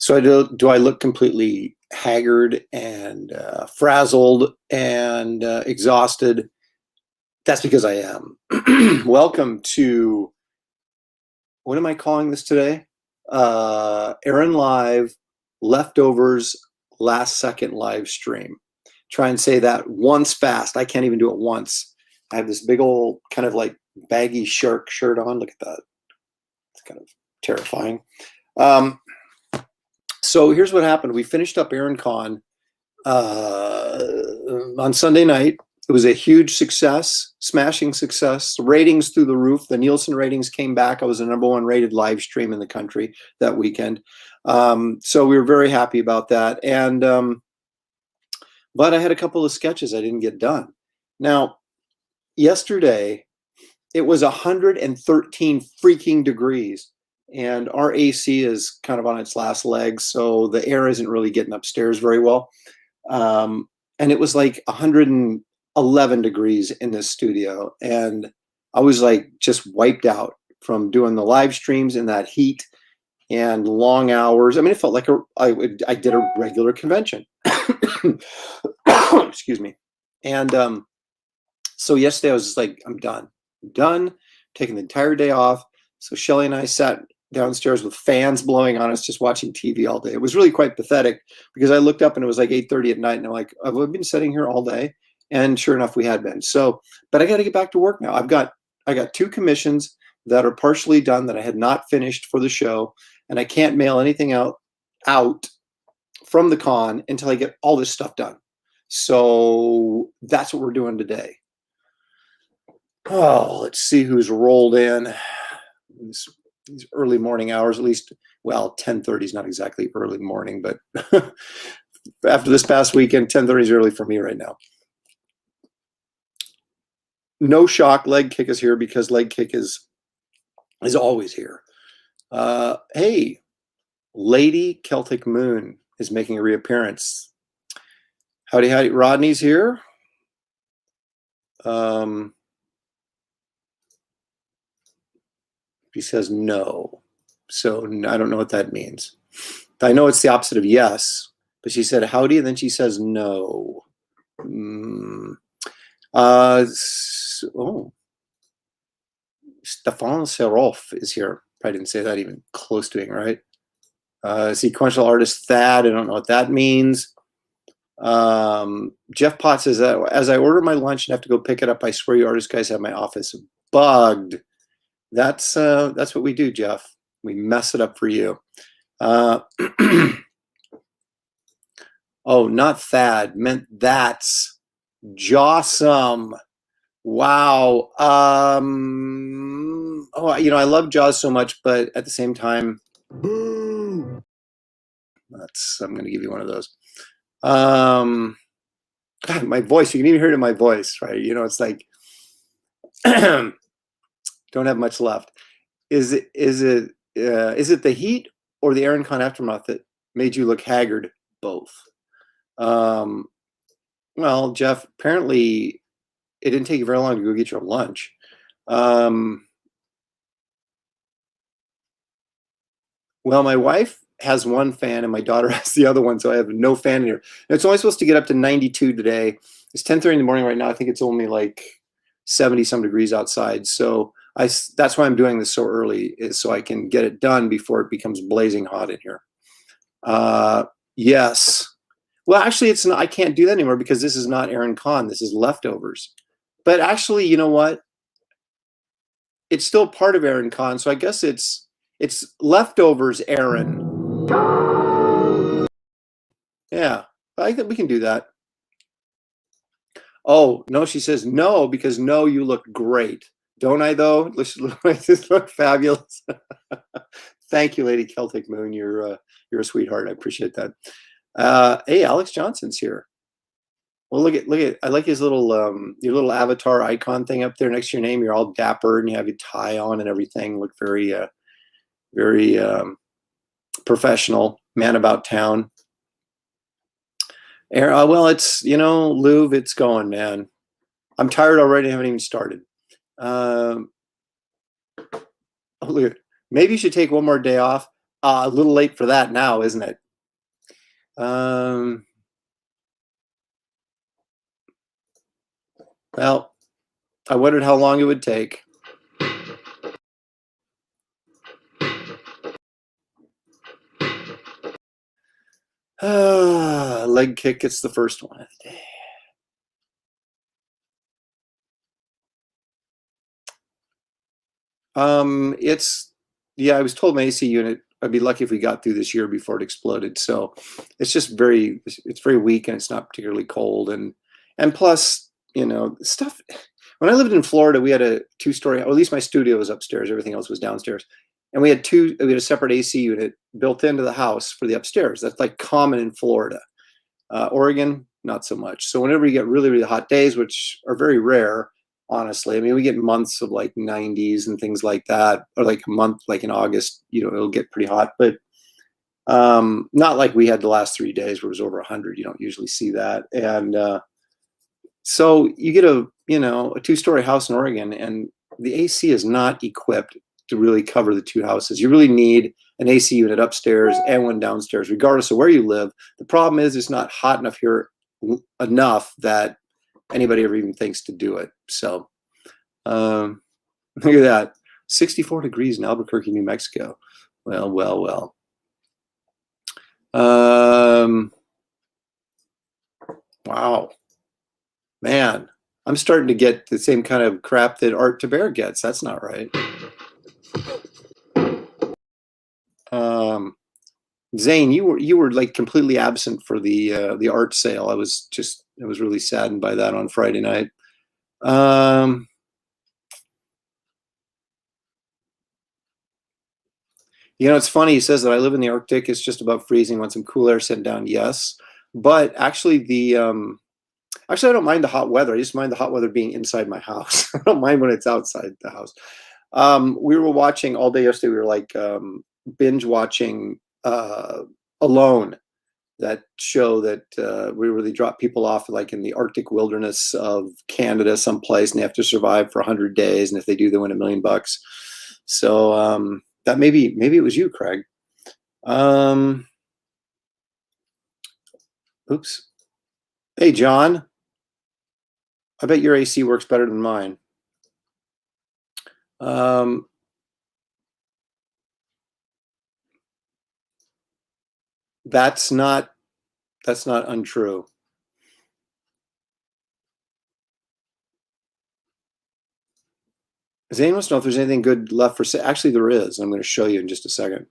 So do I look completely haggard and frazzled and exhausted? That's because I am. Welcome to, what am I calling this today? Aaron Live Leftovers Last Second Live Stream. Try and say that once fast. I can't even do it once. I have this big old kind of like baggy shirt on. Look at that. It's kind of terrifying. So here's what happened. We finished up Aaron Con on Sunday night. It was a huge success, smashing success. The ratings through the roof. The Nielsen ratings came back. I was the #1 rated live stream in the country that weekend. So we were very happy about that. And but I had a couple of sketches I didn't get done. Now, yesterday, it was 113 freaking degrees. And our AC is kind of on its last legs, so the air isn't really getting upstairs very well. And it was like 111 degrees in this studio, and I was like just wiped out from doing the live streams in that heat and long hours. I mean, it felt like I did a regular convention. Excuse me. And so yesterday I was just like, I'm done, taking the entire day off. So Shelly and I sat downstairs with fans blowing on us, just watching TV all day. It was really quite pathetic because I looked up and it was like 8:30 at night, and I'm like, have we been sitting here all day? And sure enough, we had been. So, but I got to get back to work now. I got 2 commissions that are partially done that I had not finished for the show, and I can't mail anything out from the con until I get all this stuff done. So that's what we're doing today. Oh, let's see who's rolled in. These early morning hours, at least. Well, 10:30 is not exactly early morning, but after this past weekend, 10:30 is early for me right now. No shock, Leg Kick is here because Leg Kick is always here. Hey, Lady Celtic Moon is making a reappearance. Howdy, howdy. Rodney's here. He says no. So I don't know what that means. I know it's the opposite of yes, but she said howdy, and then she says no. Stefan Serov is here. Probably didn't say that even close to being right. Sequential artist Thad, I don't know what that means. Jeff Potts says that as I order my lunch and have to go pick it up, I swear you artist guys have my office bugged. That's what we do, Jeff. We mess it up for you. Oh, not Thad. Meant that's Jawsome. Wow. Oh, I love Jaws so much, but at the same time, boo. I'm going to give you one of those. God, my voice. You can even hear it in my voice, right? It's like don't have much left. Is it the heat or the Aaron Con aftermath that made you look haggard? Both. Well, Jeff, apparently it didn't take you very long to go get your lunch. Well, my wife has one fan and my daughter has the other one, so I have no fan in here. And it's only supposed to get up to 92 today. It's 10:30 in the morning right now. I think it's only like 70 some degrees outside. So that's why I'm doing this so early, is so I can get it done before it becomes blazing hot in here. Yes. Well, actually, it's not. I can't do that anymore because this is not Aaron Con. This is Leftovers. But actually, you know what? It's still part of Aaron Con, so I guess it's Leftovers Aaron. Yeah, I think we can do that. Oh, no, she says no, because no, you look great. Don't I, though? This look fabulous. Thank you, Lady Celtic Moon. You're a sweetheart. I appreciate that. Hey, Alex Johnson's here. Well, look at. I like his little your little avatar icon thing up there next to your name. You're all dapper and you have your tie on and everything. Look very professional, man about town. Well, it's Louv, it's going, man. I'm tired already. I haven't even started. Oh, look, maybe you should take one more day off. A little late for that now, isn't it? Um, well, I wondered how long it would take. Leg kick gets the first one of the day. It's yeah, I was told my AC unit, I'd be lucky if we got through this year before it exploded. So it's just it's very weak and it's not particularly cold. And plus, stuff. When I lived in Florida, we had a two-story, or at least my studio was upstairs, everything else was downstairs. And we had a separate AC unit built into the house for the upstairs. That's like common in Florida. Oregon, not so much. So whenever you get really, really hot days, which are very rare, honestly, I mean, we get months of like 90s and things like that, or like a month, like in August, it'll get pretty hot, but not like we had the last 3 days where it was over 100. You don't usually see that. And so you get a two-story house in Oregon, and the AC is not equipped to really cover the two houses. You really need an AC unit upstairs and one downstairs, regardless of where you live. The problem is it's not hot enough here enough that anybody ever even thinks to do it. So look at that. 64 degrees in Albuquerque, New Mexico. Well, well, well. Wow. Man, I'm starting to get the same kind of crap that Art to Bear gets. That's not right. Zane, you were like completely absent for the art sale. I was really saddened by that on Friday night. It's funny. He says that I live in the Arctic. It's just about freezing. Want some cool air sent down? Yes, but actually I don't mind the hot weather. I just mind the hot weather being inside my house. I don't mind when it's outside the house. We were watching all day yesterday. We were like binge watching Alone, that show that we really drop people off like in the Arctic wilderness of Canada someplace, and they have to survive for 100 days. And if they do, they win $1 million. So that maybe it was you, Craig. Oops. Hey, John. I bet your AC works better than mine. That's not untrue. Zane wants to know if there's anything good left for sale. Actually, there is. I'm going to show you in just a second.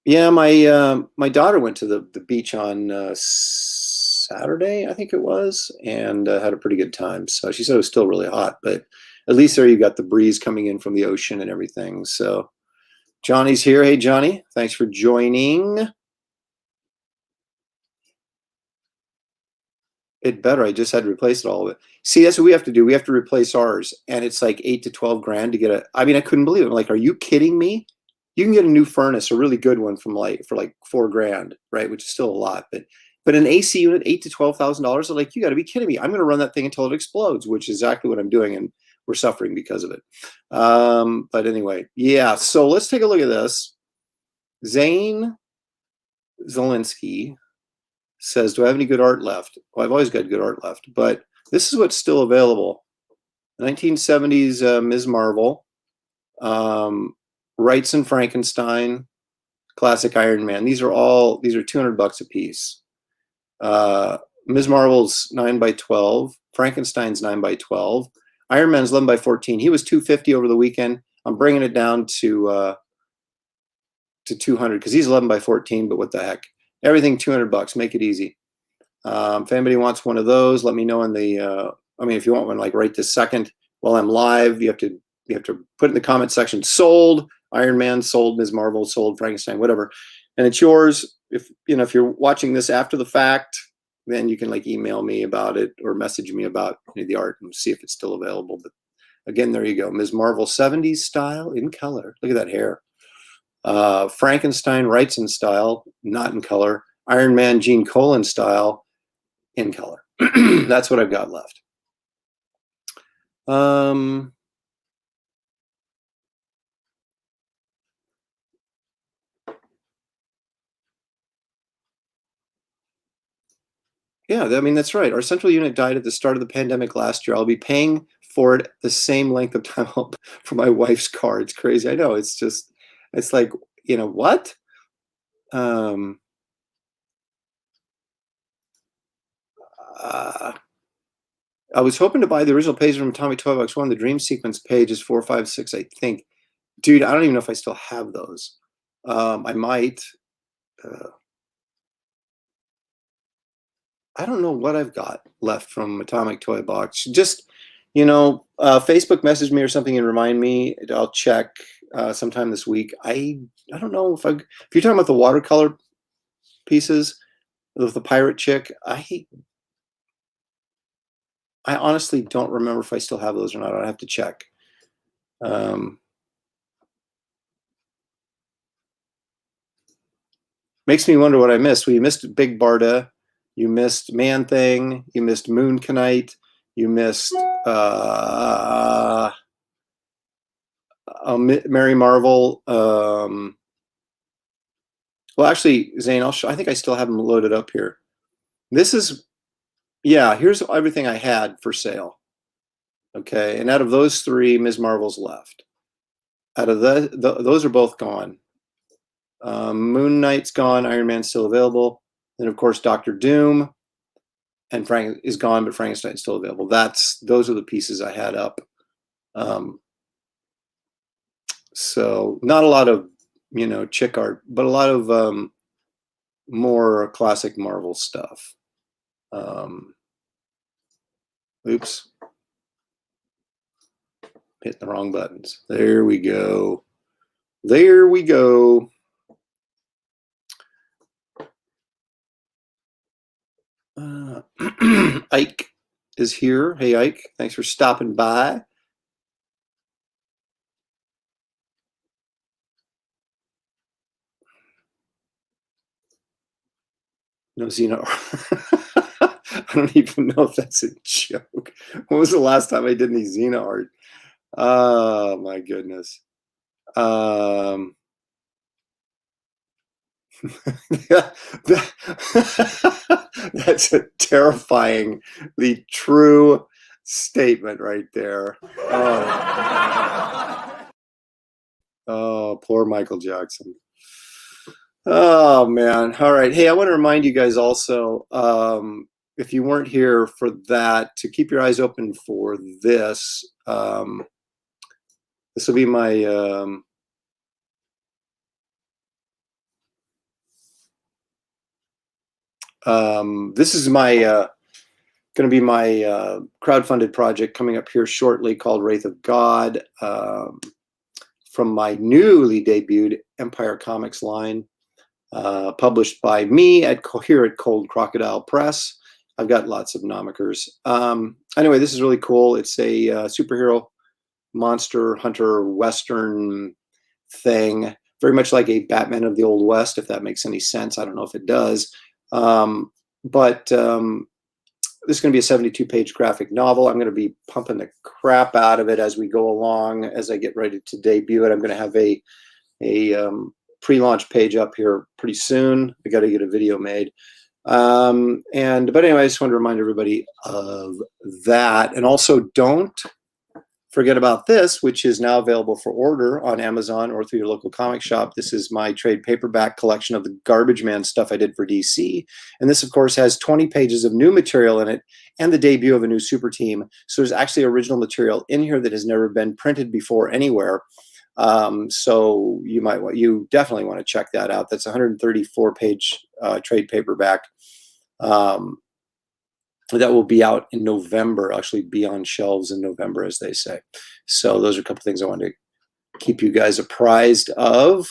Yeah, my daughter went to the beach on Saturday, I think it was, and had a pretty good time. So she said it was still really hot, but at least there you got the breeze coming in from the ocean and everything. So Johnny's here. Hey, Johnny, thanks for joining. It better. I just had to replace it all of it. See, that's what we have to do. We have to replace ours, and it's like 8 to 12 grand to get a. I mean, I couldn't believe it. I'm like, are you kidding me? You can get a new furnace, a really good one, for like $4 grand, right? Which is still a lot, but an AC unit, $8,000 to $12,000. Like, you got to be kidding me! I'm going to run that thing until it explodes, which is exactly what I'm doing, and we're suffering because of it. But anyway, yeah. So let's take a look at this. Zane Zelensky says, do I have any good art left? Well, I've always got good art left, but this is what's still available. 1970s Ms. Marvel, Wrights and Frankenstein, classic Iron Man. These are $200 a piece. Ms. Marvel's 9x12, Frankenstein's 9x12, Iron Man's 11x14. He was $250 over the weekend. I'm bringing it down to $200 because he's 11x14, but what the heck. Everything $200. Make it easy. If anybody wants one of those, let me know in the. If you want one like right this second while I'm live, you have to put in the comment section sold. Iron Man sold, Ms. Marvel sold, Frankenstein, whatever, and it's yours. If you're watching this after the fact, then you can like email me about it or message me about the art and see if it's still available. But again, there you go, Ms. Marvel 70s style in color. Look at that hair. Frankenstein Wrightson style, not in color. Iron Man Gene Colan style, in color. That's what I've got left. Yeah, I mean, that's right. Our central unit died at the start of the pandemic last year. I'll be paying for it the same length of time for my wife's car. It's crazy. I know. It's just, it's like, what? Um, uh, I was hoping to buy the original page from Atomic Toy Box 1. The dream sequence page is 4, 5, 6, I think. Dude, I don't even know if I still have those. I might. Uh, I don't know what I've got left from Atomic Toy Box. Just, Facebook message me or something and remind me. I'll check sometime this week. I don't know if you're talking about the watercolor pieces with the pirate chick, I honestly don't remember if I still have those or not. I'd have to check. Makes me wonder what I missed. Well, you missed Big Barda, you missed Man Thing, you missed Moon Knight, you missed Mary Marvel. Well, actually, Zane, I think I still have them loaded up here. This is, yeah, here's everything I had for sale. Okay, and out of those three, Ms. Marvel's left. Out of those are both gone. Moon Knight's gone. Iron Man's still available. Then, of course, Doctor Doom and Frank is gone, but Frankenstein's still available. Those are the pieces I had up. So not a lot of chick art, but a lot of more classic Marvel stuff. Oops, hitting the wrong buttons. There we go. There we go. Ike is here. Hey, Ike, thanks for stopping by. No Xena. I don't even know if that's a joke. When was the last time I did any Xena art? Oh my goodness. That's a terrifyingly true statement right there. Oh, poor Michael Jackson. Oh man. All right. Hey, I want to remind you guys also, if you weren't here for that, to keep your eyes open for this. This will be my this is my going to be my crowdfunded project coming up here shortly called Wraith of God, from my newly debuted Empire Comics line, published by me here at Cold Crocodile Press. I've got lots of nomikers. Anyway, this is really cool. It's a superhero monster hunter Western thing, very much like a Batman of the Old West, if that makes any sense. I don't know if it does. But this is going to be a 72-page graphic novel. I'm going to be pumping the crap out of it as we go along, as I get ready to debut it. I'm going to have a pre-launch page up here pretty soon. I got to get a video made. But anyway, I just want to remind everybody of that. And also don't forget about this, which is now available for order on Amazon or through your local comic shop. This is my trade paperback collection of the Garbage Man stuff I did for DC. And this, of course, has 20 pages of new material in it and the debut of a new super team. So there's actually original material in here that has never been printed before anywhere. So you definitely want to check that out. That's a 134-page trade paperback. That will be out in November, actually be on shelves in November, as they say. So those are a couple things I wanted to keep you guys apprised of.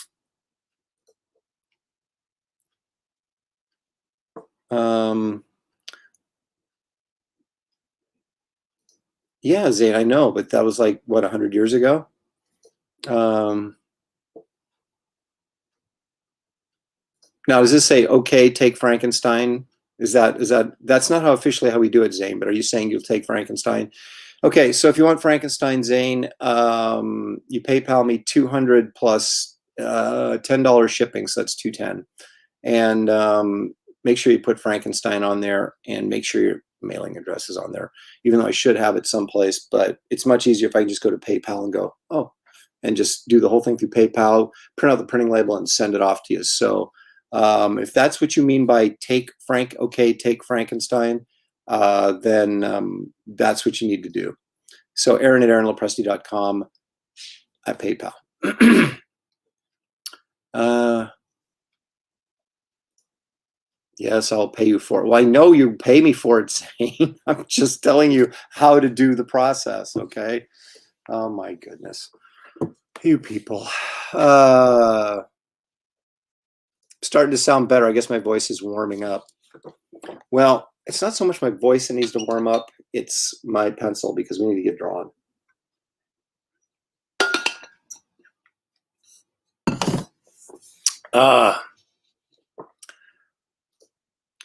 Yeah, Zane, I know, but that was like, what, 100 years ago? Now, does this say, okay, take Frankenstein? That's not officially how we do it, Zane, but are you saying you'll take Frankenstein? Okay, so if you want Frankenstein, Zane, you PayPal me $200 plus $10 shipping, so that's $210. And make sure you put Frankenstein on there and make sure your mailing address is on there, even though I should have it someplace. But it's much easier if I can just go to PayPal and go, oh, and just do the whole thing through PayPal, print out the printing label and send it off to you. So if that's what you mean by take Frankenstein, then that's what you need to do. So Aaron at aaronlopresti.com at PayPal. Yes, I'll pay you for it. Well, I know you pay me for it, Zane. I'm just telling you how to do the process, okay? Oh my goodness. You people. Starting to sound better. I guess my voice is warming up. Well, it's not so much my voice that needs to warm up, it's my pencil, because we need to get drawn.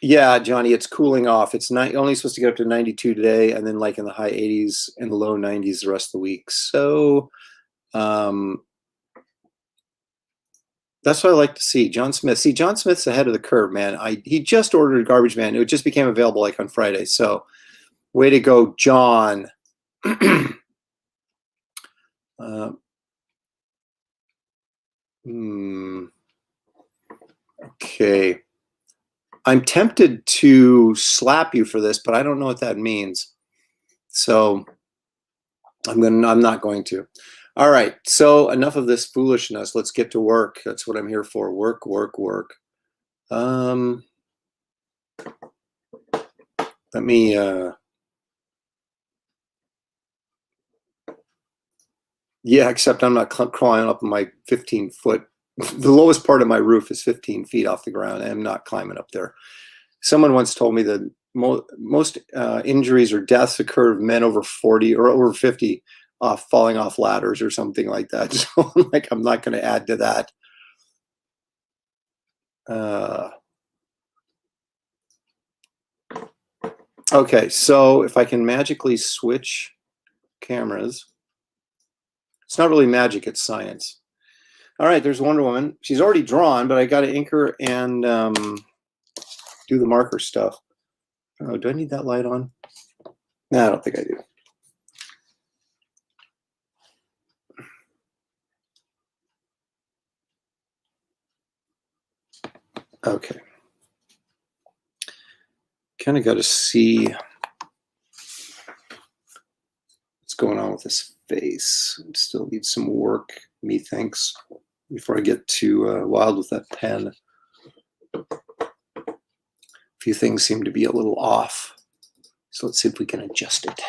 Yeah, Johnny, it's cooling off. It's not only supposed to get up to 92 today, and then like in the high 80s and the low 90s the rest of the week. So that's what I like to see. John Smith. See, John Smith's ahead of the curve, man. He just ordered a Garbage Man. It just became available like on Friday. So way to go, John. Okay. I'm tempted to slap you for this, but I don't know what that means. So I'm not going to. All right. So enough of this foolishness. Let's get to work. That's what I'm here for. Work, work, work. Let me yeah, except I'm not crawling up my 15-foot. The lowest part of my roof is 15 feet off the ground. I'm not climbing up there. Someone once told me that most injuries or deaths occur of men over 40 or over 50 falling off ladders or something like that. So I'm not going to add to that. Okay, so if I can magically switch cameras, it's not really magic, it's science. All right, there's Wonder Woman. She's already drawn, but I got to ink her and do the marker stuff. Oh, do I need that light on? No, I don't think I do. Okay. Kind of got to see what's going on with this face. Still needs some work, methinks, before I get too wild with that pen. A few things seem to be a little off. So let's see if we can adjust it.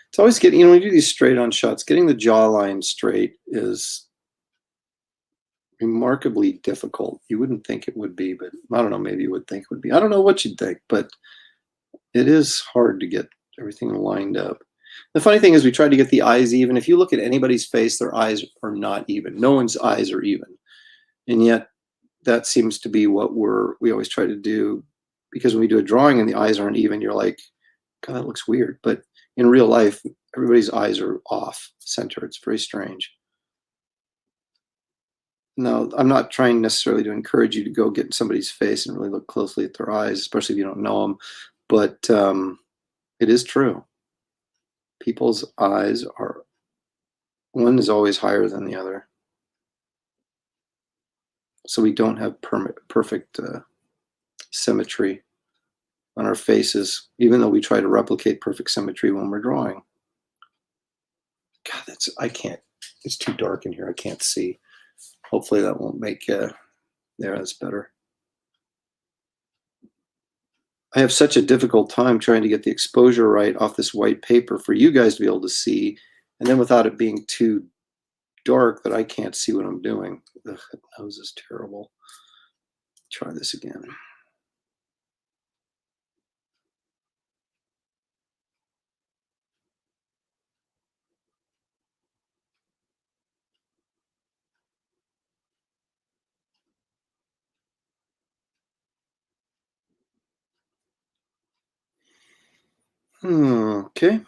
It's always getting, when you do these straight on shots, getting the jawline straight is remarkably difficult. You wouldn't think it would be, but I don't know, maybe you would think it would be. I don't know what you'd think, but it is hard to get everything lined up. The funny thing is we tried to get the eyes even. If you look at anybody's face, their eyes are not even. No one's eyes are even. And yet that seems to be what we always try to do, because when we do a drawing and the eyes aren't even, you're like, God, that looks weird. But in real life, everybody's eyes are off center. It's very strange. No, I'm not trying necessarily to encourage you to go get in somebody's face and really look closely at their eyes, especially if you don't know them. But it is true. People's eyes are, one is always higher than the other. So we don't have perfect symmetry on our faces, even though we try to replicate perfect symmetry when we're drawing. God, I can't, it's too dark in here. I can't see. Hopefully that won't make, there, that's better. I have such a difficult time trying to get the exposure right off this white paper for you guys to be able to see, and then without it being too dark that I can't see what I'm doing. Ugh, that nose is terrible. Try this again. Okay.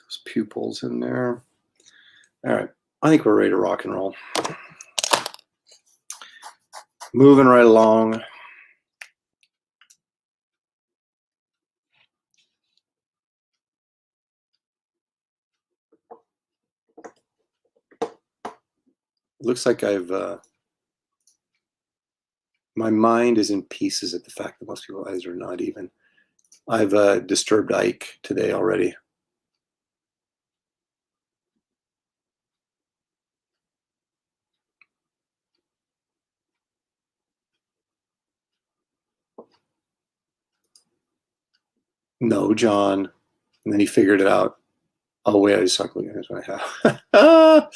those pupils in there. All right, I think we're ready to rock and roll. Moving right along. Looks like my mind is in pieces at the fact that most people's eyes are not even. I've disturbed Ike today already. No, John. And then he figured it out. Oh, wait, I was talking about what I have.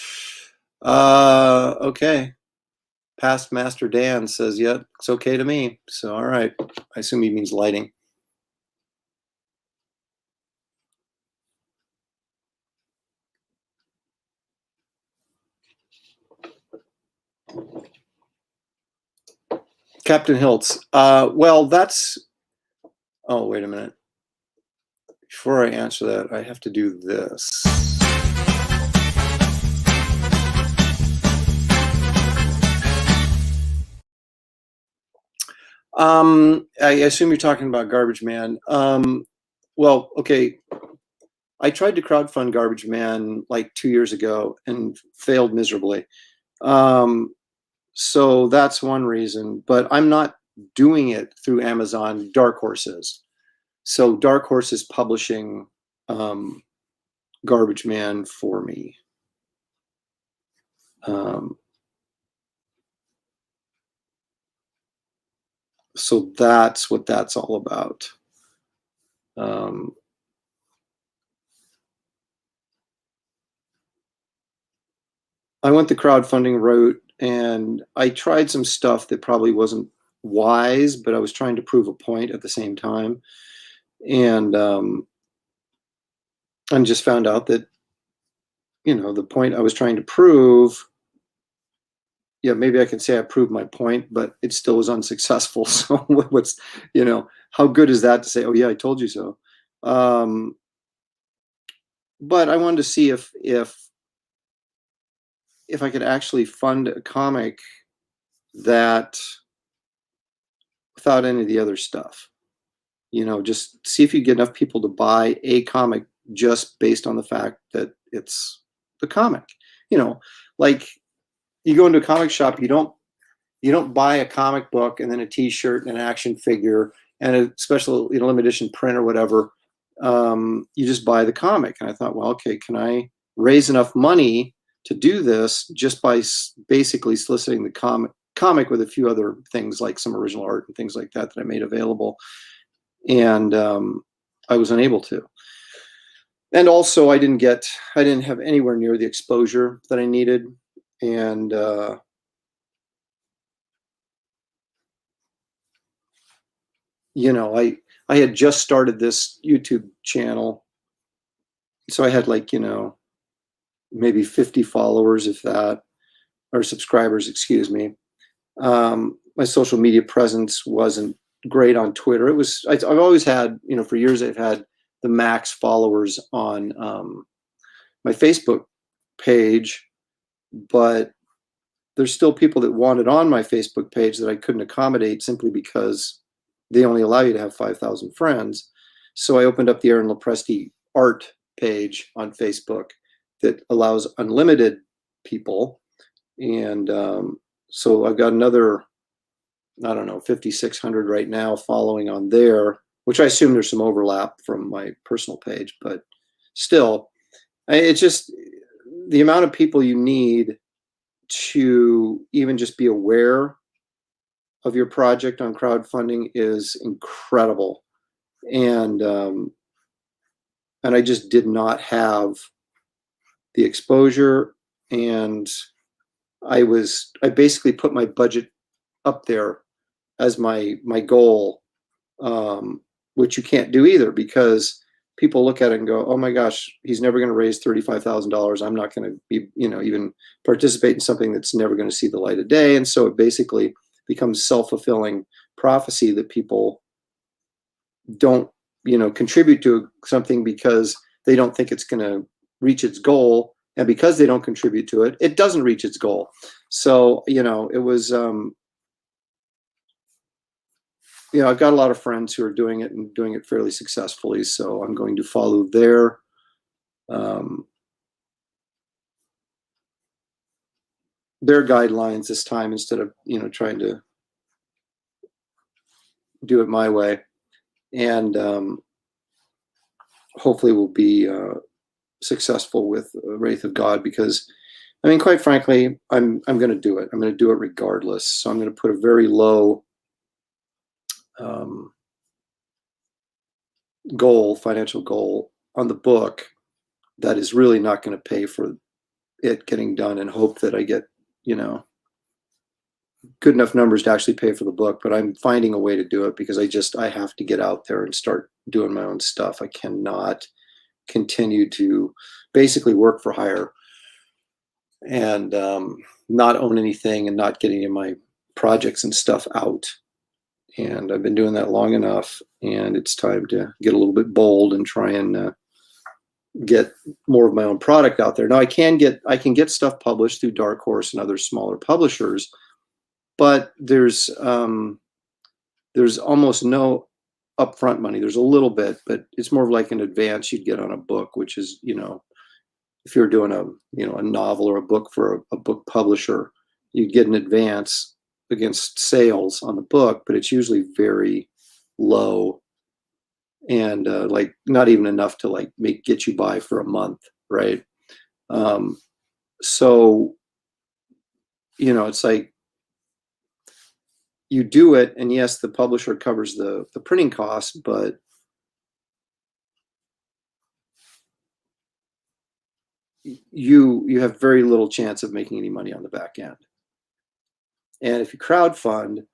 Okay. Past Master Dan says, yeah, it's okay to me. So, all right. I assume he means lighting. Captain Hiltz. Well, that's... Oh, wait a minute. Before I answer that, I have to do this. I assume you're talking about Garbage Man. Well, okay. I tried to crowdfund Garbage Man like 2 years ago and failed miserably. So that's one reason, but I'm not doing it through Amazon. Dark Horse is. So Dark Horse is publishing Garbage Man for me. So that's what that's all about. I went the crowdfunding route, and I tried some stuff that probably wasn't wise, but I was trying to prove a point at the same time. And just found out that, you know, the point I was trying to prove, yeah, maybe I can say I proved my point, but it still was unsuccessful. So what's, you know, how good is that to say, oh yeah, I told you so. But I wanted to see if I could actually fund a comic that without any of the other stuff, you know, just see if you get enough people to buy a comic just based on the fact that it's the comic. You know, like you go into a comic shop, you don't buy a comic book and then a T-shirt and an action figure and a special, you know, limited edition print or whatever. You just buy the comic. And I thought, well, okay, can I raise enough money to do this just by basically soliciting the comic with a few other things like some original art and things like that I made available. And I was unable to. And also I didn't have anywhere near the exposure that I needed. And you know, I had just started this YouTube channel. So I had like, you know, maybe 50 followers, if that, or subscribers, excuse me. My social media presence wasn't great on Twitter. I've always had, you know, for years I've had the max followers on my Facebook page, but there's still people that wanted on my Facebook page that I couldn't accommodate simply because they only allow you to have 5,000 friends. So I opened up the Aaron Lopresti art page on Facebook that allows unlimited people. And so I've got another, I don't know, 5,600 right now following on there, which I assume there's some overlap from my personal page, but still, it's just the amount of people you need to even just be aware of your project on crowdfunding is incredible. And I just did not have the exposure, and I basically put my budget up there as my goal, which you can't do either, because people look at it and go, oh my gosh, he's never going to raise $35,000. I'm not going to be, you know, even participate in something that's never going to see the light of day. And so it basically becomes self-fulfilling prophecy that people don't, you know, contribute to something because they don't think it's going to reach its goal. And because they don't contribute to it, it doesn't reach its goal. So, it was, I've got a lot of friends who are doing it and doing it fairly successfully. So I'm going to follow their guidelines this time instead of, trying to do it my way. And hopefully we'll be successful with Wraith of God, because quite frankly, I'm going to do it. I'm going to do it regardless. So I'm going to put a very low financial goal on the book that is really not going to pay for it getting done, and hope that I get, good enough numbers to actually pay for the book. But I'm finding a way to do it, because I have to get out there and start doing my own stuff. I cannot continue to basically work for hire and not own anything and not get any of my projects and stuff out. And I've been doing that long enough, and it's time to get a little bit bold and try and get more of my own product out there. Now I can get stuff published through Dark Horse and other smaller publishers, but there's almost no upfront money. There's a little bit, but it's more of like an advance you'd get on a book, which is, if you're doing a novel or a book for a book publisher, you'd get an advance against sales on the book, but it's usually very low, and like not even enough to like get you by for a month, right? So it's like you do it, and yes, the publisher covers the printing costs, but you have very little chance of making any money on the back end. And if you crowdfund,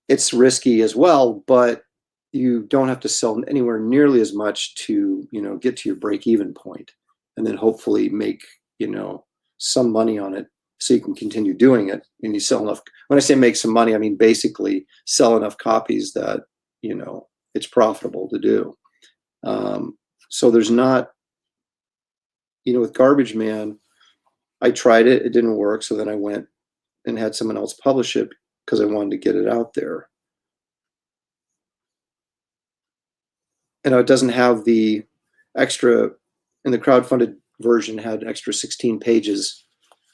it's risky as well, but you don't have to sell anywhere nearly as much to, get to your break-even point, and then hopefully make, some money on it so you can continue doing it. And you sell enough. When I say make some money, I mean basically sell enough copies that, it's profitable to do. So there's not, with Garbage Man, I tried it. It didn't work. So then I went and had someone else publish it because I wanted to get it out there. And it doesn't have the extra, in the crowdfunded version, had extra 16 pages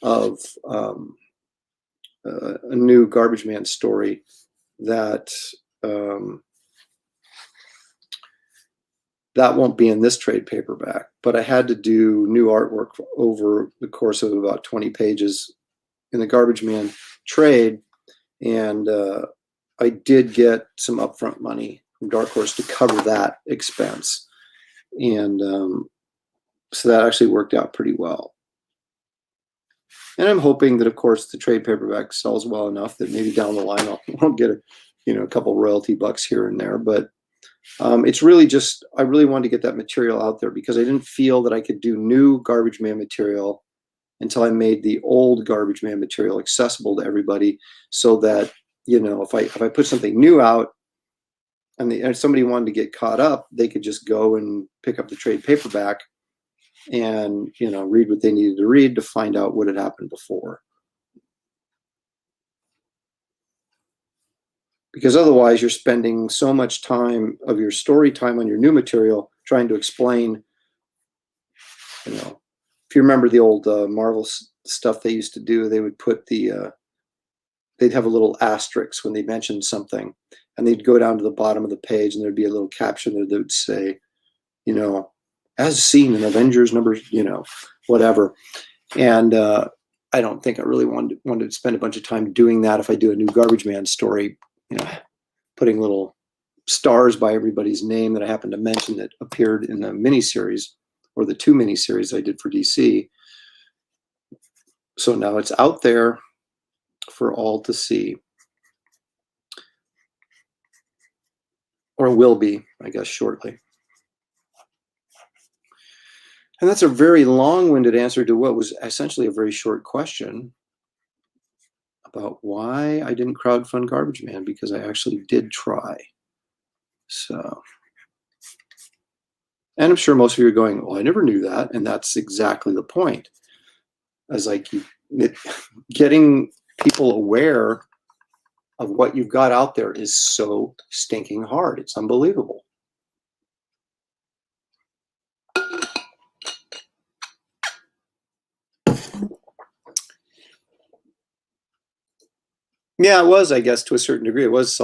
of a new Garbage Man story that that won't be in this trade paperback. But I had to do new artwork over the course of about 20 pages in the Garbage Man trade, and I did get some upfront money from Dark Horse to cover that expense, and so that actually worked out pretty well. And I'm hoping that, of course, the trade paperback sells well enough that maybe down the line I'll get a couple royalty bucks here and there. But it's really just, I really wanted to get that material out there, because I didn't feel that I could do new Garbage Man material until I made the old Garbage Man material accessible to everybody, so that, if I put something new out and if somebody wanted to get caught up, they could just go and pick up the trade paperback and, read what they needed to read to find out what had happened before. Because otherwise you're spending so much time of your story time on your new material trying to explain, if you remember the old Marvel stuff they used to do, they would put they'd have a little asterisk when they mentioned something, and they'd go down to the bottom of the page and there'd be a little caption that would say, as seen in Avengers number, whatever. And I don't think I really wanted to spend a bunch of time doing that if I do a new Garbage Man story, putting little stars by everybody's name that I happened to mention that appeared in the miniseries, or the 2 miniseries I did for DC. So now it's out there for all to see. Or will be, I guess, shortly. And that's a very long-winded answer to what was essentially a very short question about why I didn't crowdfund Garbage Man, because I actually did try. So, And I'm sure most of you are going, well, I never knew that. And that's exactly the point. As like getting people aware of what you've got out there is so stinking hard. It's unbelievable. Yeah, it was, I guess, to a certain degree, it was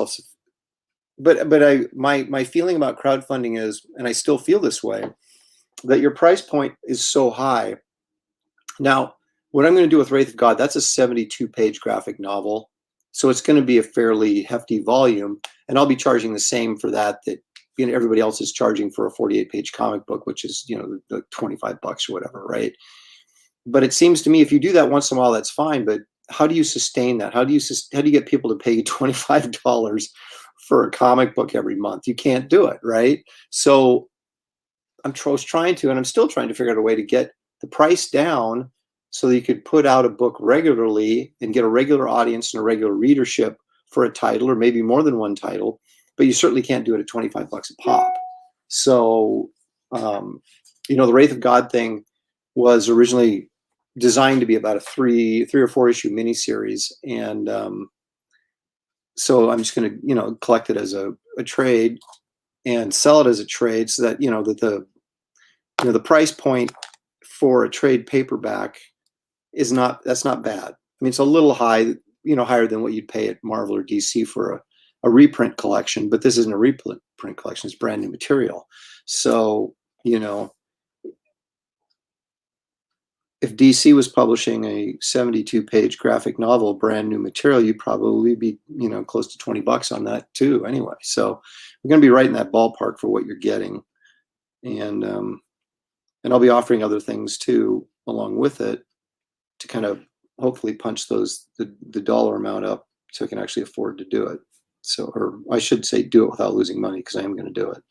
but my feeling about crowdfunding is, and I still feel this way, that your price point is so high. Now, what I'm going to do with Wraith of God, that's a 72-page graphic novel. So it's going to be a fairly hefty volume, and I'll be charging the same for that everybody else is charging for a 48-page comic book, which is, the $25 or whatever, right? But it seems to me if you do that once in a while, that's fine. But how do you sustain that? How do you get people to pay you $25 for a comic book every month? You can't do it, right? So I'm trying to, and I'm still trying to figure out a way to get the price down so that you could put out a book regularly and get a regular audience and a regular readership for a title, or maybe more than one title. But you certainly can't do it at $25 a pop. So, the Wraith of God thing was originally designed to be about a three or four issue miniseries, and so I'm just going to collect it as a trade and sell it as a trade, so that that the price point for a trade paperback that's not bad. I mean, it's a little high, higher than what you'd pay at Marvel or DC for a reprint collection, but this isn't a reprint collection, it's brand new material. So if DC was publishing a 72-page graphic novel, brand new material, you'd probably be, close to $20 on that too anyway. So we're going to be right in that ballpark for what you're getting. And I'll be offering other things too, along with it, to kind of hopefully punch the dollar amount up so I can actually afford to do it. So, or I should say do it without losing money, because I am going to do it.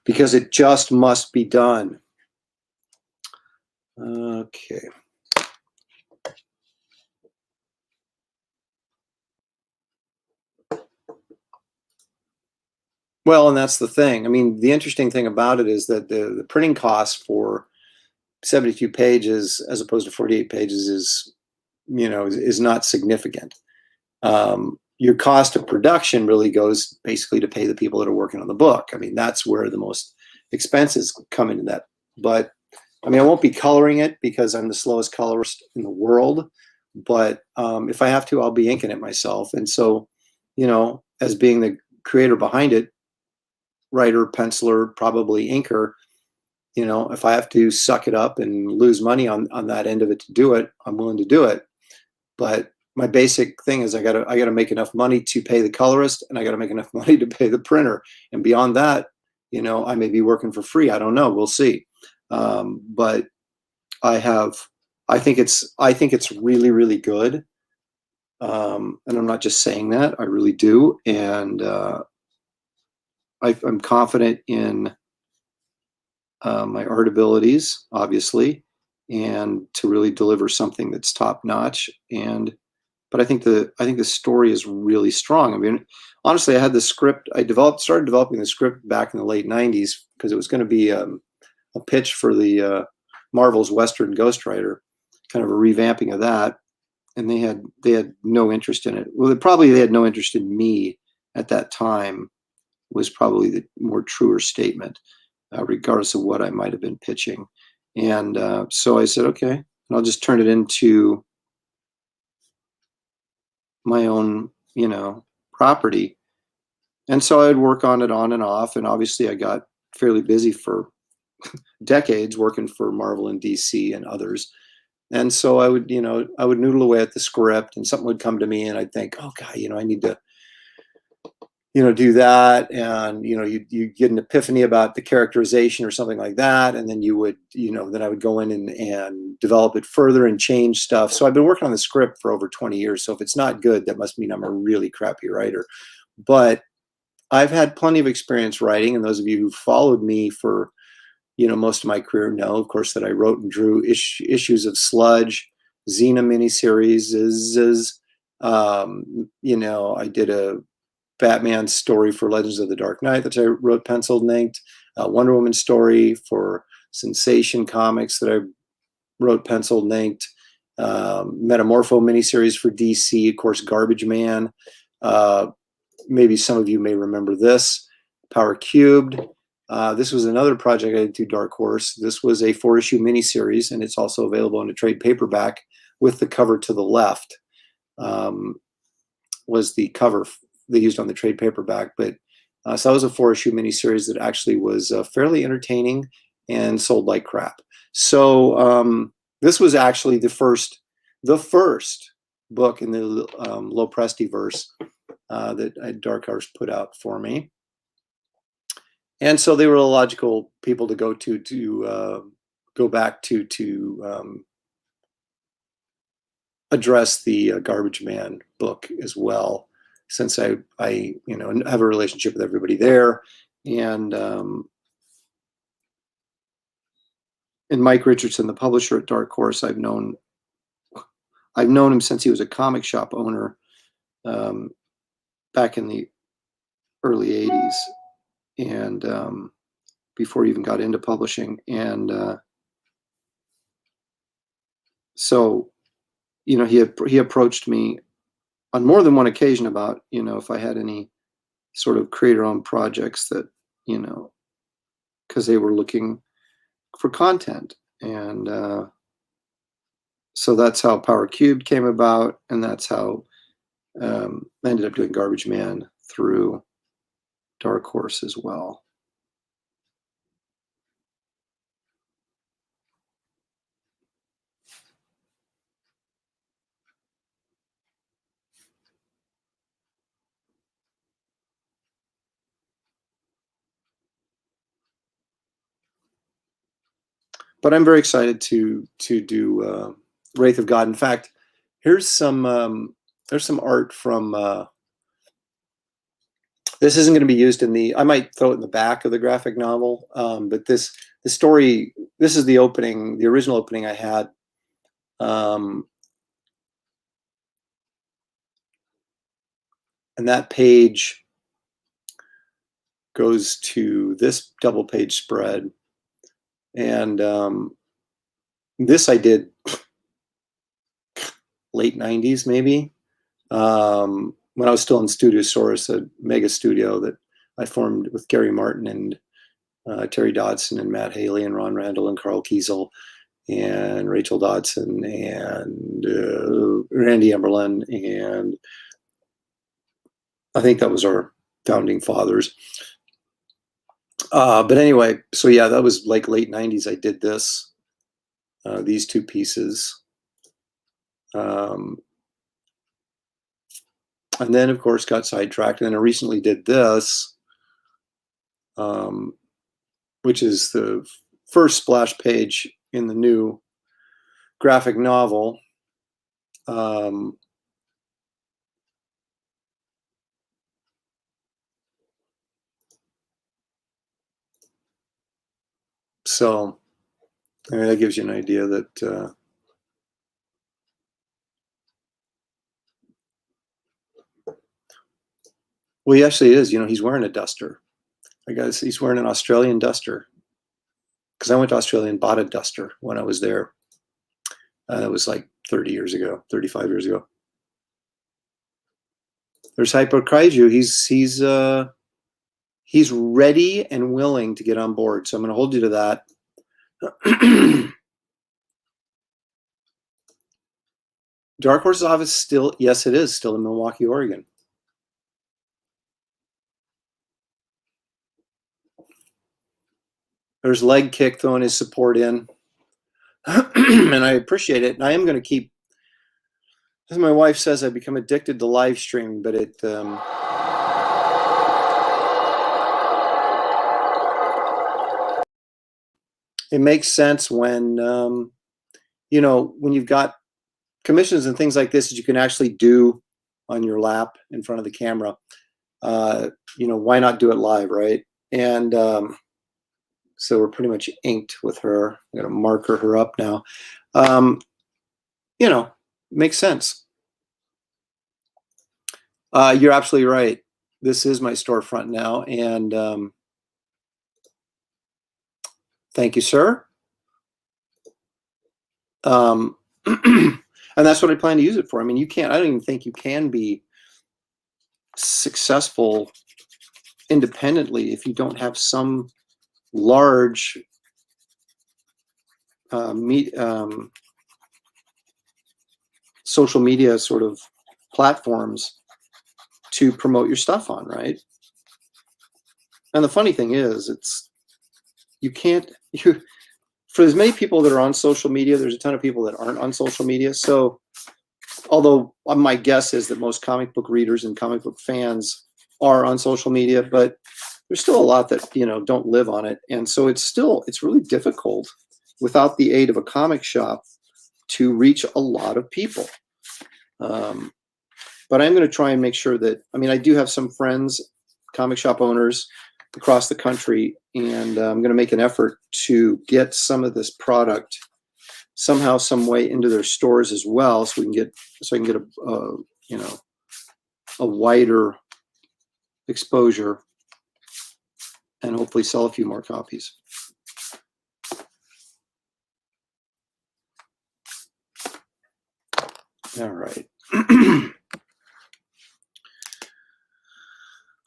Because it just must be done. Okay. Well, and that's the thing. I mean, the interesting thing about it is that the printing cost for 72 pages as opposed to 48 pages is not significant. Your cost of production really goes basically to pay the people that are working on the book. I mean, that's where the most expenses come into that. But I mean, I won't be coloring it because I'm the slowest colorist in the world. But if I have to, I'll be inking it myself. And so, as being the creator behind it, writer, penciler, probably inker, if I have to suck it up and lose money on that end of it to do it, I'm willing to do it. But my basic thing is I gotta make enough money to pay the colorist, and I gotta make enough money to pay the printer. And beyond that, I may be working for free. I don't know. We'll see. But I think it's really, really good. And I'm not just saying that, I really do. And I'm confident in my art abilities, obviously, and to really deliver something that's top notch. But I think the story is really strong. I mean, honestly, I had the script. Started developing the script back in the late '90s because it was going to be a pitch for the Marvel's Western Ghost Rider, kind of a revamping of that. And they had no interest in it. Well, they had no interest in me at that time, was probably the more truer statement, regardless of what I might have been pitching. And so I said, okay, and I'll just turn it into my own, property. And so I'd work on it on and off. And obviously I got fairly busy for decades working for Marvel and DC and others. And so I would noodle away at the script, and something would come to me and I'd think, oh God, I need to, do that. And, you get an epiphany about the characterization or something like that. And then then I would go in and develop it further and change stuff. So I've been working on the script for over 20 years. So if it's not good, that must mean I'm a really crappy writer. But I've had plenty of experience writing. And those of you who followed me for, most of my career know, of course, that I wrote and drew issues of Sludge, Xena miniseries, You know, I did a Batman story for Legends of the Dark Knight that I wrote penciled and inked. A Wonder Woman story for Sensation Comics that I wrote penciled and inked. Metamorpho miniseries for DC, of course, Garbage Man. Maybe some of you may remember this, Power Cubed. This was another project I did through Dark Horse. This was a 4-issue miniseries, and it's also available in a trade paperback with the cover to the left. Was the cover they used on the trade paperback. But so that was a 4-issue miniseries that actually was fairly entertaining and sold like crap. So this was actually the first book in the Lopresti-verse that Dark Horse put out for me. And so they were the logical people to go to go back to address the Garbage Man book as well, since I you know, have a relationship with everybody there, and Mike Richardson, the publisher at Dark Horse, I've known him since he was a comic shop owner back in the early 80s, and before he even got into publishing. And so, you know, he approached me on more than one occasion about, you know, if I had any sort of creator-owned projects that, you know, because they were looking for content. And so that's how Power Cubed came about, and that's how I ended up doing Garbage Man through Dark Horse as well. But I'm very excited to do Wraith of God. In fact, here's some art from. This isn't going to be used in the. I might throw it in the back of the graphic novel, but the story. This is the opening, the original opening I had. And that page goes to this double page spread, and this I did late 90s maybe, when I was still in Studiosaurus, a mega studio that I formed with Gary Martin and Terry Dodson and Matt Haley and Ron Randall and Carl Kiesel and Rachel Dodson and Randy Emberlin, and I think that was our founding fathers. But anyway, so yeah, that was like late 90s. I did this, these two pieces. And then, of course, got sidetracked. And then I recently did this, which is the first splash page in the new graphic novel. So I mean, that gives you an idea that well, he actually is. You know, he's wearing a duster. I guess he's wearing an Australian duster, because I went to Australia and bought a duster when I was there. It was like 30 years ago, 35 years ago. There's Hyper Kaiju. He's ready and willing to get on board. So I'm going to hold you to that. Dark Horse's office still, yes, it is still in Milwaukee, Oregon. There's Leg Kick throwing his support in. And I appreciate it. And I am going to keep, as my wife says, I've become addicted to live streaming, but it makes sense when, you know, when you've got commissions and things like this that you can actually do on your lap in front of the camera. You know, why not do it live, right? And so we're pretty much inked with her. I'm going to marker her up now. You know, makes sense. You're absolutely right. This is my storefront now, and thank you, sir. And that's what I plan to use it for. I mean, I don't even think you can be successful independently if you don't have some large social media sort of platforms to promote your stuff on, right? And the funny thing is, for as many people that are on social media, there's a ton of people that aren't on social media. So although my guess is that most comic book readers and comic book fans are on social media, but there's still a lot that, don't live on it. And so it's really difficult without the aid of a comic shop to reach a lot of people. But I'm going to try and make sure that, I do have some friends, comic shop owners across the country, and I'm going to make an effort to get some of this product somehow, some way into their stores as well, so I can get a wider exposure and hopefully sell a few more copies. All right.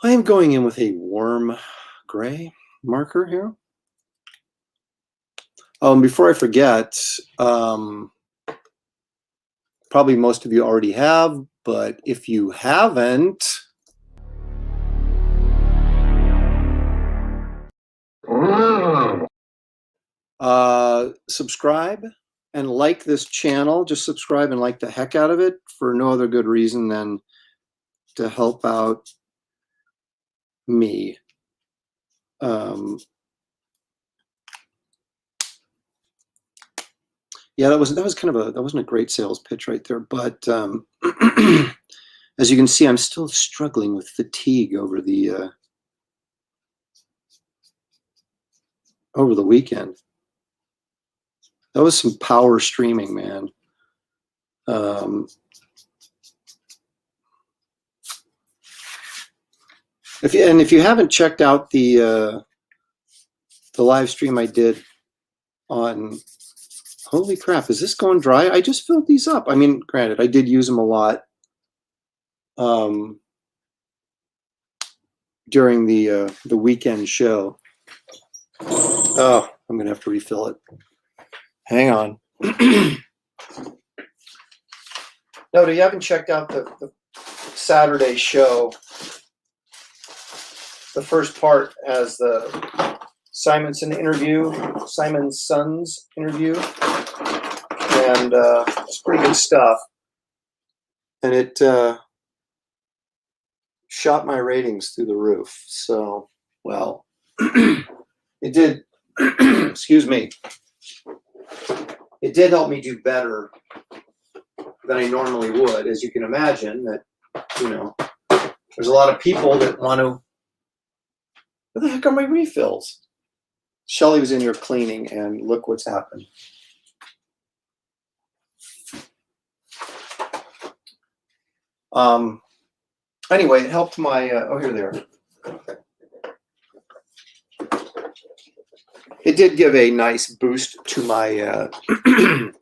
I am going in with a warm gray marker here. Oh, and before I forget, probably most of you already have, but if you haven't, subscribe and like this channel. Just subscribe and like the heck out of it for no other good reason than to help out me. Yeah, that wasn't a great sales pitch right there, but as you can see, I'm still struggling with fatigue over the weekend. That was some power streaming, man. If you haven't checked out the live stream I did on, holy crap, is this going dry? I just filled these up. Granted, I did use them a lot during the weekend show. Oh, I'm gonna have to refill it. Hang on. No, you haven't checked out the Saturday show. The first part has the Simon's Sons interview, and it's pretty good stuff. And it shot my ratings through the roof. So, well, it did. Excuse me. It did help me do better than I normally would, as you can imagine. That there's a lot of people that want to. Where the heck are my refills? Shelly was in here cleaning, and look what's happened. Anyway, it helped my. Here they are. It did give a nice boost to my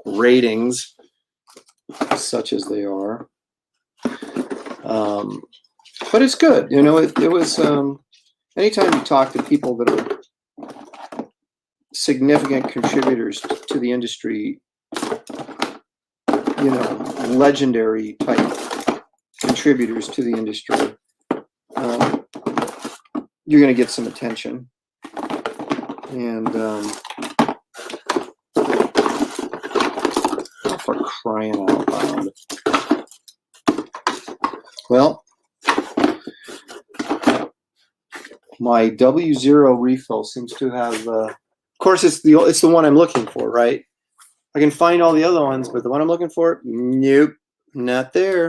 ratings, such as they are. But it's good, It was. Anytime you talk to people that are significant contributors to the industry, legendary type contributors to the industry, you're going to get some attention. And for crying out loud. Well, my W0 refill seems to have. Of course, it's the one I'm looking for, right? I can find all the other ones, but the one I'm looking for, nope, not there.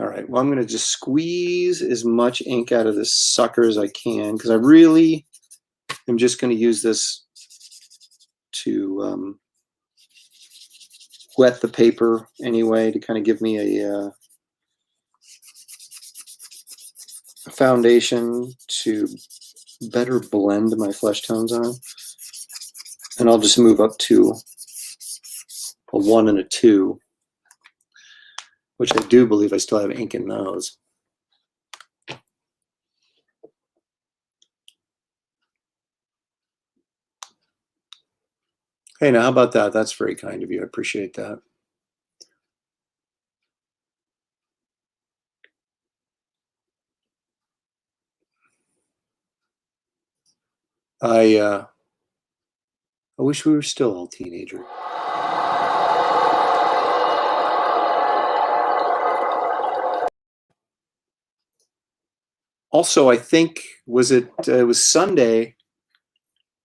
All right. Well, I'm going to just squeeze as much ink out of this sucker as I can, because I really am just going to use this to wet the paper anyway, to kind of give me a foundation to better blend my flesh tones on. And I'll just move up to a 1 and a 2, which I do believe I still have ink in those. Hey, now how about that? That's very kind of you. I appreciate that. I wish we were still all teenager. Also, I think it was Sunday.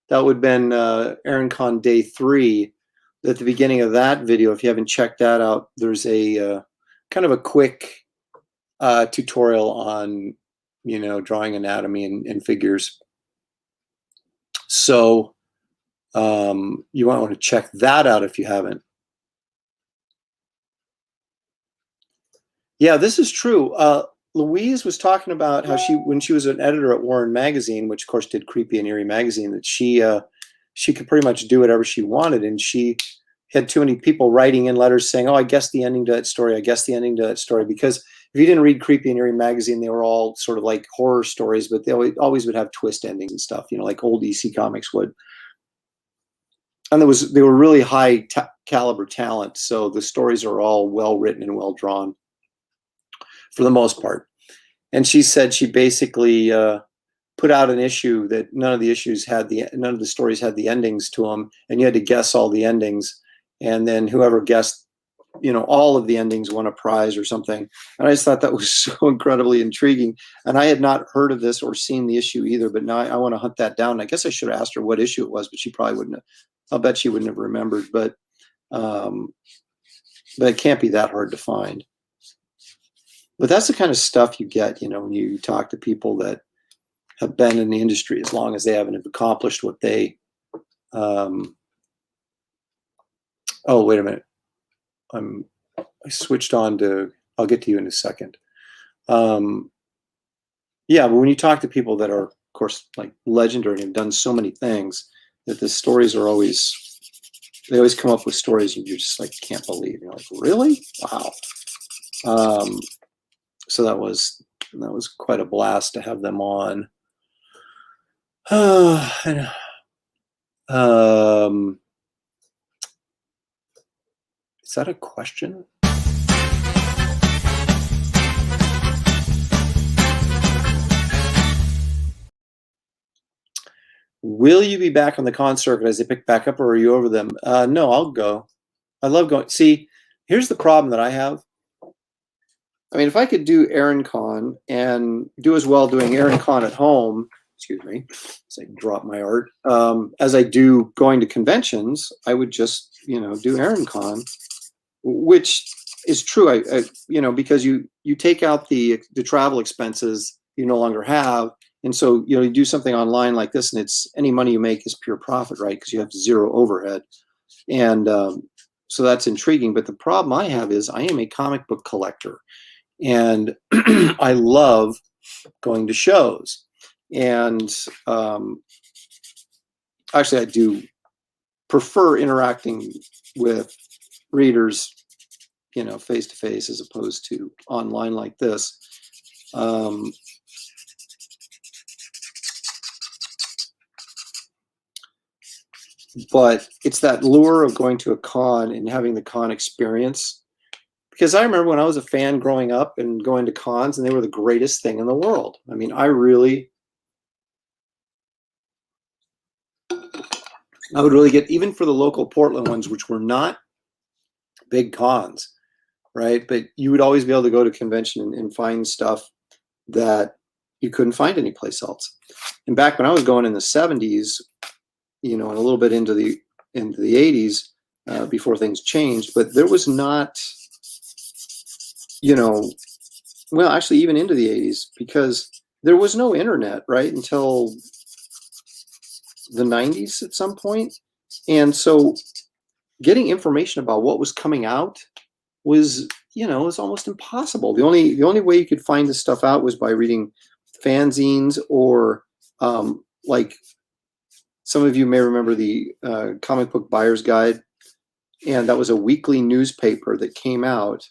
That would have been ErinCon Day 3. At the beginning of that video, if you haven't checked that out, there's a kind of a quick tutorial on, drawing anatomy and figures. So you might want to check that out if you haven't. Yeah, this is true. Louise was talking about how when she was an editor at Warren Magazine, which of course did Creepy and Eerie magazine, that she could pretty much do whatever she wanted, and she had too many people writing in letters saying, "Oh, I guess the ending to that story. I guess the ending to that story." Because if you didn't read Creepy and Eerie magazine, they were all sort of like horror stories, but they always would have twist endings and stuff, like old EC Comics would. And they were really high caliber talent, so the stories are all well written and well drawn, for the most part. And she said she basically put out an issue that none of the stories had the endings to them, and you had to guess all the endings, and then whoever guessed all of the endings won a prize or something. And I just thought that was so incredibly intriguing, and I had not heard of this or seen the issue either, but now I want to hunt that down. I guess I should have asked her what issue it was, but she probably wouldn't have. I'll bet she wouldn't have remembered, but it can't be that hard to find. But that's the kind of stuff you get, when you talk to people that have been in the industry as long as they haven't accomplished what they. Oh, wait a minute. I switched on to. I'll get to you in a second. Yeah, but when you talk to people that are, of course, like legendary and have done so many things, that the stories are always. They always come up with stories and you just like can't believe. You're like, really? Wow. So that was quite a blast to have them on. Is that a question? Will you be back on the con circuit as they pick back up, or are you over them? No, I'll go. I love going. See, here's the problem that I have. I mean, if I could do ErinCon and do as well doing ErinCon at home, excuse me, as I drop my art, as I do going to conventions, I would just, do ErinCon, which is true. I because you take out the travel expenses you no longer have. And so, you do something online like this, and it's any money you make is pure profit, right? Because you have zero overhead. And so that's intriguing. But the problem I have is I am a comic book collector. And I love going to shows. And actually, I do prefer interacting with readers, face to face, as opposed to online like this. But it's that lure of going to a con and having the con experience. Because I remember when I was a fan growing up and going to cons, and they were the greatest thing in the world. I mean, I would really get, even for the local Portland ones, which were not big cons, right? But you would always be able to go to convention and find stuff that you couldn't find anyplace else. And back when I was going in the 70s, and a little bit into the 80s, before things changed, but there was not, well, actually even into the 80s, because there was no internet, right, until the 90s at some point. And so getting information about what was coming out was, was almost impossible. The only way you could find this stuff out was by reading fanzines or like some of you may remember the Comic Book Buyer's Guide, and that was a weekly newspaper that came out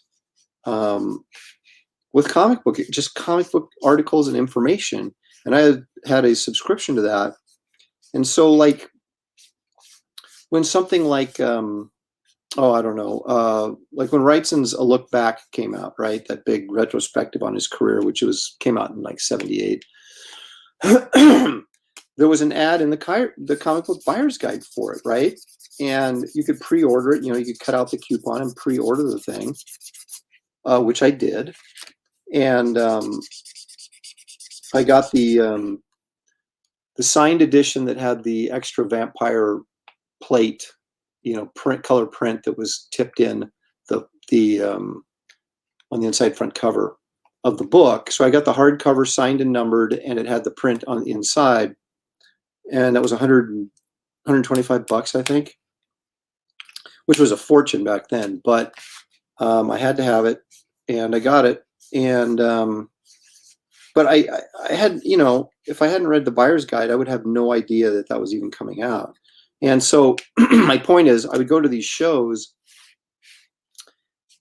with comic book articles and information. And I had a subscription to that. And so like when something like, I don't know, like when Wrightson's A Look Back came out, right? That big retrospective on his career, which came out in like 78. There was an ad in the Comic Book Buyer's Guide for it, right? And you could pre-order it. You could cut out the coupon and pre-order the thing, which I did. And I got the signed edition that had the extra vampire plate, color print that was tipped in the on the inside front cover of the book. So I got the hardcover signed and numbered, and it had the print on the inside, and that was $125, I think, which was a fortune back then. But I had to have it, and I got it. And but I had, if I hadn't read the Buyer's Guide, I would have no idea that was even coming out. And so my point is, I would go to these shows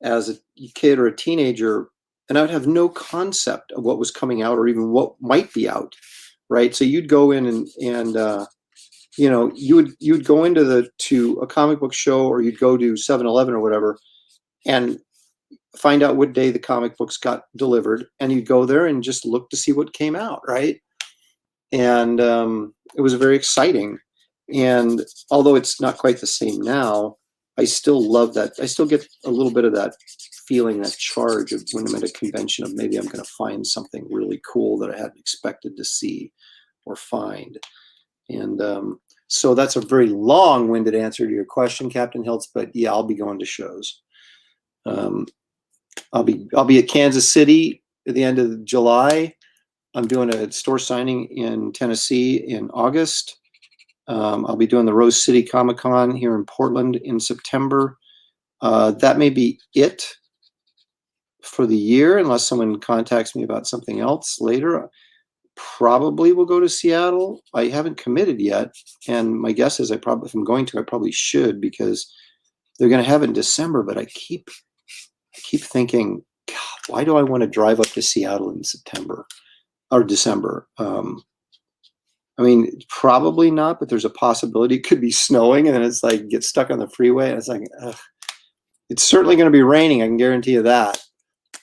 as a kid or a teenager, and I would have no concept of what was coming out or even what might be out, right? So you'd go in and you'd go to a comic book show, or you'd go to 7-Eleven or whatever, and find out what day the comic books got delivered, and you'd go there and just look to see what came out, right? And it was very exciting. And although it's not quite the same now, I still love that. I still get a little bit of that feeling, that charge of when I'm at a convention of maybe I'm going to find something really cool that I hadn't expected to see or find. And so that's a very long-winded answer to your question, Captain Hiltz, but yeah, I'll be going to shows. I'll be at Kansas City at the end of July. I'm doing a store signing in Tennessee in August. I'll be doing the Rose City Comic Con here in Portland in September. That may be it for the year, unless someone contacts me about something else later. Probably will go to Seattle. I haven't committed yet, and my guess is if I'm going to, I probably should, because they're going to have it in December. But I keep thinking, God, why do I want to drive up to Seattle in September or December? I mean, probably not, but there's a possibility it could be snowing, and then it's like get stuck on the freeway, and it's like, ugh. It's certainly going to be raining. I can guarantee you that.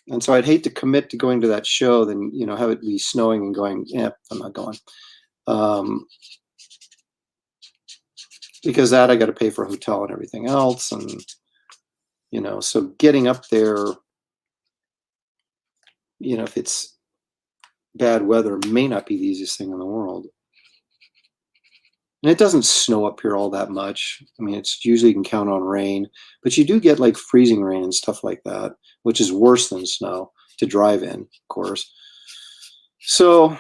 And so I'd hate to commit to going to that show, then have it be snowing and going, yeah, I'm not going, because that I got to pay for a hotel and everything else, and so getting up there, if it's bad weather, may not be the easiest thing in the world. And it doesn't snow up here all that much. I mean, it's usually you can count on rain, but you do get like freezing rain and stuff like that, which is worse than snow to drive in, of course. So,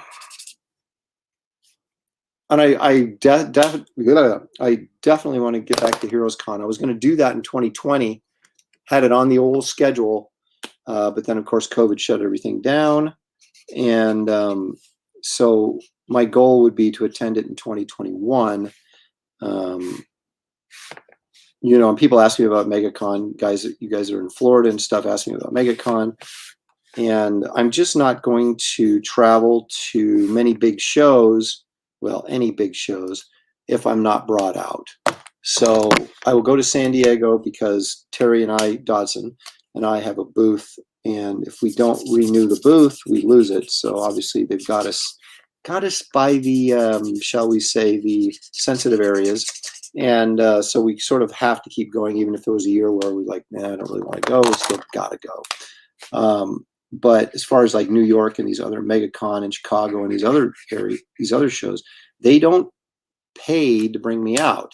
and I definitely want to get back to Heroes Con. I was going to do that in 2020, had it on the old schedule, but then of course COVID shut everything down, and so my goal would be to attend it in 2021. And people ask me about MegaCon. You guys are in Florida and stuff, ask me about MegaCon. And I'm just not going to travel to many big shows, well, any big shows, if I'm not brought out. So I will go to San Diego because Terry and Dodson and I have a booth. And if we don't renew the booth, we lose it. So obviously they've got us by the, shall we say, the sensitive areas. And so we sort of have to keep going, even if there was a year where we're like, nah, I don't really want to go. We still got to go. But as far as like New York and these other MegaCon and Chicago and these other shows, they don't pay to bring me out.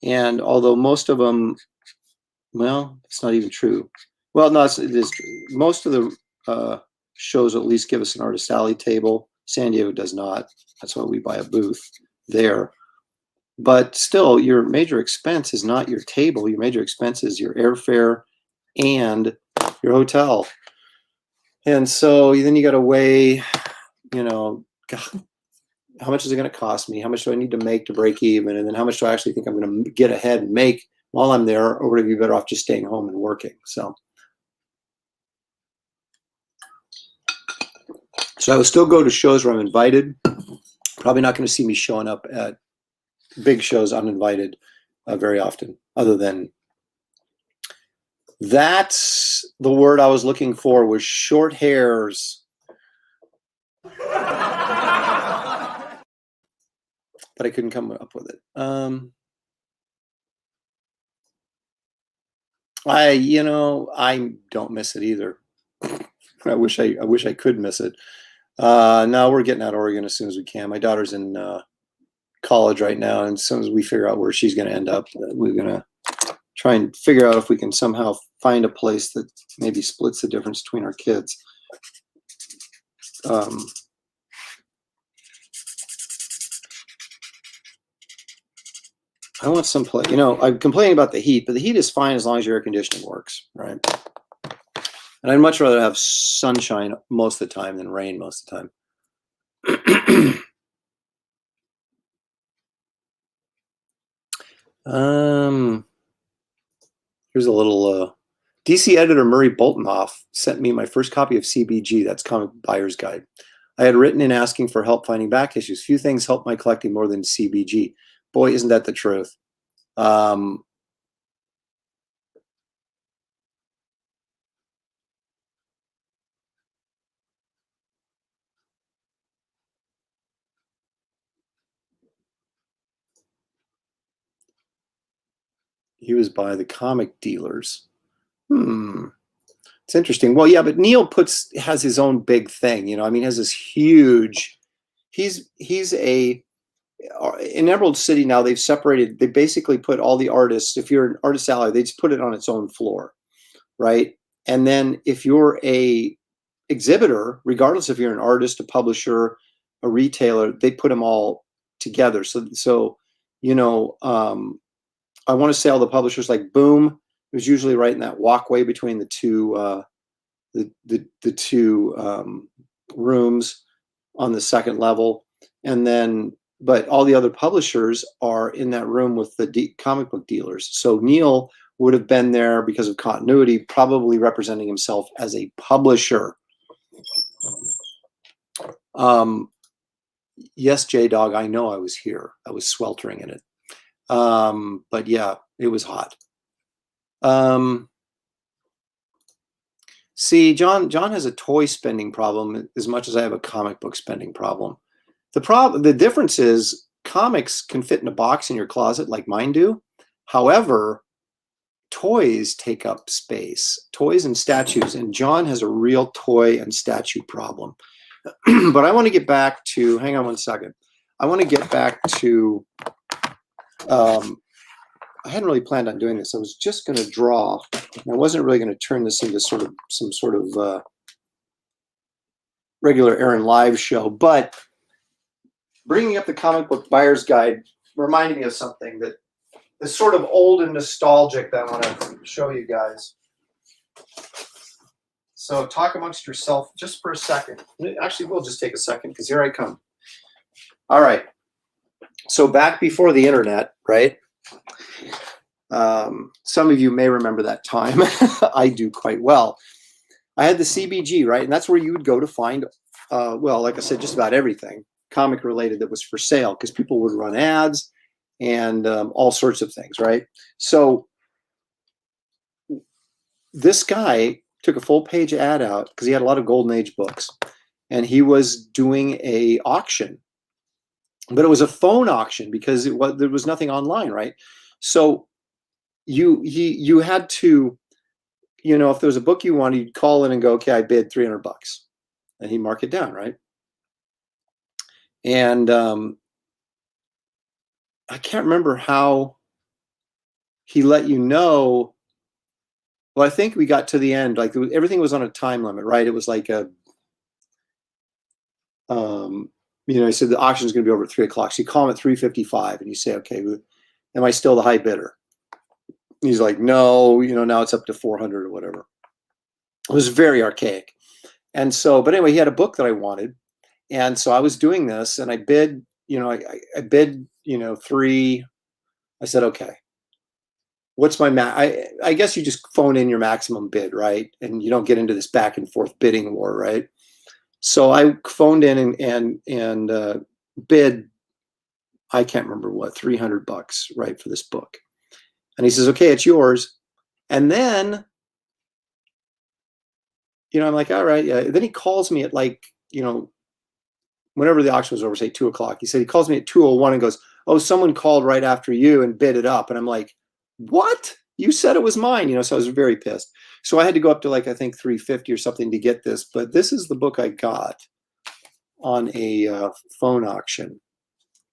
And although most of them, well, it's not even true. Well, no, it is true. Most of the shows at least give us an artist alley table. San Diego does not. That's why we buy a booth there. But still, your major expense is not your table. Your major expense is your airfare and your hotel. And so then you got to weigh, you know, God, how much is it going to cost me? How much do I need to make to break even? And then how much do I actually think I'm going to get ahead and make while I'm there? Or would I be better off just staying home and working? So I will still go to shows where I'm invited. Probably not going to see me showing up at big shows uninvited very often, other than that's the word I was looking for was short hairs. But I couldn't come up with it. I don't miss it either. I wish I could miss it. No, we're getting out of Oregon as soon as we can. My daughter's in college right now, and as soon as we figure out where she's going to end up, we're going to try and figure out if we can somehow find a place that maybe splits the difference between our kids. I want some place, I'm complaining about the heat, but the heat is fine as long as your air conditioning works, right? And I'd much rather have sunshine most of the time than rain most of the time. Here's a little DC editor Murray Boltinoff sent me my first copy of CBG, that's Comic Buyer's Guide. I had written in asking for help finding back issues. Few things help my collecting more than CBG. Boy, isn't that the truth. He was by the comic dealers. It's interesting. Well, yeah, but Neil has his own big thing, has this huge, he's in Emerald City now, they basically put all the artists, if you're an artist ally, they just put it on its own floor, right? And then if you're a exhibitor, regardless if you're an artist, a publisher, a retailer, they put them all together. So I want to say all the publishers like Boom, it was usually right in that walkway between the two the two rooms on the second level, and then but all the other publishers are in that room with the comic book dealers. So Neil would have been there because of continuity, probably representing himself as a publisher. Yes, J-Dog, I know I was here. I was sweltering in it. But yeah, it was hot. See, John has a toy spending problem as much as I have a comic book spending problem. The difference is comics can fit in a box in your closet like mine do. However, toys take up space, toys and statues, and John has a real toy and statue problem. But I want to get back to, hang on one second. I want to get back to, I hadn't really planned on doing this. I was just going to draw. And I wasn't really going to turn this into some sort of regular Aaron Live show, but bringing up the Comic Book Buyer's Guide reminded me of something that is sort of old and nostalgic that I want to show you guys. So talk amongst yourself just for a second. Actually, we'll just take a second because here I come. All right. So back before the internet, right? Some of you may remember that time. I do quite well. I had the CBG, right? And that's where you would go to find, well, like I said, just about everything comic related that was for sale, because people would run ads and all sorts of things, right? So this guy took a full page ad out because he had a lot of Golden Age books, and he was doing a auction, but it was a phone auction because there was nothing online, right? So you had to, if there was a book you wanted, you'd call in and go, okay, I bid $300, and he'd mark it down, right? And I can't remember how he let you know. Well, I think we got to the end, like everything was on a time limit, right? It was like a, he said the auction is going to be over at 3 o'clock. So you call him at 3:55 and you say, okay, am I still the high bidder? He's like, no, now it's up to 400 or whatever. It was very archaic. And so, but anyway, he had a book that I wanted. And so I was doing this and I bid, I bid, three. I said, okay, what's my I guess you just phone in your maximum bid, right? And you don't get into this back and forth bidding war, right? So I phoned in and bid, I can't remember what, $300, right, for this book. And he says, okay, it's yours. And then, I'm like, all right, yeah. Then he calls me at whenever the auction was over, say 2:00. He said he calls me at 2:01 and goes, oh, someone called right after you and bid it up. And I'm like, what? You said it was mine, so I was very pissed. So I had to go up to I think 350 or something to get this. But this is the book I got on a phone auction,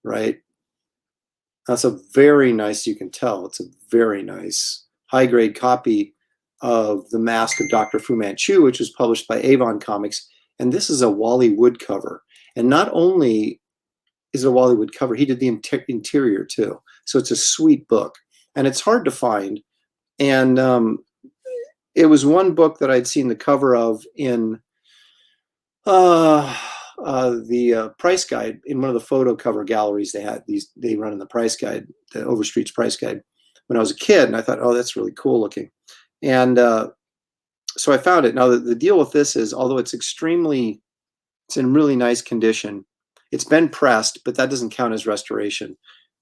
right? That's a very nice, you can tell, it's a very nice high-grade copy of The Mask of Dr. Fu Manchu, which was published by Avon Comics. And this is a Wally Wood cover. And not only is it a Wally Wood cover, he did the interior too. So it's a sweet book. And it's hard to find. And it was one book that I'd seen the cover of in the Price Guide, in one of the photo cover galleries they run in the Price Guide, the Overstreet's Price Guide, when I was a kid. And I thought, oh, that's really cool looking. And so I found it. Now, the deal with this is, although it's in really nice condition, it's been pressed, but that doesn't count as restoration.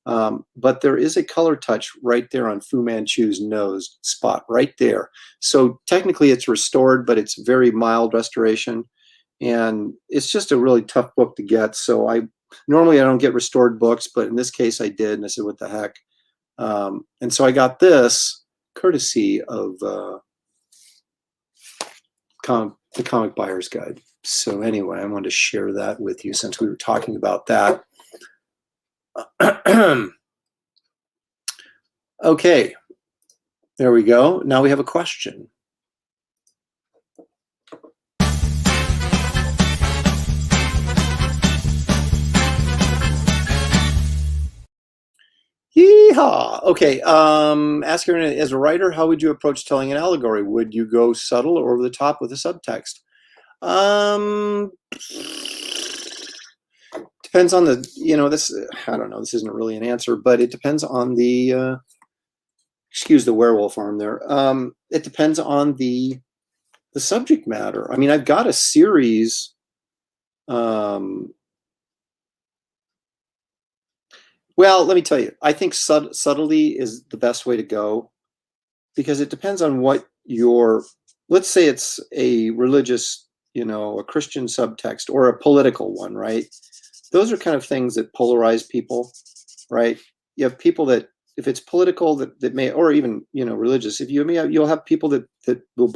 But there is a color touch right there on Fu Manchu's nose spot, right there. So technically it's restored, but it's very mild restoration. And it's just a really tough book to get. So normally I don't get restored books, but in this case I did. And I said, what the heck? And so I got this courtesy of the Comic Buyer's Guide. So anyway, I wanted to share that with you since we were talking about that. Okay, there we go. Now we have a question. Yeehaw! Okay, ask her, as a writer, how would you approach telling an allegory? Would you go subtle or over the top with a subtext? Depends on this, I don't know, this isn't really an answer, but it depends on the, excuse the werewolf arm there. It depends on the subject matter. I mean, I've got a series, well, let me tell you, I think subtlety is the best way to go, because it depends on what let's say it's a religious, a Christian subtext or a political one, right? Those are kind of things that polarize people, right? You have people that, if it's political, that may, or even, religious, you'll have people that will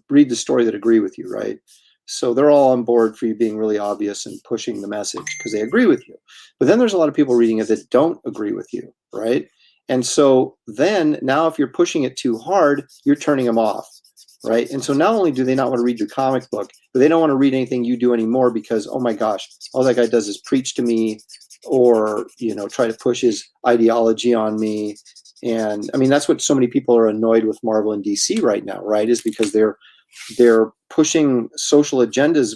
read the story that agree with you, right? So they're all on board for you being really obvious and pushing the message because they agree with you. But then there's a lot of people reading it that don't agree with you, right? And so then now if you're pushing it too hard, you're turning them off, right? And so not only do they not want to read your comic book, but they don't want to read anything you do anymore because, oh my gosh, all that guy does is preach to me or, try to push his ideology on me. And I mean, that's what so many people are annoyed with Marvel and DC right now, right? Is because they're pushing social agendas,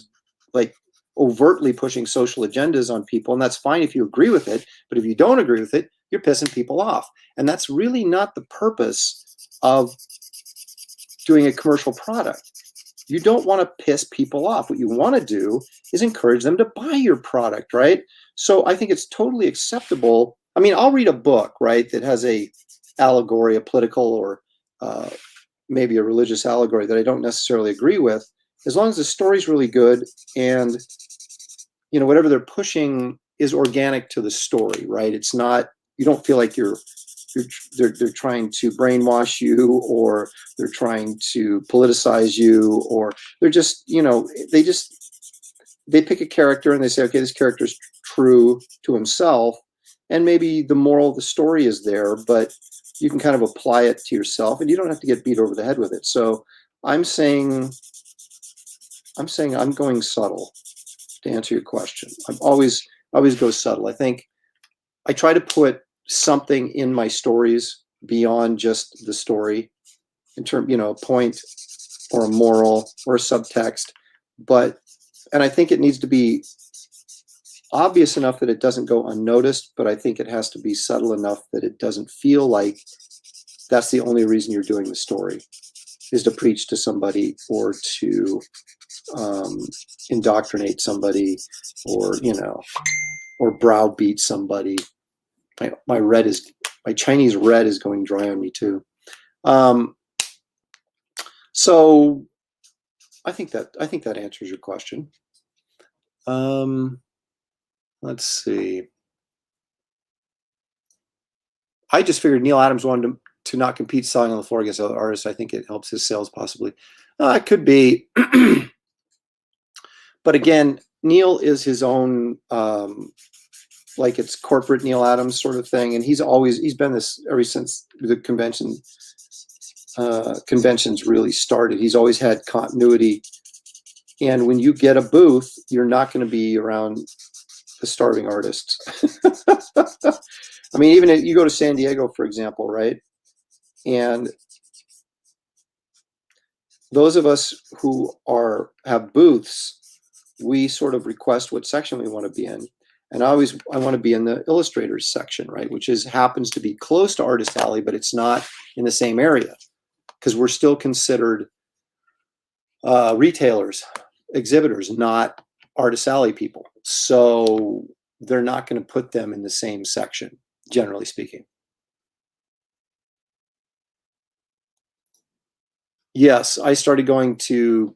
like overtly pushing social agendas on people. And that's fine if you agree with it. But if you don't agree with it, you're pissing people off. And that's really not the purpose of doing a commercial product. You don't want to piss people off. What you want to do is encourage them to buy your product, right? So I think it's totally acceptable. I mean, I'll read a book, right, that has a allegory, a political or maybe a religious allegory that I don't necessarily agree with, as long as the story's really good and, whatever they're pushing is organic to the story, right? It's not, you don't feel like they're trying to brainwash you or they're trying to politicize you, or they're just, they pick a character and they say, okay, this character is true to himself. And maybe the moral of the story is there, but you can kind of apply it to yourself and you don't have to get beat over the head with it. So I'm saying I'm going subtle to answer your question. I always go subtle. I think I try to put something in my stories beyond just the story, in terms, a point or a moral or a subtext. and I think it needs to be obvious enough that it doesn't go unnoticed, but I think it has to be subtle enough that it doesn't feel like that's the only reason you're doing the story, is to preach to somebody or to indoctrinate somebody, or or browbeat somebody. My Chinese red is going dry on me too. So I think that answers your question. Let's see. I just figured Neil Adams wanted to not compete selling on the floor against other artists. I think it helps his sales possibly. It could be. But again, Neil is his own, like it's corporate Neil Adams sort of thing. And he's been this ever since the conventions really started. He's always had continuity. And when you get a booth, you're not going to be around the starving artists. I mean, even if you go to San Diego, for example, right? And those of us who have booths, we sort of request what section we want to be in. And I want to be in the illustrators section, right? Which happens to be close to Artist Alley, but it's not in the same area, because we're still considered retailers, exhibitors, not Artist Alley people. So they're not going to put them in the same section, generally speaking. Yes, I started going to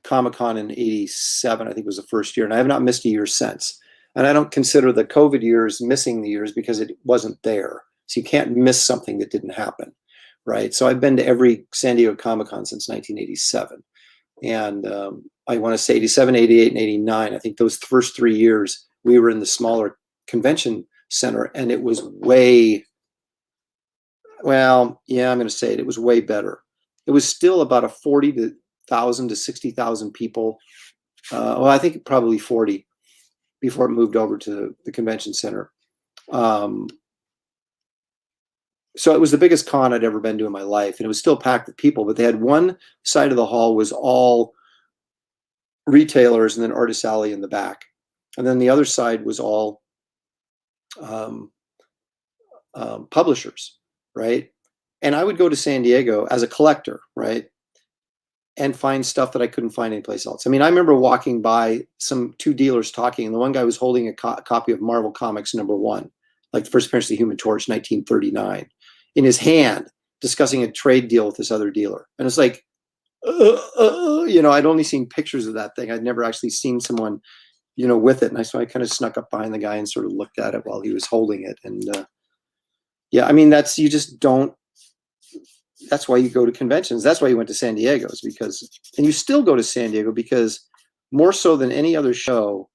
Comic-Con in '87, I think was the first year, and I have not missed a year since. And I don't consider the COVID years missing the years because it wasn't there. So you can't miss something that didn't happen, right? So I've been to every San Diego Comic-Con since 1987. And I want to say 87, 88, and 89. I think those first 3 years, we were in the smaller convention center, and it was I'm going to say it was way better. It was still about a 40,000 to 60,000 people. I think probably 40 before it moved over to the convention center. So it was the biggest con I'd ever been to in my life, and it was still packed with people, but they had one side of the hall was all retailers and then Artist Alley in the back. And then the other side was all publishers, right? And I would go to San Diego as a collector, right? And find stuff that I couldn't find anyplace else. I mean, I remember walking by two dealers talking, and the one guy was holding a copy of Marvel Comics #1, like the first appearance of the Human Torch, 1939, in his hand, discussing a trade deal with this other dealer. And it's like, I'd only seen pictures of that thing. I'd never actually seen someone, with it. And so I kind of snuck up behind the guy and sort of looked at it while he was holding it. And I mean, that's why you go to conventions. That's why you went to San Diego's, and you still go to San Diego because more so than any other show,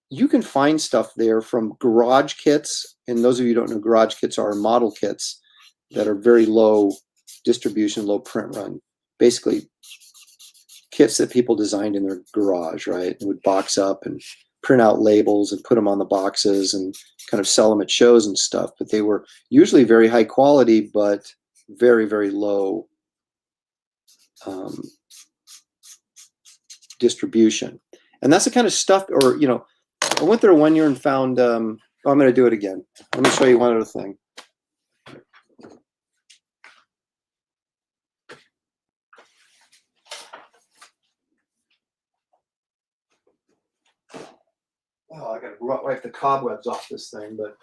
you can find stuff there from garage kits. And those of you who don't know, garage kits are model kits that are very low distribution, low print run, basically kits that people designed in their garage, right? And would box up and print out labels and put them on the boxes and kind of sell them at shows and stuff. But they were usually very high quality, but very, very low distribution. And that's the kind of stuff, I went there one year and found, I'm going to do it again. Let me show you one other thing. Oh, I got to wipe the cobwebs off this thing, but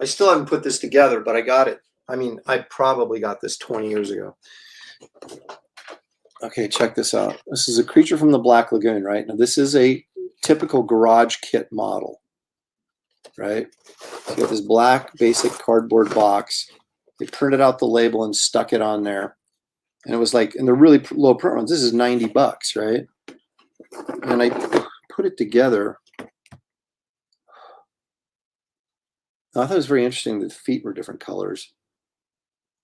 I still haven't put this together, but I got it. I mean, I probably got this 20 years ago. Okay, check this out. This is a Creature from the Black Lagoon, right? Now, this is a typical garage kit model, right? So you got this black basic cardboard box. They printed out the label and stuck it on there. And it was like, and the really low print ones, this is $90, right? And I put it together. I thought it was very interesting that the feet were different colors.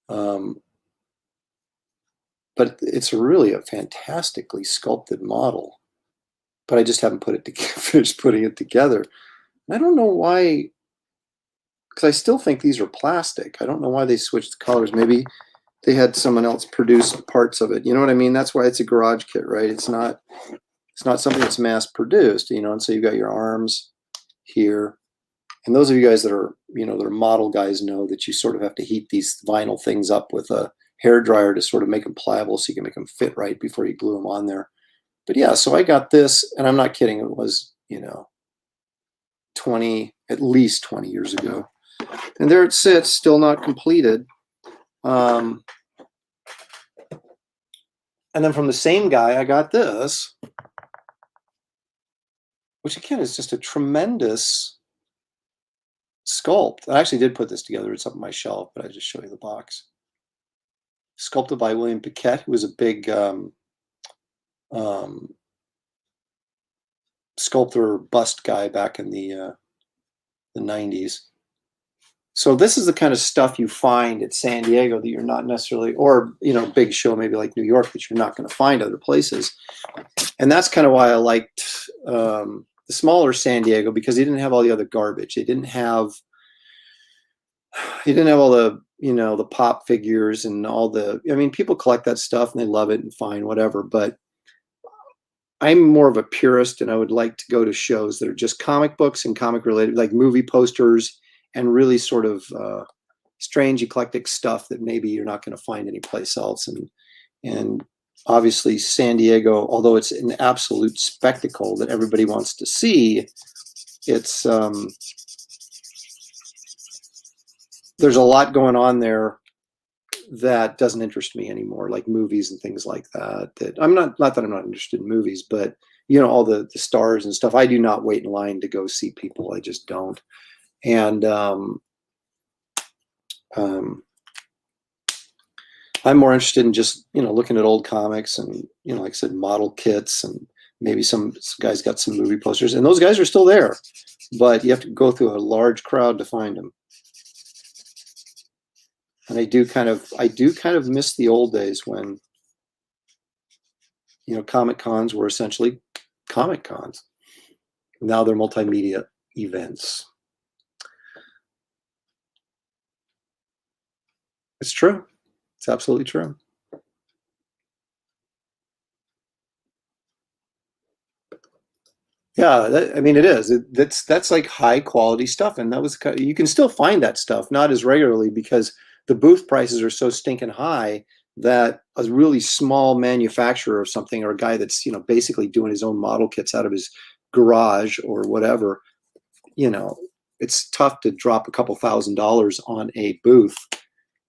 But it's really a fantastically sculpted model. But I just haven't finished putting it together. And I don't know why, because I still think these are plastic. I don't know why they switched the colors. Maybe they had someone else produce parts of it. You know what I mean? That's why it's a garage kit, right? It's not something that's mass produced, you know. And so you got your arms here. And those of you guys that are, you know, that are model guys know that you sort of have to heat these vinyl things up with a hair dryer to sort of make them pliable so you can make them fit right before you glue them on there. But yeah, so I got this, and I'm not kidding. It was, you know, at least 20 years ago. And there it sits, still not completed. And then from the same guy, I got this, which again is just a tremendous sculpt. I actually did put this together. It's up on my shelf, but I just show you the box. Sculpted by William Piquet, who was a big sculptor bust guy back in the 90s. So this is the kind of stuff you find at San Diego that you're not necessarily, or, you know, big show maybe like New York, that you're not going to find other places. And that's kind of why I liked the smaller San Diego, because they didn't have all the other garbage. They didn't have all the, you know, the pop figures and all the, I mean, people collect that stuff and they love it and fine, whatever. But I'm more of a purist, and I would like to go to shows that are just comic books and comic related, like movie posters, and really sort of strange, eclectic stuff that maybe you're not going to find anyplace else. And obviously San Diego, although it's an absolute spectacle that everybody wants to see, it's there's a lot going on there that doesn't interest me anymore, like movies and things like that. That I'm not that I'm not interested in movies, but you know, all the stars and stuff. I do not wait in line to go see people. I just don't. And I'm more interested in just, you know, looking at old comics and, you know, like I said, model kits, and maybe some guys got some movie posters, and those guys are still there, but you have to go through a large crowd to find them. And I do kind of miss the old days when, you know, Comic Cons were essentially Comic Cons. Now they're multimedia events. It's true. It's absolutely true. Yeah, I mean, it is. That's like high quality stuff, and that was you can still find that stuff, not as regularly, because the booth prices are so stinking high that a really small manufacturer of something, or a guy that's, you know, basically doing his own model kits out of his garage or whatever, you know, it's tough to drop a couple $1,000s on a booth,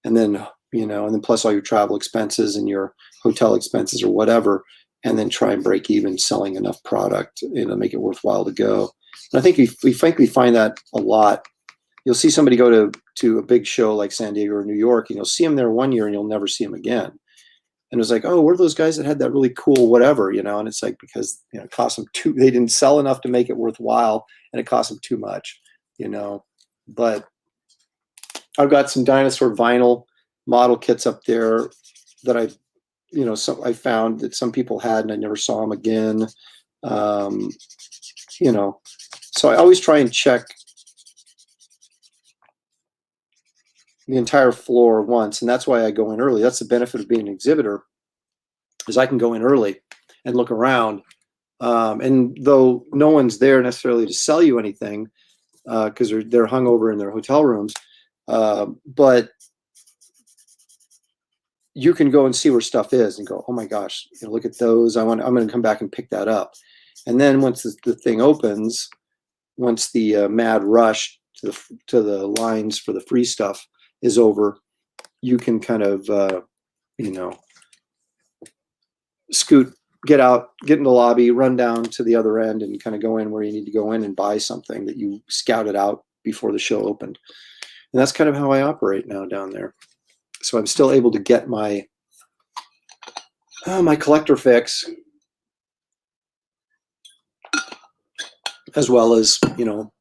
and then, you know, and then plus all your travel expenses and your hotel expenses or whatever, and then try and break even selling enough product, you know, make it worthwhile to go. And I think we frankly find that a lot. You'll see somebody go to a big show like San Diego or New York, and you'll see them there one year and you'll never see them again. And it's like, oh, where are those guys that had that really cool whatever, you know? And it's like, because, you know, it cost them they didn't sell enough to make it worthwhile, and it cost them too much, you know. But I've got some dinosaur vinyl model kits up there that I found that some people had, and I never saw them again. You know, so I always try and check the entire floor once, and that's why I go in early. That's the benefit of being an exhibitor, is I can go in early and look around. And though no one's there necessarily to sell you anything, because they're hung over in their hotel rooms, but you can go and see where stuff is and go, oh my gosh, you know, look at those. I'm going to come back and pick that up. And then once the thing opens, once the mad rush to the lines for the free stuff is over, you can kind of, you know, get out, get in the lobby, run down to the other end, and kind of go in where you need to go in and buy something that you scouted out before the show opened. And that's kind of how I operate now down there. So I'm still able to get my collector fix, as well as, you know,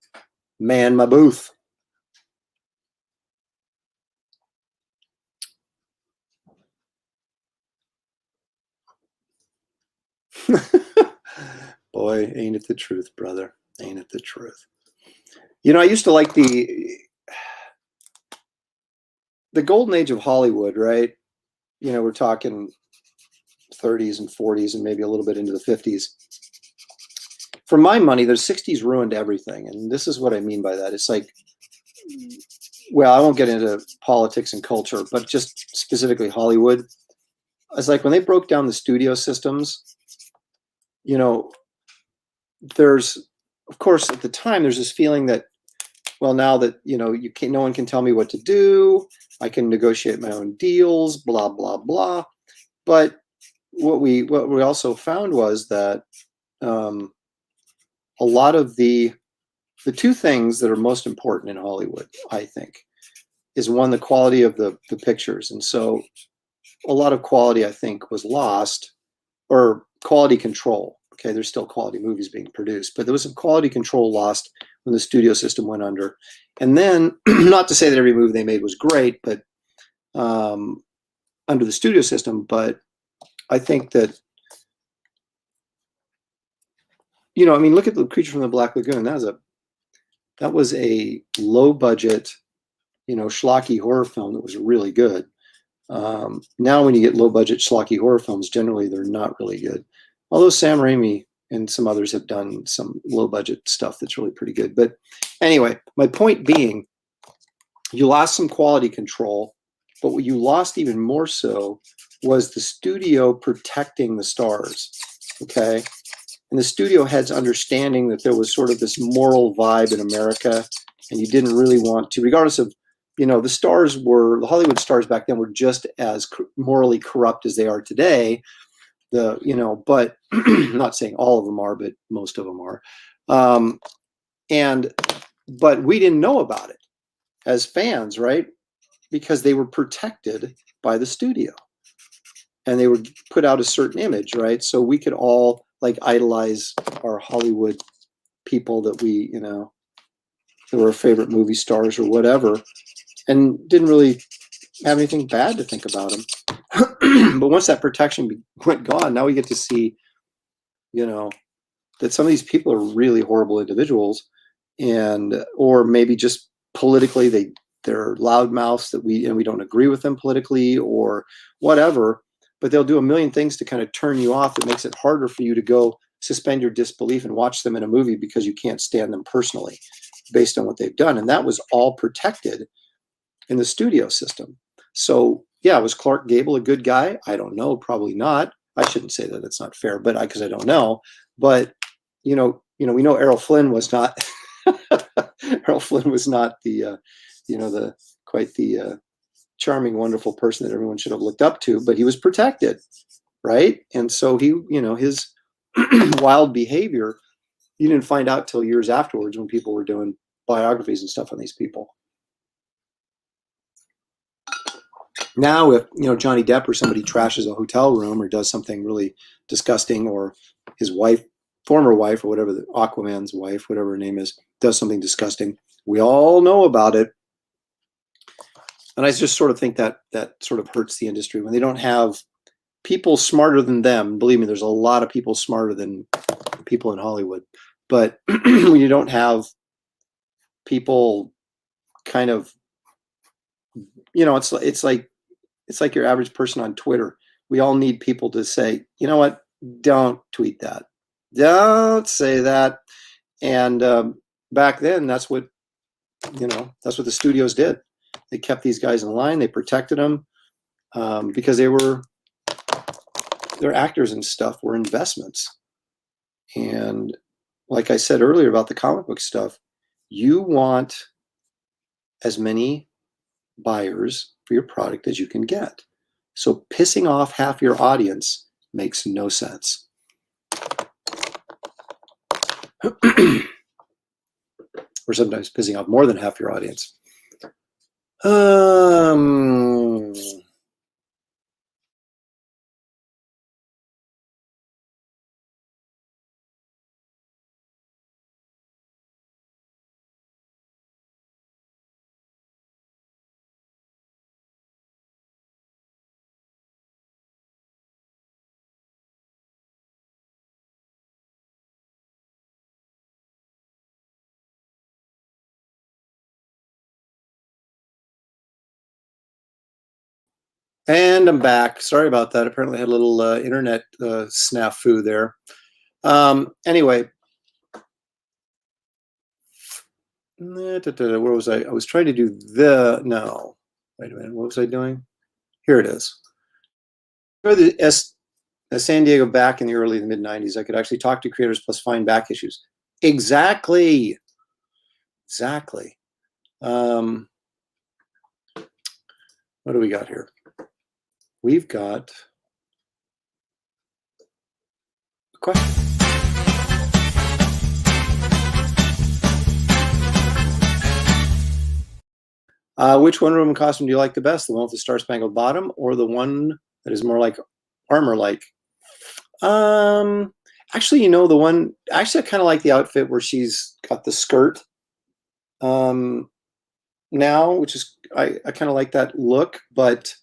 man my booth. Boy, ain't it the truth, brother. Ain't it the truth. You know, I used to like the golden age of Hollywood, right? we're talking 30s and 40s and maybe a little bit into the 50s. For my money, the 60s ruined everything. And this is what I mean by that. It's like, well, I won't get into politics and culture, but just specifically Hollywood. It's like when they broke down the studio systems, there's, of course, at the time, there's this feeling that, well, now that, no one can tell me what to do. I can negotiate my own deals, blah, blah, blah. But what we also found was that a lot of the two things that are most important in Hollywood, I think, is one, the quality of the pictures. And so a lot of quality, I think, was lost, or quality control. Okay, there's still quality movies being produced, but there was some quality control lost when the studio system went under. And then, not to say that every movie they made was great, but under the studio system, but I think that, look at The Creature from the Black Lagoon. That was a low budget, schlocky horror film that was really good. Now when you get low budget schlocky horror films, generally they're not really good. Although Sam Raimi and some others have done some low budget stuff that's really pretty good. But anyway, my point being, you lost some quality control, but what you lost even more so was the studio protecting the stars. Okay. And the studio heads understanding that there was sort of this moral vibe in America, and you didn't really want to, regardless of, the Hollywood stars back then were just as morally corrupt as they are today. But I'm not saying all of them are, but most of them are. But we didn't know about it as fans, right? Because they were protected by the studio, and they would put out a certain image, right? So we could all like idolize our Hollywood people that we, that were our favorite movie stars or whatever, and didn't really have anything bad to think about them. But once that protection went gone, now we get to see, that some of these people are really horrible individuals, or maybe just politically they're loudmouths that we don't agree with them politically or whatever, but they'll do a million things to kind of turn you off. That makes it harder for you to go suspend your disbelief and watch them in a movie because you can't stand them personally based on what they've done. And that was all protected in the studio system. So yeah, was Clark Gable a good guy? I don't know, probably not. I shouldn't say that, it's not fair, but because I don't know. But we know Errol Flynn was not. Errol Flynn was not the quite the charming, wonderful person that everyone should have looked up to, but he was protected, right? And so he, his wild behavior, you didn't find out till years afterwards when people were doing biographies and stuff on these people. Now, if Johnny Depp or somebody trashes a hotel room or does something really disgusting, or his wife, former wife, or whatever, the Aquaman's wife, whatever her name is, does something disgusting, we all know about it. And I just sort of think that sort of hurts the industry when they don't have people smarter than them. Believe me, there's a lot of people smarter than people in Hollywood, but when you don't have people kind of, it's like your average person on Twitter. We all need people to say, you know what, don't tweet that, don't say that. And back then, that's what the studios did. They kept these guys in line. They protected them because their actors and stuff were investments. And like I said earlier about the comic book stuff, you want as many buyers for your product as you can get. So pissing off half your audience makes no sense. Or sometimes pissing off more than half your audience. And I'm back. Sorry about that. Apparently I had a little internet snafu there. Anyway, where was I? I was trying to do no. Wait a minute. What was I doing? Here it is. For the San Diego back in the early to mid 90s, I could actually talk to creators plus find back issues. Exactly. Exactly. What do we got here? We've got a question. Which Wonder Woman costume do you like the best? The one with the Star Spangled Bottom or the one that is more like armor-like? Actually, the one, actually I kind of like the outfit where she's got the skirt now, which is, I kind of like that look, but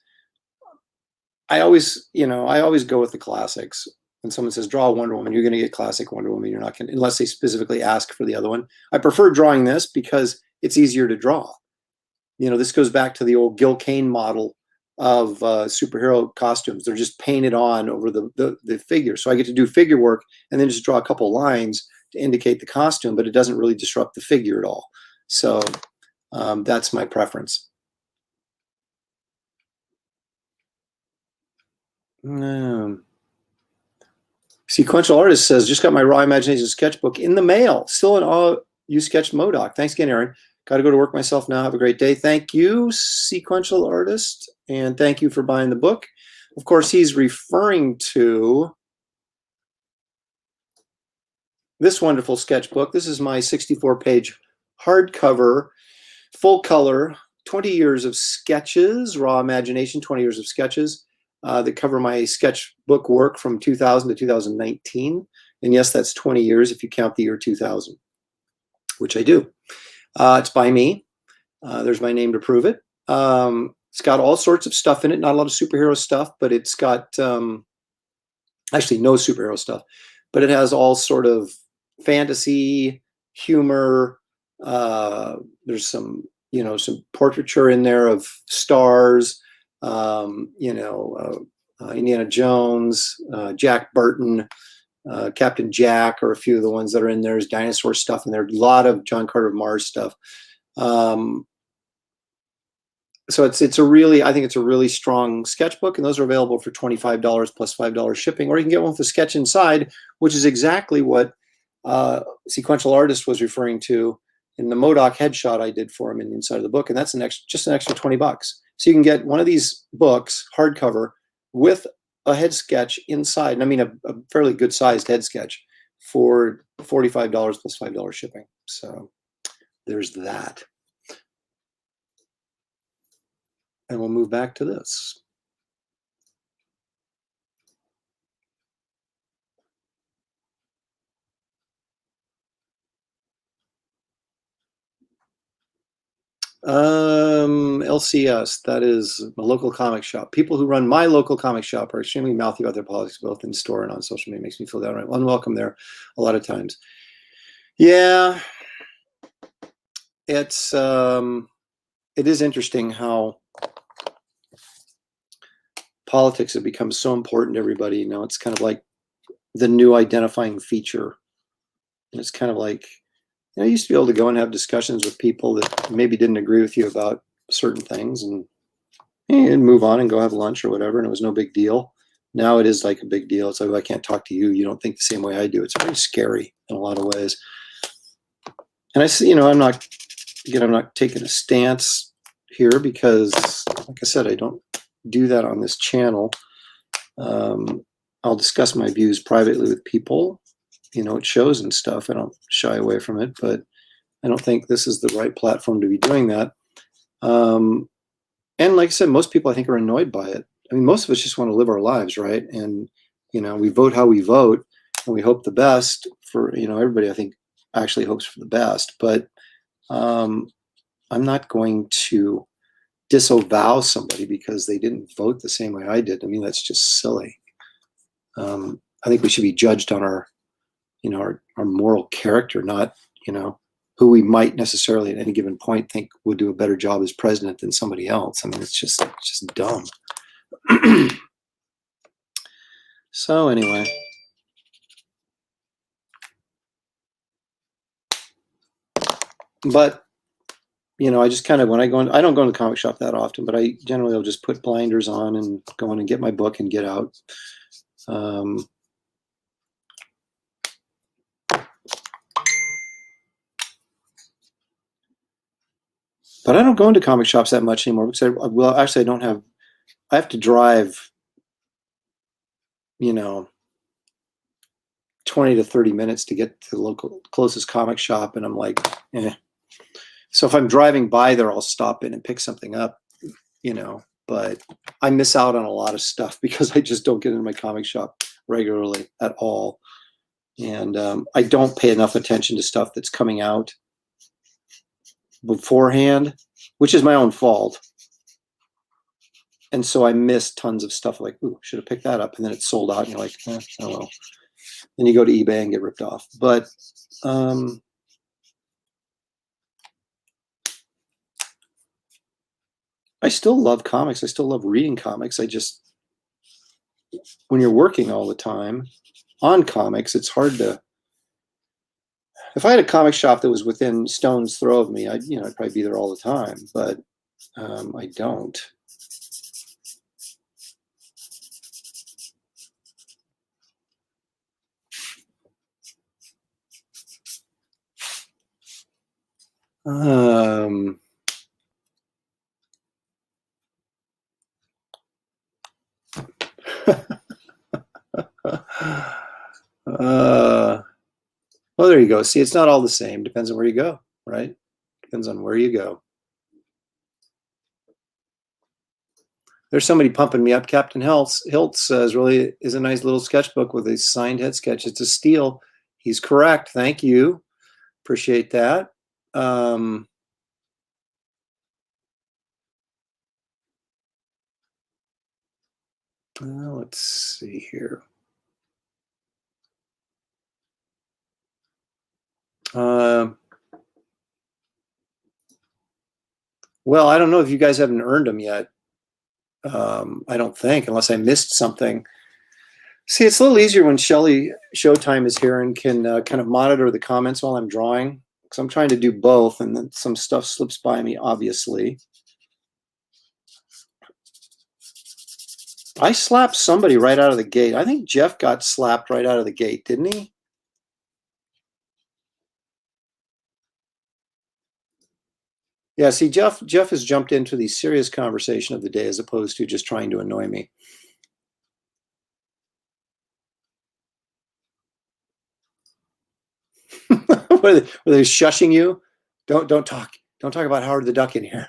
I always go with the classics. When someone says draw a Wonder Woman, you're going to get classic Wonder Woman. You're not going to, unless they specifically ask for the other one. I prefer drawing this because it's easier to draw. This goes back to the old Gil Kane model of superhero costumes. They're just painted on over the figure. So I get to do figure work and then just draw a couple lines to indicate the costume, but it doesn't really disrupt the figure at all. So that's my preference. Sequential Artist says, just got my Raw Imagination sketchbook in the mail. Still in awe you sketched MODOK. Thanks again, Aaron. Got to go to work myself now. Have a great day. Thank you, Sequential Artist. And thank you for buying the book. Of course, he's referring to this wonderful sketchbook. This is my 64-page hardcover, full color, 20 years of sketches, Raw Imagination, 20 years of sketches that cover my sketchbook work from 2000 to 2019. And yes, that's 20 years if you count the year 2000, which I do. It's by me. There's my name to prove it. It's got all sorts of stuff in it, not a lot of superhero stuff, but it's got actually no superhero stuff, but it has all sort of fantasy, humor. There's some portraiture in there of stars, Indiana Jones, Jack Burton, Captain Jack are a few of the ones that are in there. There's dinosaur stuff in there, a lot of John Carter of Mars stuff. So I think it's a really strong sketchbook, and those are available for $25 plus $5 shipping, or you can get one with a sketch inside, which is exactly what Sequential Artist was referring to in the MODOK headshot I did for him in the inside of the book, and that's just an extra $20. So you can get one of these books, hardcover, with a head sketch inside, and I mean a fairly good sized head sketch, for $45 plus $5 shipping. So there's that. And we'll move back to this. LCS, that is a local comic shop. People who run my local comic shop are extremely mouthy about their politics, both in store and on social media. It makes me feel downright unwelcome there a lot of times. Yeah, it is interesting how politics have become so important to everybody. It's kind of like the new identifying feature. And it's kind of like, I used to be able to go and have discussions with people that maybe didn't agree with you about certain things, and move on and go have lunch or whatever, and it was no big deal. Now it is like a big deal. It's like, I can't talk to you. You don't think the same way I do. It's very scary in a lot of ways. And I see, I'm not taking a stance here because, like I said, I don't do that on this channel. I'll discuss my views privately with people, at shows and stuff. I don't shy away from it, but I don't think this is the right platform to be doing that. And like I said, most people I think are annoyed by it. I mean, most of us just want to live our lives, right? And, we vote how we vote, and we hope the best for, everybody I think actually hopes for the best. But I'm not going to disavow somebody because they didn't vote the same way I did. I mean, that's just silly. I think we should be judged on our moral character, not, who we might necessarily at any given point think would do a better job as president than somebody else. I mean, it's just dumb. So anyway, but I just kind of, when I go in, I don't go in the comic shop that often, but I generally will just put blinders on and go in and get my book and get out. But I don't go into comic shops that much anymore because actually I have to drive, 20 to 30 minutes to get to the closest comic shop. And I'm like, eh. So if I'm driving by there, I'll stop in and pick something up, but I miss out on a lot of stuff because I just don't get into my comic shop regularly at all. And I don't pay enough attention to stuff that's coming out beforehand, which is my own fault. And so I missed tons of stuff like, ooh, should have picked that up. And then it's sold out and you're like, oh well. Then you go to eBay and get ripped off. But I still love comics. I still love reading comics. When you're working all the time on comics, it's hard to, if I had a comic shop that was within stone's throw of me, I'd probably be there all the time, but I don't. Well, there you go. See, it's not all the same. Depends on where you go, right? Depends on where you go. There's somebody pumping me up. Captain Hiltz says, really is a nice little sketchbook with a signed head sketch. It's a steal. He's correct. Thank you. Appreciate that. Let's see here. Well, I don't know if you guys haven't earned them yet. I don't think, unless I missed something. See, it's a little easier when Shelly Showtime is here and can kind of monitor the comments while I'm drawing, because I'm trying to do both, and then some stuff slips by me, obviously. I slapped somebody right out of the gate. I think Jeff got slapped right out of the gate, didn't he? Yeah, see, Jeff has jumped into the serious conversation of the day as opposed to just trying to annoy me. Were they shushing you? Don't talk. Don't talk about Howard the Duck in here.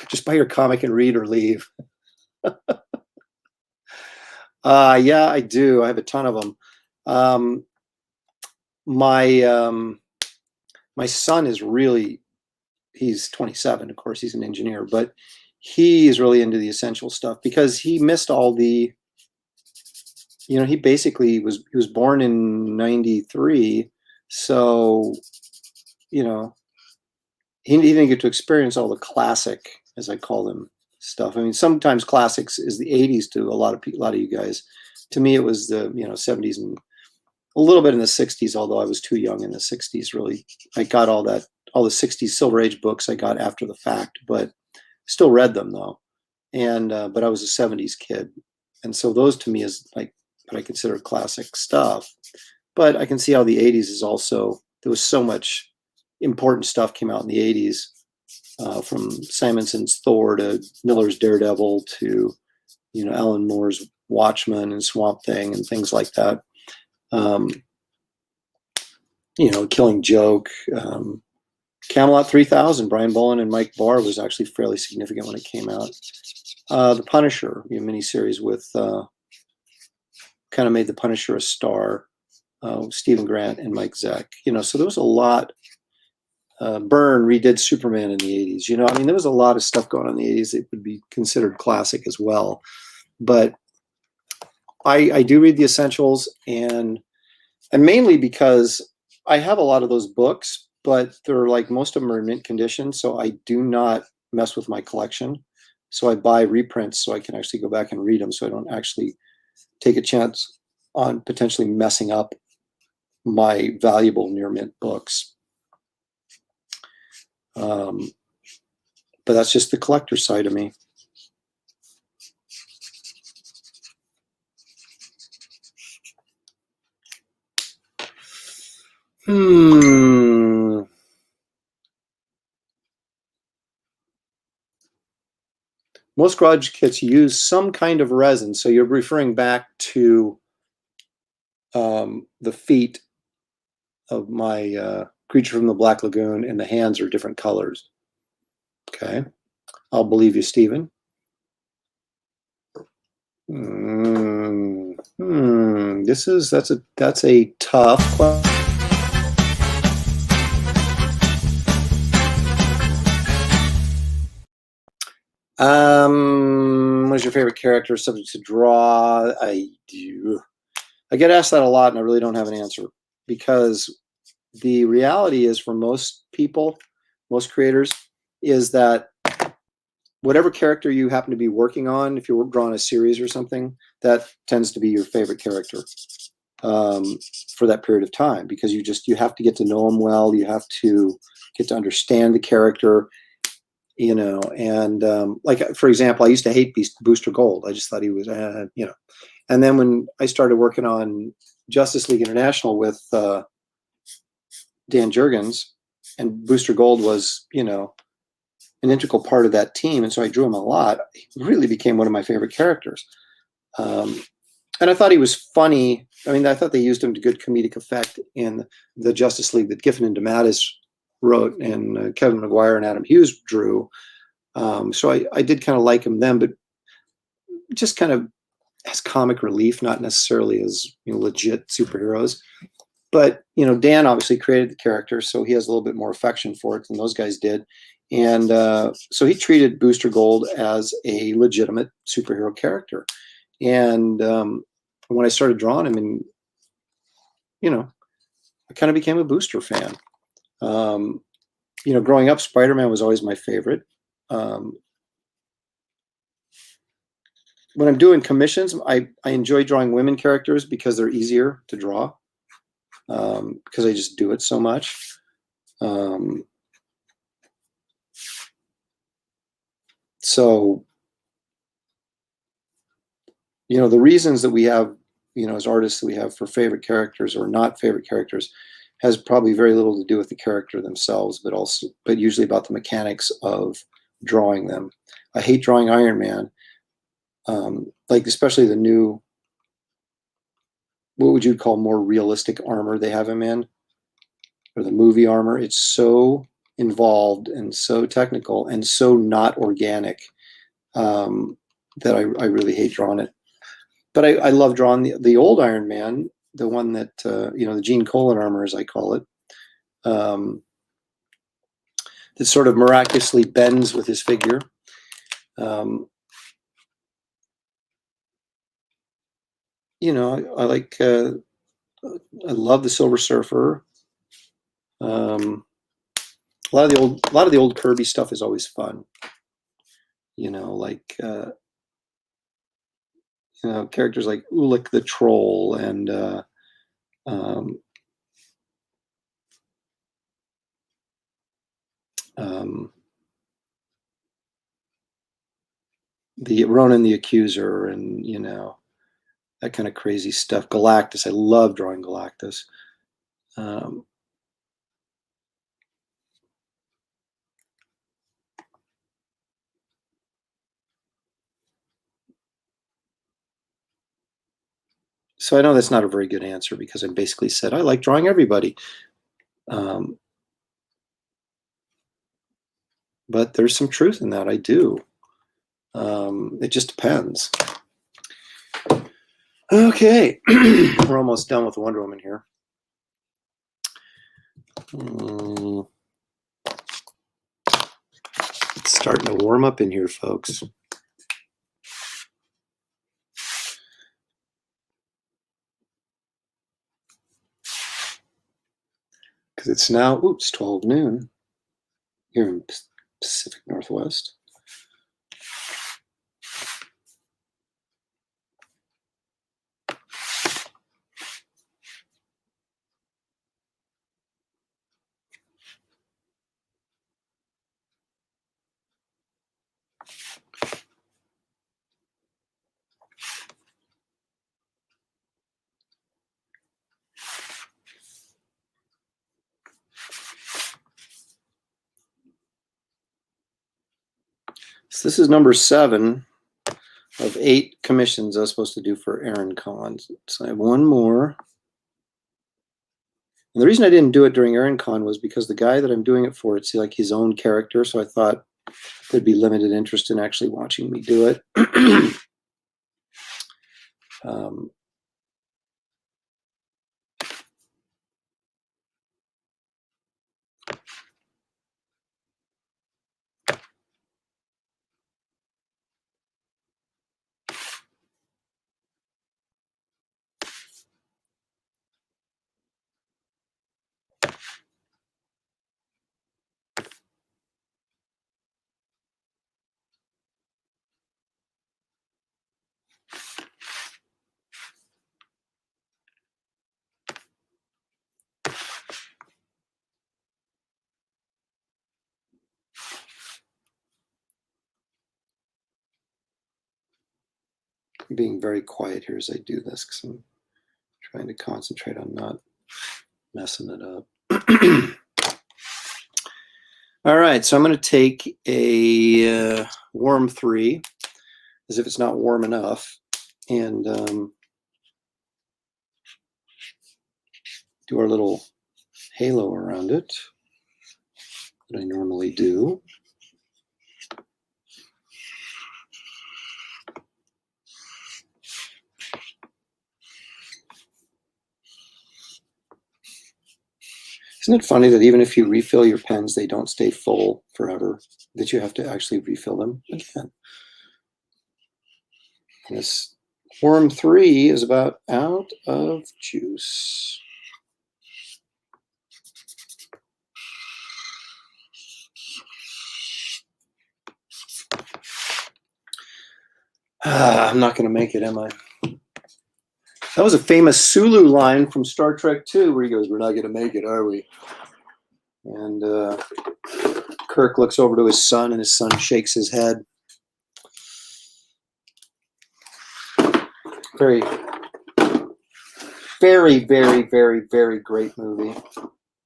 Just buy your comic and read or leave. Yeah, I do. I have a ton of them. My son is really, he's 27. Of course, he's an engineer, but he is really into the essential stuff because he missed all the, he basically he was born in 93. So, he didn't get to experience all the classic, as I call them, stuff. I mean, sometimes classics is the 80s to a lot of you guys. To me, it was the 70s and a little bit in the 60s, although I was too young in the 60s, really. I got all the 60s Silver Age books I got after the fact, but still read them though. And but I was a 70s kid. And so those to me is like what I consider classic stuff. But I can see how the 80s is also, there was so much important stuff came out in the 80s, from Simonson's Thor to Miller's Daredevil to, Alan Moore's Watchmen and Swamp Thing and things like that. Killing Joke, Camelot 3000, Brian Bolland and Mike Barr was actually fairly significant when it came out. The Punisher, miniseries with, kind of made the Punisher a star. Stephen Grant and Mike Zeck, so there was a lot. Byrne redid Superman in the 80s. There was a lot of stuff going on in the 80s that would be considered classic as well. But I do read the essentials, and mainly because I have a lot of those books, but they're like, most of them are in mint condition, so I do not mess with my collection. So I buy reprints so I can actually go back and read them, so I don't actually take a chance on potentially messing up my valuable near mint books. But that's just the collector side of me. Most garage kits use some kind of resin, so you're referring back to the feet of my creature from the Black Lagoon, and the hands are different colors. Okay, I'll believe you, Stephen. That's a tough question. What's your favorite character subject to draw? I get asked that a lot, and I really don't have an answer, because the reality is, for most people, most creators, is that whatever character you happen to be working on, if you're drawing a series or something, that tends to be your favorite character for that period of time, because you have to get to know them well. You have to get to understand the character, you know. And like, for example, I used to hate Booster Gold. I just thought he was, you know. And then when I started working on Justice League International with Dan Jurgens, and Booster Gold was, you know, an integral part of that team, and so I drew him a lot. He really became one of my favorite characters. And I thought he was funny. I mean, I thought they used him to good comedic effect in the Justice League that Giffen and DeMatteis wrote, and Kevin Maguire and Adam Hughes drew. So I did kind of like him then, but just kind of as comic relief, not necessarily as, you know, legit superheroes. But, you know, Dan obviously created the character, so he has a little bit more affection for it than those guys did. And so he treated Booster Gold as a legitimate superhero character. And when I started drawing him, and, you know, I kind of became a Booster fan. You know, growing up, Spider-Man was always my favorite. When I'm doing commissions, I enjoy drawing women characters because they're easier to draw, because I just do it so much. So, you know, the reasons that we have, you know, as artists, that we have for favorite characters or not favorite characters has probably very little to do with the character themselves, but usually about the mechanics of drawing them. I hate drawing Iron Man, like especially the new, what would you call more realistic armor they have him in, or the movie armor. It's so involved and so technical and so not organic, that I really hate drawing it. But I love drawing the old Iron Man, the one that, you know, the Gene Colan armor, as I call it, that sort of miraculously bends with his figure. You know, I like, I love the Silver Surfer. A lot of the old Kirby stuff is always fun. You know, like, you know, characters like Ulik the Troll, and the Ronan the Accuser, and, you know, that kind of crazy stuff. Galactus, I love drawing Galactus. So I know that's not a very good answer, because I basically said I like drawing everybody. But there's some truth in that. I do. It just depends. Okay, we're almost done with Wonder Woman here. It's starting to warm up in here, folks. Because it's now, oops, 12 noon here in Pacific Northwest. So this is number 7 of 8 commissions I was supposed to do for Aaron Kahn. So I have one more. And the reason I didn't do it during Aaron Kahn was because the guy that I'm doing it for, it's like his own character. So I thought there'd be limited interest in actually watching me do it. I'm being very quiet here as I do this because I'm trying to concentrate on not messing it up. All right, so I'm going to take a warm 3, as if it's not warm enough, and do our little halo around it that I normally do. Isn't it funny that even if you refill your pens, they don't stay full forever, that you have to actually refill them again? And this warm 3 is about out of juice. I'm not going to make it, am I? That was a famous Sulu line from Star Trek II where he goes, "We're not going to make it, are we?" And Kirk looks over to his son, and his son shakes his head. Very, very, very, very, very great movie.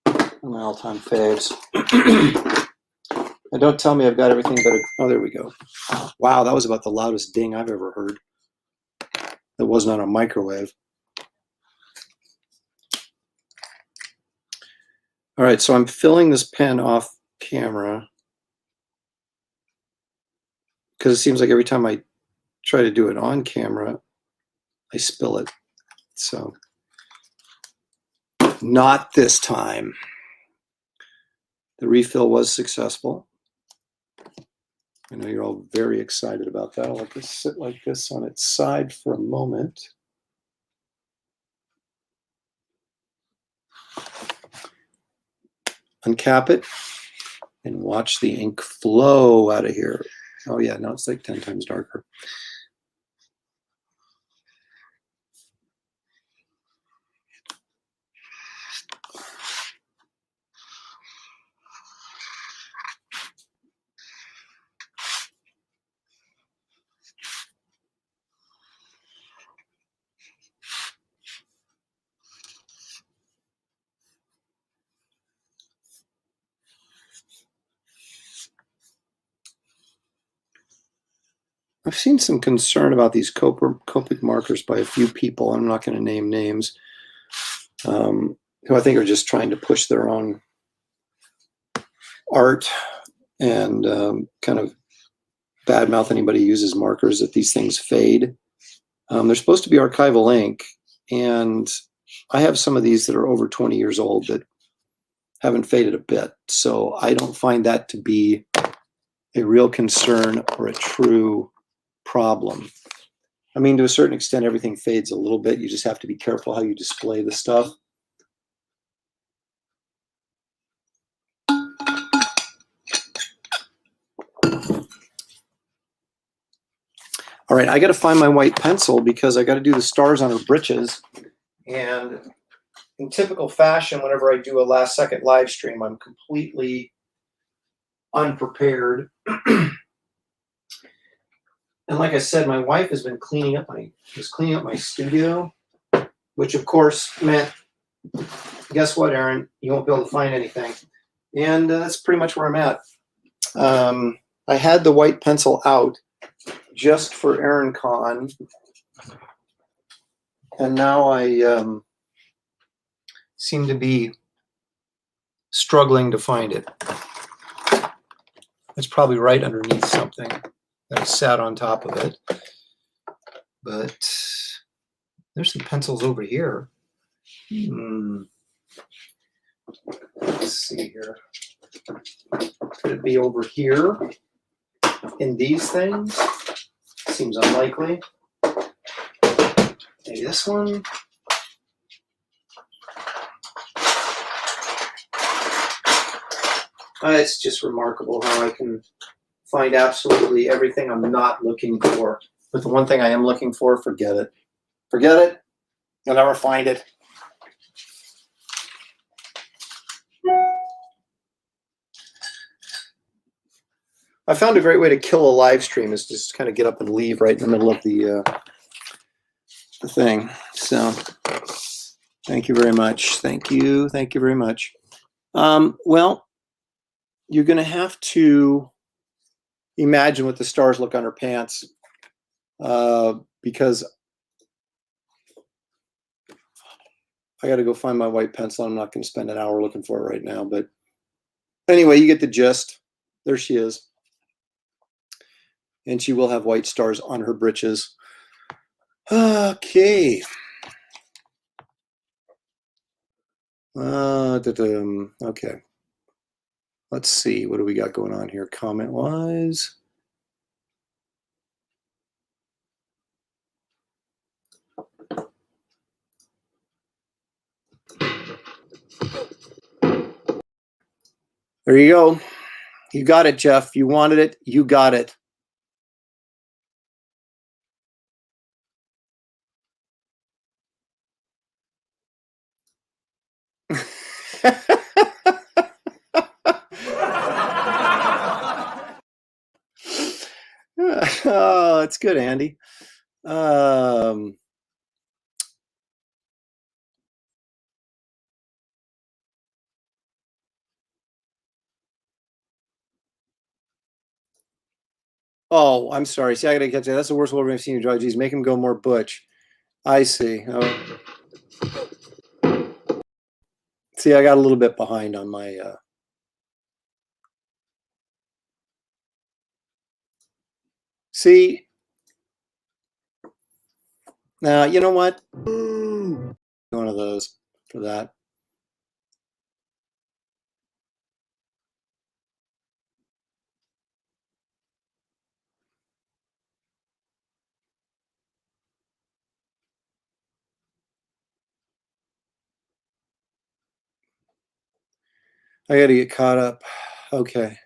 One of my all-time faves. And don't tell me I've got everything but oh, there we go. Wow, that was about the loudest ding I've ever heard. That wasn't on a microwave. All right, so I'm filling this pen off camera because it seems like every time I try to do it on camera, I spill it. So not this time. The refill was successful. I know you're all very excited about that. I'll let this sit like this on its side for a moment. Uncap it and watch the ink flow out of here. Oh yeah, now it's like 10 times darker. I've seen some concern about these Copic markers by a few people. I'm not going to name names, who I think are just trying to push their own art and kind of badmouth anybody who uses markers, that these things fade. They're supposed to be archival ink, and I have some of these that are over 20 years old that haven't faded a bit. So I don't find that to be a real concern or a true problem. I mean, to a certain extent, everything fades a little bit. You just have to be careful how you display the stuff. All right, I got to find my white pencil because I got to do the stars on her britches. And in typical fashion, whenever I do a last second live stream, I'm completely unprepared. And like I said, my wife has been cleaning up my studio, which of course meant, guess what, Aaron? You won't be able to find anything. And that's pretty much where I'm at. I had the white pencil out just for Aaron Con, and now I seem to be struggling to find it. It's probably right underneath something that sat on top of it. But there's some pencils over here. Let's see here. Could it be over here in these things? Seems unlikely. Maybe this one. It's just remarkable how I can find absolutely everything I'm not looking for. But the one thing I am looking for, forget it. Forget it. You'll never find it. I found a great way to kill a live stream is just kind of get up and leave right in the middle of the thing. So thank you very much. Thank you. Thank you very much. Well, you're going to have to imagine what the stars look on her pants, because I got to go find my white pencil. I'm not going to spend an hour looking for it right now. But anyway, you get the gist. There she is. And she will have white stars on her britches. Okay. Okay. Let's see. What do we got going on here comment-wise? There you go. You got it, Jeff. You wanted it. You got it. Oh, it's good, Andy. Oh, I'm sorry. See, I gotta catch that. That's the worst Wolverine I've seen you draw. Geez, make him go more butch. I see. Oh. See, I got a little bit behind on my see. Now, you know what? One of those for that. I got to get caught up. Okay.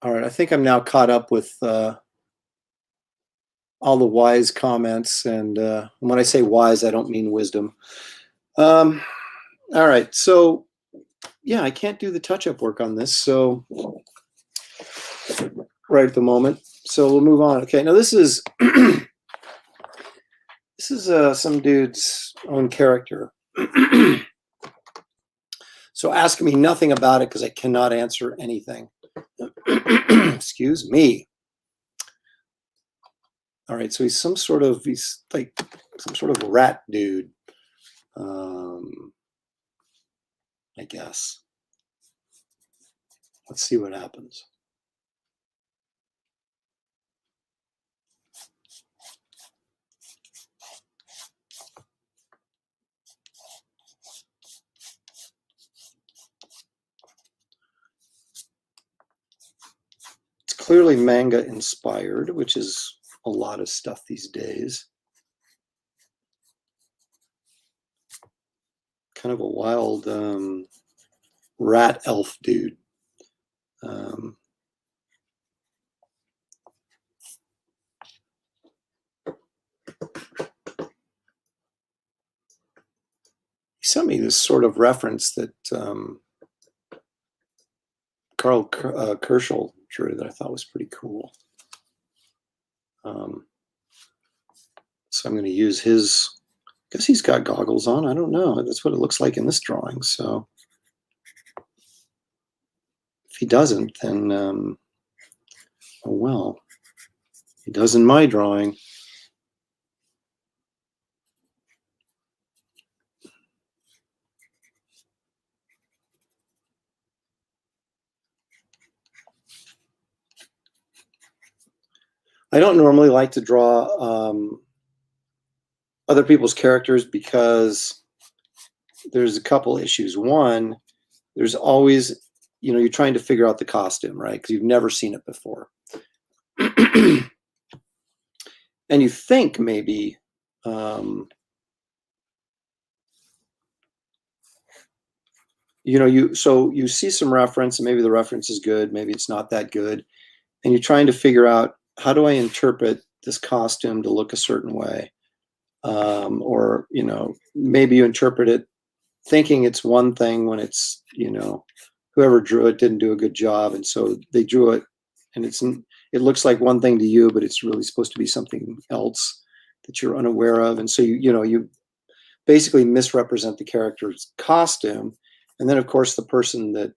All right. I think I'm now caught up with all the wise comments. And when I say wise, I don't mean wisdom. All right. So, yeah, I can't do the touch-up work on this. So, right at the moment. So we'll move on. Okay. Now this is this is some dude's own character. So ask me nothing about it because I cannot answer anything. Excuse me. All right, so he's like some sort of rat dude. I guess. Let's see what happens. It's clearly manga inspired, which is a lot of stuff these days. Kind of a wild rat elf dude. He sent me this sort of reference that Karl Kerschel sculpture that I thought was pretty cool. So I'm going to use his, I guess he's got goggles on. I don't know. That's what it looks like in this drawing. So if he doesn't, then, oh well, he does in my drawing. I don't normally like to draw other people's characters because there's a couple issues. One, there's always, you're trying to figure out the costume, right? Because you've never seen it before. And you think maybe, you see some reference, and maybe the reference is good, maybe it's not that good. And you're trying to figure out, how do I interpret this costume to look a certain way? Or, maybe you interpret it thinking it's one thing when it's, whoever drew it didn't do a good job. And so they drew it and it looks like one thing to you, but it's really supposed to be something else that you're unaware of. And so, you basically misrepresent the character's costume. And then of course the person that,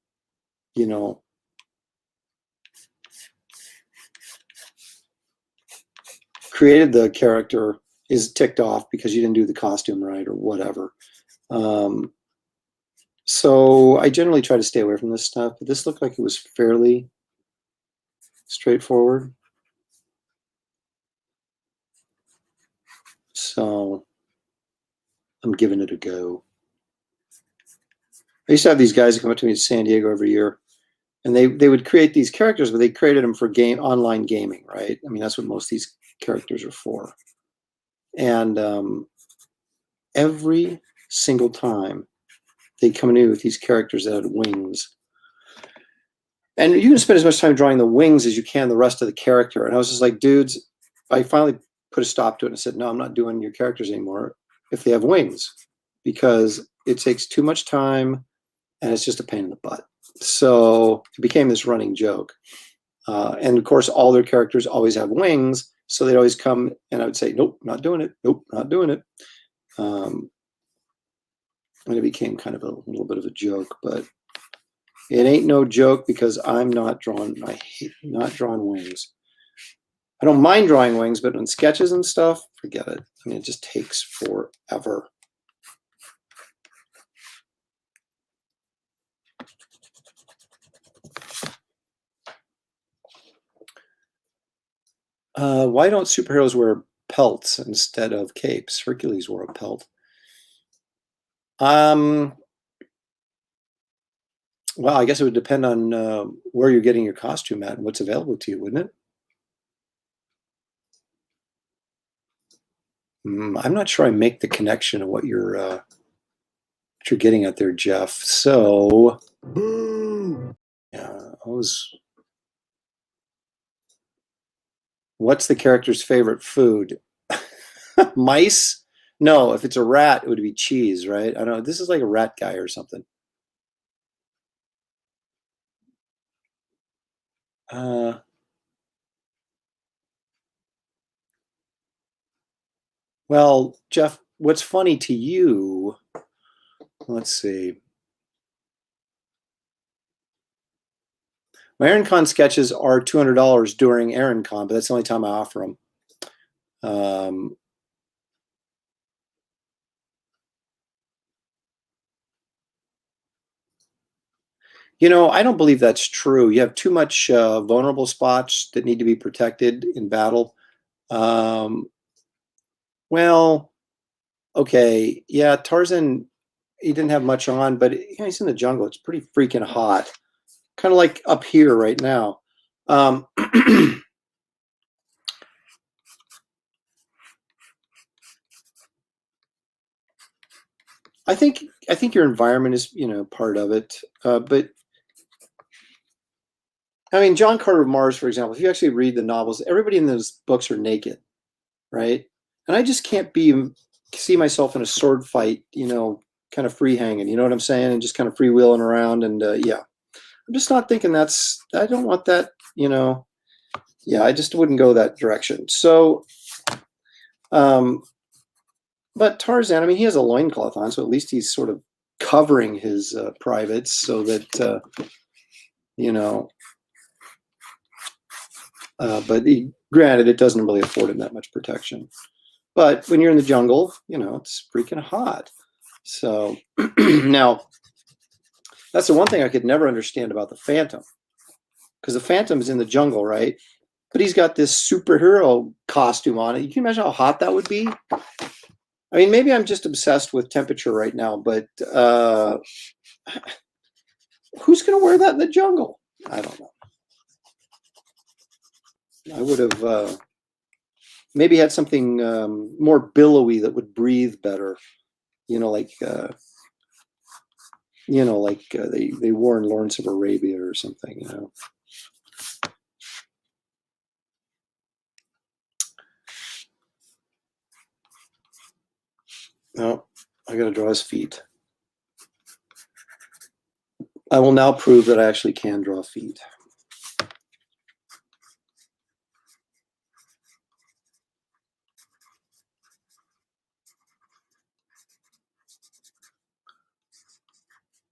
created the character is ticked off because you didn't do the costume right or whatever. So I generally try to stay away from this stuff, but this looked like it was fairly straightforward. So I'm giving it a go. I used to have these guys come up to me in San Diego every year, and they would create these characters, but they created them for online gaming, right? I mean, that's what most of these characters are for. And every single time they come in with these characters that had wings. And you can spend as much time drawing the wings as you can the rest of the character. And I was just like, dudes, I finally put a stop to it and said, no, I'm not doing your characters anymore if they have wings, because it takes too much time and it's just a pain in the butt. So it became this running joke. And of course, all their characters always have wings. So they'd always come and I would say, nope, not doing it. Nope, not doing it. And it became kind of a little bit of a joke, but it ain't no joke because I'm not drawing, I hate not drawing wings. I don't mind drawing wings, but on sketches and stuff, forget it. I mean, it just takes forever. Why don't superheroes wear pelts instead of capes? Hercules wore a pelt. Well, I guess it would depend on where you're getting your costume at and what's available to you, wouldn't it? I'm not sure I make the connection of what you're getting at there, Jeff. So, yeah, what's the character's favorite food? Mice? No, if it's a rat, it would be cheese, right? I don't know. This is like a rat guy or something. Well, Jeff, what's funny to you, let's see. My AaronCon sketches are $200 during AaronCon, but that's the only time I offer them. I don't believe that's true. You have too much vulnerable spots that need to be protected in battle. Well, okay, yeah, Tarzan, he didn't have much on, but he's in the jungle. It's pretty freaking hot. Kind of like up here right now. I think your environment is, part of it. But I mean, John Carter of Mars, for example, if you actually read the novels, everybody in those books are naked, right? And I just can't see myself in a sword fight, kind of free hanging, you know what I'm saying? And just kind of freewheeling around. And yeah, I'm just not thinking I don't want that you know, yeah, I just wouldn't go that direction. So, um, but Tarzan, I mean, he has a loincloth on, so at least he's sort of covering his privates so that, you know, but granted, it doesn't really afford him that much protection. But when you're in the jungle, you know, it's freaking hot. So now, that's the one thing I could never understand about the Phantom, because the Phantom's in the jungle, right? But he's got this superhero costume on it. You can imagine how hot that would be. I mean, maybe I'm just obsessed with temperature right now, but who's going to wear that in the jungle? I don't know. I would have maybe had something more billowy that would breathe better. You know, like they wore in Lawrence of Arabia or something. You know. No, I got to draw his feet. I will now prove that I actually can draw feet.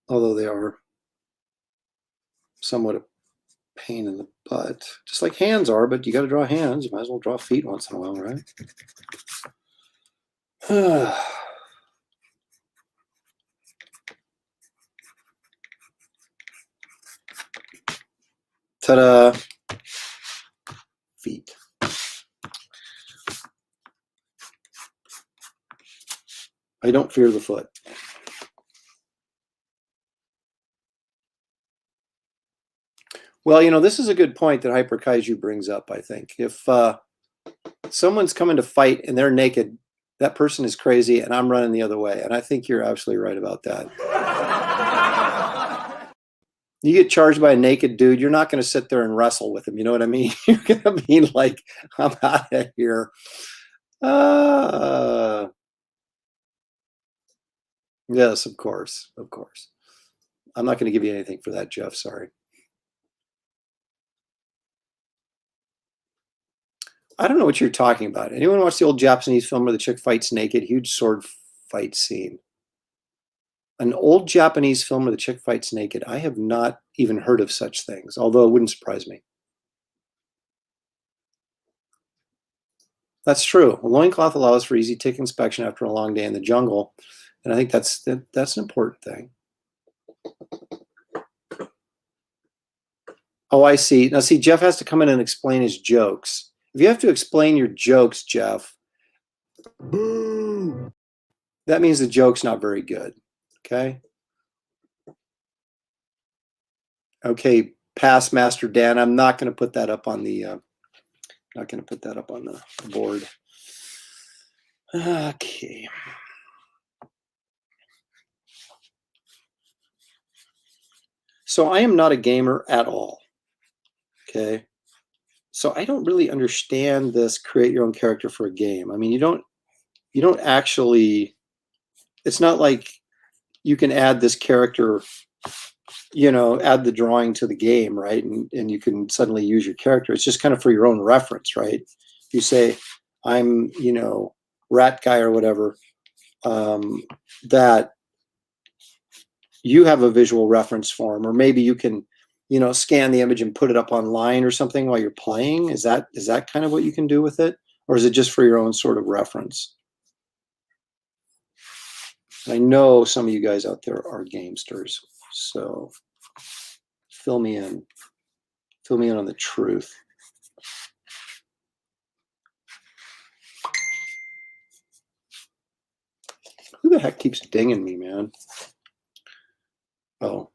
Although they are somewhat a pain in the butt, just like hands are, but you got to draw hands. You might as well draw feet once in a while, right? Ta-da! Feet. I don't fear the foot. Well, you know, this is a good point that Hyper Kaiju brings up, I think. If someone's coming to fight and they're naked, that person is crazy and I'm running the other way. And I think you're absolutely right about that. You get charged by a naked dude, you're not going to sit there and wrestle with him. You know what I mean? You're going to be like, I'm out of here. Yes, of course. Of course. I'm not going to give you anything for that, Jeff. Sorry. I don't know what you're talking about. Anyone watch the old Japanese film where the chick fights naked? Huge sword fight scene. An old Japanese film where the chick fights naked. I have not even heard of such things, although it wouldn't surprise me. That's true. A loincloth allows for easy tick inspection after a long day in the jungle. And I think that's an important thing. Oh, I see. Now, see, Jeff has to come in and explain his jokes. If you have to explain your jokes, Jeff, that means the joke's not very good. Okay? Okay, pass, Master Dan. I'm not going to put that up on the board. Okay. So I am not a gamer at all. Okay. So I don't really understand this create your own character for a game. I mean, you don't actually, it's not like you can add this character, you know, add the drawing to the game, right? And you can suddenly use your character. It's just kind of for your own reference, right? You say, I'm, you know, rat guy or whatever, that you have a visual reference for him, or maybe you can, you know, scan the image and put it up online or something while you're playing. Is that kind of what you can do with it? Or is it just for your own sort of reference? I know some of you guys out there are gamesters, so fill me in. Fill me in on the truth. Who the heck keeps dinging me, man? Oh.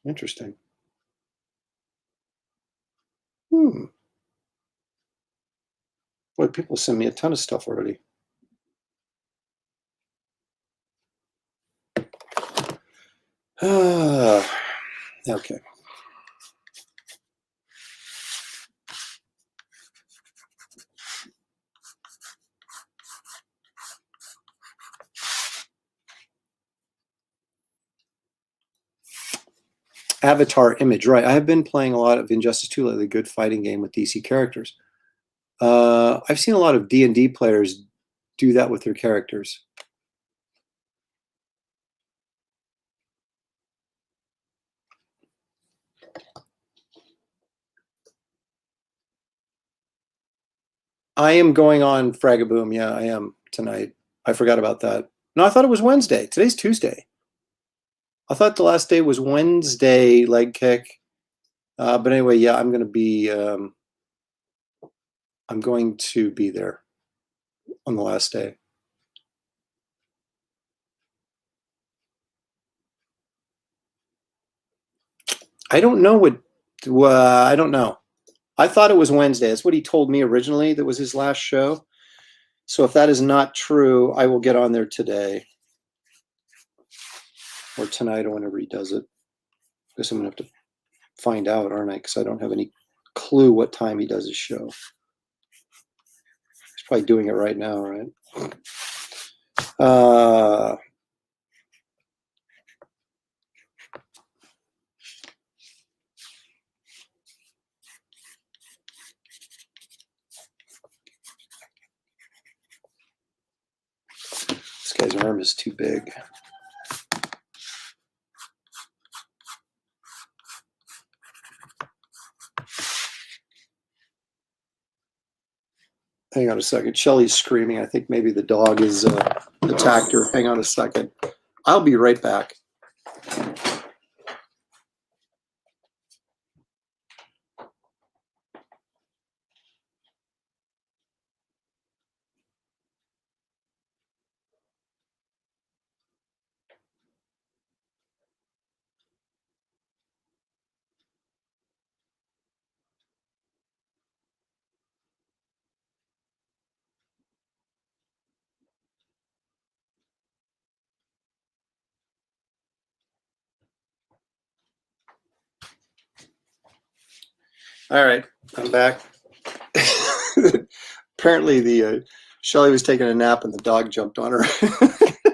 Interesting. Boy, people send me a ton of stuff already. Okay. Avatar image, right? I have been playing a lot of Injustice 2 lately, good fighting game with DC characters. I've seen a lot of D&D players do that with their characters. I am going on Fragaboom. Yeah, I am tonight. I forgot about that. No, I thought it was Wednesday. Today's Tuesday. I thought the last day was Wednesday, leg kick. But anyway, yeah, I'm going to be there on the last day. I don't know what. I don't know. I thought it was Wednesday. That's what he told me originally. That was his last show. So if that is not true, I will get on there today or tonight or whenever he does it. I guess I'm gonna have to find out, aren't I? Because I don't have any clue what time he does his show. He's probably doing it right now, right? This guy's arm is too big. Hang on a second. Shelly's screaming. I think maybe the dog is attacked her. Hang on a second. I'll be right back. All right, I'm back. Apparently, the Shelly was taking a nap and the dog jumped on her,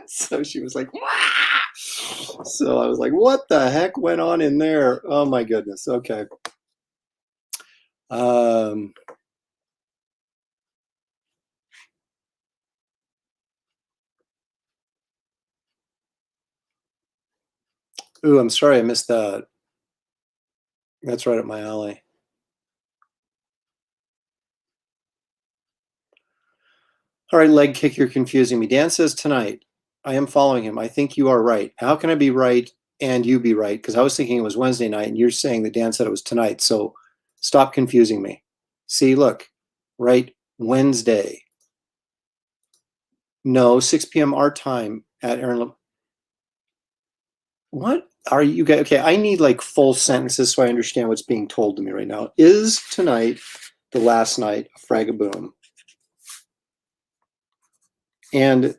so she was like, "Wah!" So I was like, "What the heck went on in there?" Oh my goodness. Okay. Ooh, I'm sorry I missed that. That's right up my alley. All right, leg kick, you're confusing me. Dan says tonight. I am following him. I think you are right. How can I be right and you be right? Because I was thinking it was Wednesday night and you're saying that Dan said it was tonight. So stop confusing me. See, look, right? Wednesday. No, 6 p.m. our time at Aaron. What are you guys? Okay, I need like full sentences so I understand what's being told to me right now. Is tonight the last night of Fragaboom? And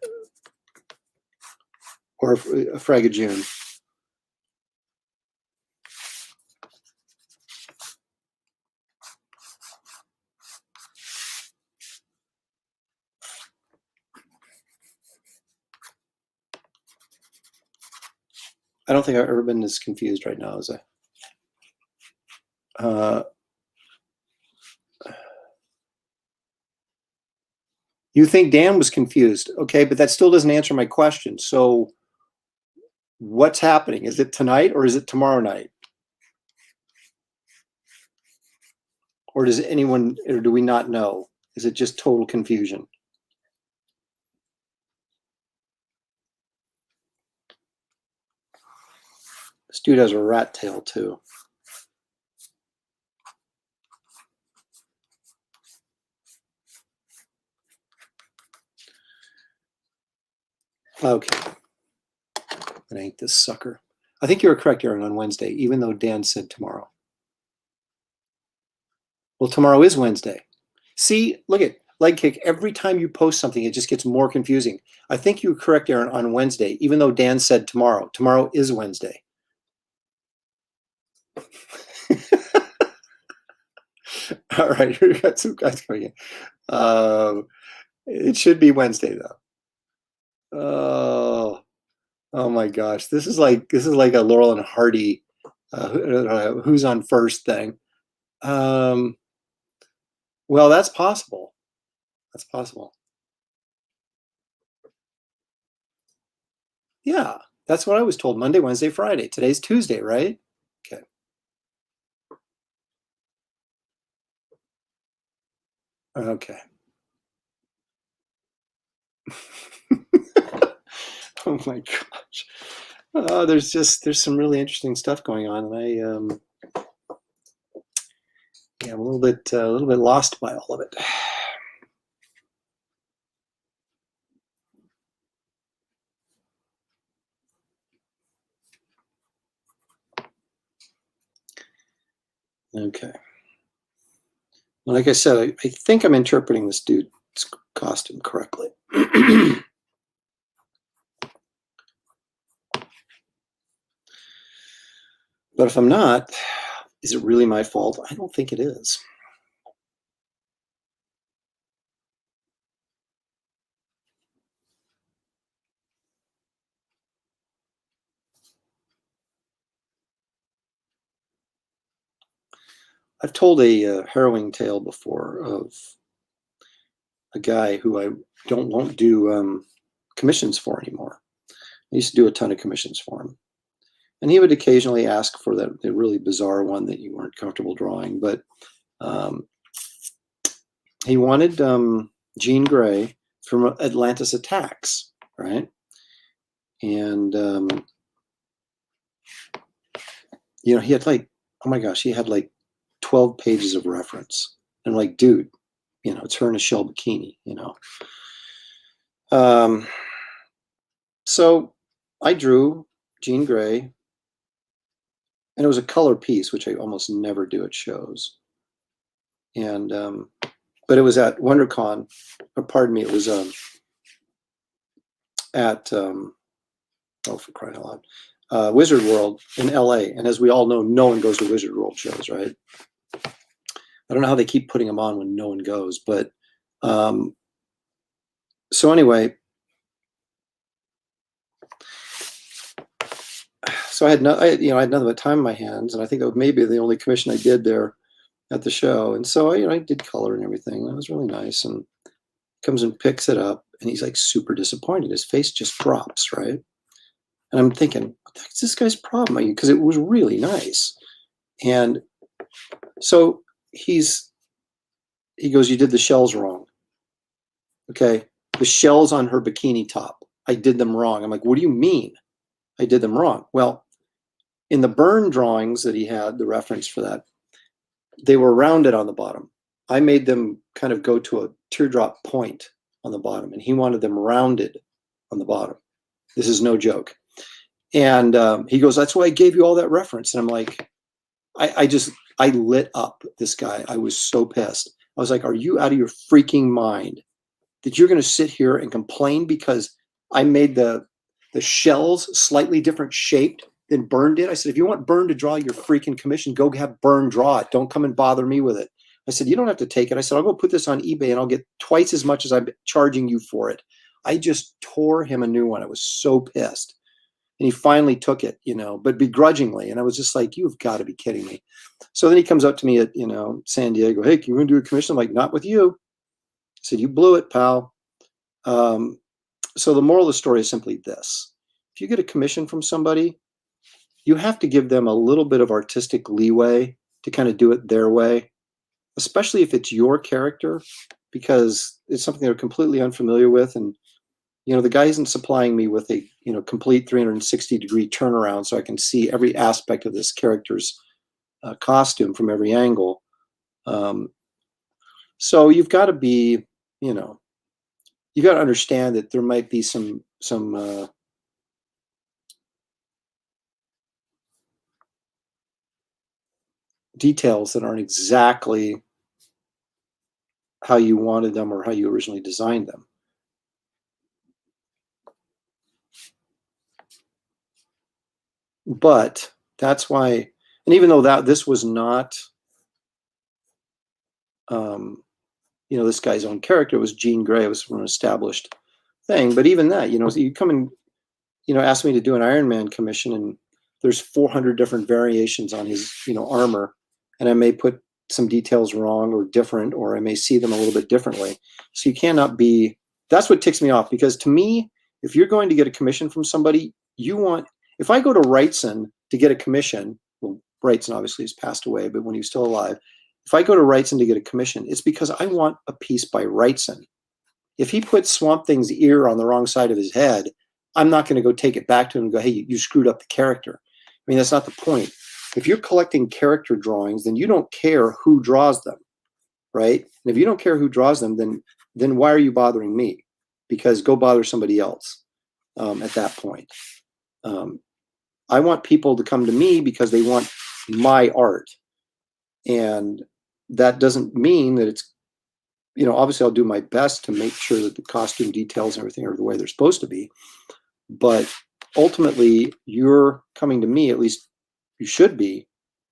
or Fragajune? I don't think I've ever been as confused right now as I. You think Dan was confused, okay, but that still doesn't answer my question. So, what's happening? Is it tonight or is it tomorrow night? Or does anyone, or do we not know? Is it just total confusion? This dude has a rat tail too. Okay. It ain't this sucker. I think you were correct, Aaron, on Wednesday, even though Dan said tomorrow. Well, tomorrow is Wednesday. See, look at leg kick. Every time you post something, it just gets more confusing. I think you were correct, Aaron, on Wednesday, even though Dan said tomorrow. Tomorrow is Wednesday. All right, we got some guys coming in. It should be Wednesday though. Oh, oh my gosh, this is like a Laurel and Hardy who's on first thing. Well, that's possible. That's possible. Yeah, that's what I was told. Monday, Wednesday, Friday. Today's Tuesday, right? Okay. Okay. Oh my gosh. There's some really interesting stuff going on, and I'm a little bit lost by all of it. Okay. Well, like I said, I think I'm interpreting this dude's costume correctly. But if I'm not, is it really my fault? I don't think it is. I've told a harrowing tale before of a guy who I won't do commissions for anymore. I used to do a ton of commissions for him, and he would occasionally ask for the really bizarre one that you weren't comfortable drawing. But he wanted Jean Grey from Atlantis Attacks, right? And he had like, oh my gosh, he had like 12 pages of reference, and like, dude, it's her in a shell bikini, So I drew Jean Grey, and it was a color piece, which I almost never do at shows. And but it was at WonderCon, or pardon me, it was at oh, for crying out loud, Wizard World in LA. And as we all know, no one goes to Wizard World shows, right? I don't know how they keep putting them on when no one goes, but so anyway, so I had nothing but time in my hands, and I think that was maybe the only commission I did there at the show. And so I did color and everything. That was really nice. And comes and picks it up, and he's like super disappointed. His face just drops, right? And I'm thinking, what the heck's this guy's problem? Because it was really nice. And so he goes, you did the shells wrong. Okay, the shells on her bikini top, I did them wrong. I'm like, what do you mean I did them wrong? Well, in the burn drawings that he had, the reference for that, they were rounded on the bottom. I made them kind of go to a teardrop point on the bottom, and he wanted them rounded on the bottom. This is no joke. And he goes, that's why I gave you all that reference. And I'm like, I lit up this guy. I was so pissed. I was like, are you out of your freaking mind that you're going to sit here and complain because I made the shells slightly different shaped than Byrne did? I said, if you want Byrne to draw your freaking commission, go have Byrne draw it. Don't come and bother me with it. I said, you don't have to take it. I said, I'll go put this on eBay and I'll get twice as much as I'm charging you for it. I just tore him a new one. I was so pissed. And he finally took it, but begrudgingly. And I was just like, you've got to be kidding me. So then he comes up to me at, San Diego. Hey, can you do a commission? I'm like, not with you. I said, you blew it, pal. So the moral of the story is simply this. If you get a commission from somebody, you have to give them a little bit of artistic leeway to kind of do it their way, especially if it's your character, because it's something they're completely unfamiliar with. And, the guy isn't supplying me with a, complete 360-degree turnaround so I can see every aspect of this character's costume from every angle. So you've got to be, you got to understand that there might be some details that aren't exactly how you wanted them or how you originally designed them. But that's why, and even though this was not, this guy's own character, it was Jean Grey, it was from an established thing. But even that, you come and, ask me to do an Iron Man commission, and there's 400 different variations on his, armor, and I may put some details wrong or different, or I may see them a little bit differently. So you cannot be, that's what ticks me off, because to me, if you're going to get a commission from somebody, if I go to Wrightson to get a commission, well, Wrightson obviously has passed away, but when he was still alive, if I go to Wrightson to get a commission, it's because I want a piece by Wrightson. If he puts Swamp Thing's ear on the wrong side of his head, I'm not going to go take it back to him and go, hey, you screwed up the character. I mean, that's not the point. If you're collecting character drawings, then you don't care who draws them, right? And if you don't care who draws them, then why are you bothering me? Because go bother somebody else at that point. I want people to come to me because they want my art. And that doesn't mean that it's, obviously I'll do my best to make sure that the costume details and everything are the way they're supposed to be. But ultimately, you're coming to me, at least you should be,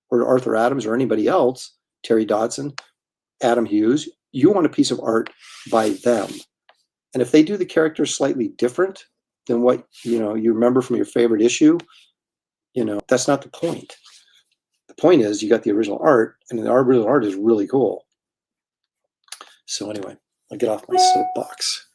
or Arthur Adams or anybody else, Terry Dodson, Adam Hughes, you want a piece of art by them. And if they do the characters slightly different than what, you remember from your favorite issue, that's not the point. The point is you got the original art, and the original art is really cool. So anyway, I'll get off my soapbox.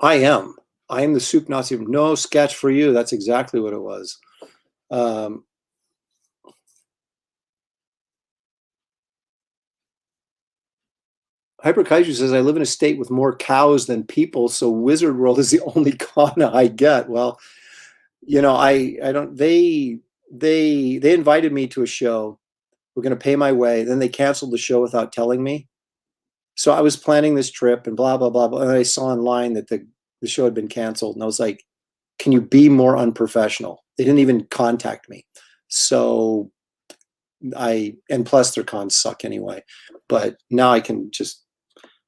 I am the soup Nazi. No sketch for you. That's exactly what it was. Hyper Kaiju says, I live in a state with more cows than people, so Wizard World is the only con I get. Well, I don't, they invited me to a show. We're going to pay my way. Then they canceled the show without telling me. So I was planning this trip and blah, blah, blah, blah. And I saw online that the show had been canceled. And I was like, can you be more unprofessional? They didn't even contact me. So and plus their cons suck anyway. But now I can just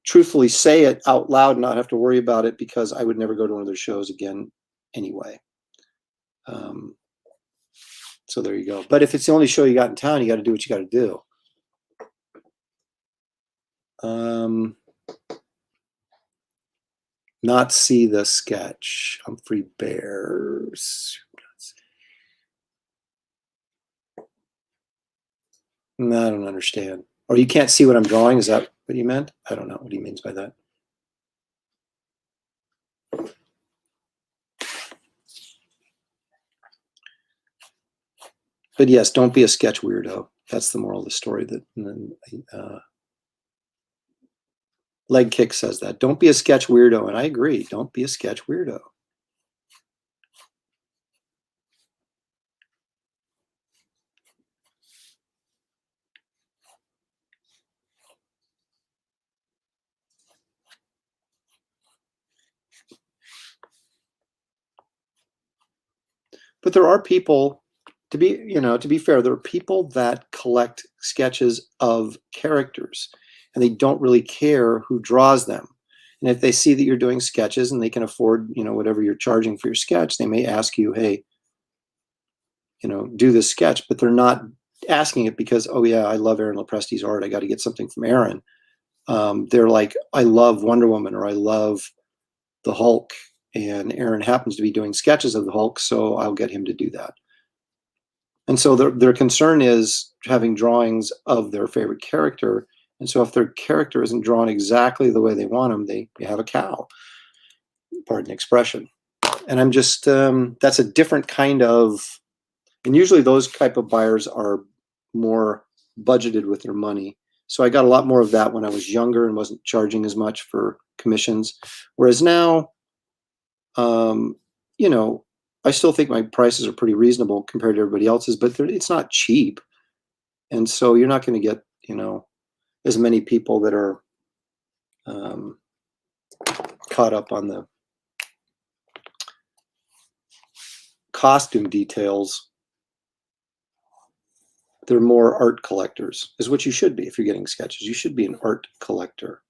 truthfully say it out loud and not have to worry about it, because I would never go to one of their shows again anyway. So there you go. But if it's the only show you got in town, you got to do what you got to do. Not see the sketch. Humphrey Bears. No, I don't understand. Or you can't see what I'm drawing? Is that what you meant? I don't know what he means by that. But yes, don't be a sketch weirdo. That's the moral of the story. Leg Kick says that. Don't be a sketch weirdo. And I agree. Don't be a sketch weirdo. But there are people, to be fair, there are people that collect sketches of characters, and they don't really care who draws them. And if they see that you're doing sketches and they can afford, whatever you're charging for your sketch, they may ask you, hey, do this sketch. But they're not asking it because, oh yeah, I love Aaron Lopresti's art, I got to get something from Aaron. They're like, I love Wonder Woman, or I love the Hulk, and Aaron happens to be doing sketches of the Hulk, so I'll get him to do that. And so their concern is having drawings of their favorite character. And so if their character isn't drawn exactly the way they want them, they have a cow. Pardon the expression. And I'm just, that's a different kind of, and usually those type of buyers are more budgeted with their money. So I got a lot more of that when I was younger and wasn't charging as much for commissions. Whereas now, I still think my prices are pretty reasonable compared to everybody else's, but it's not cheap. And so you're not going to get, as many people that are caught up on the costume details. They're more art collectors, is what you should be if you're getting sketches. You should be an art collector.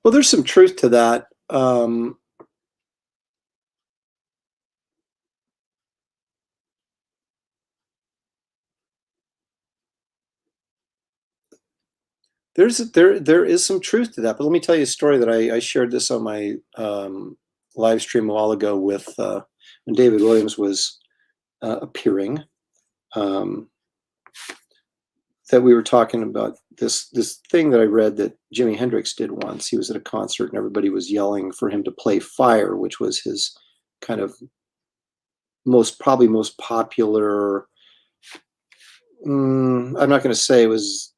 Well, there's some truth to that. There is some truth to that, but let me tell you a story that I shared this on my live stream a while ago with when David Williams was appearing. That we were talking about this thing that I read that Jimi Hendrix did once. He was at a concert and everybody was yelling for him to play Fire, which was his kind of probably most popular. I'm not going to say it was,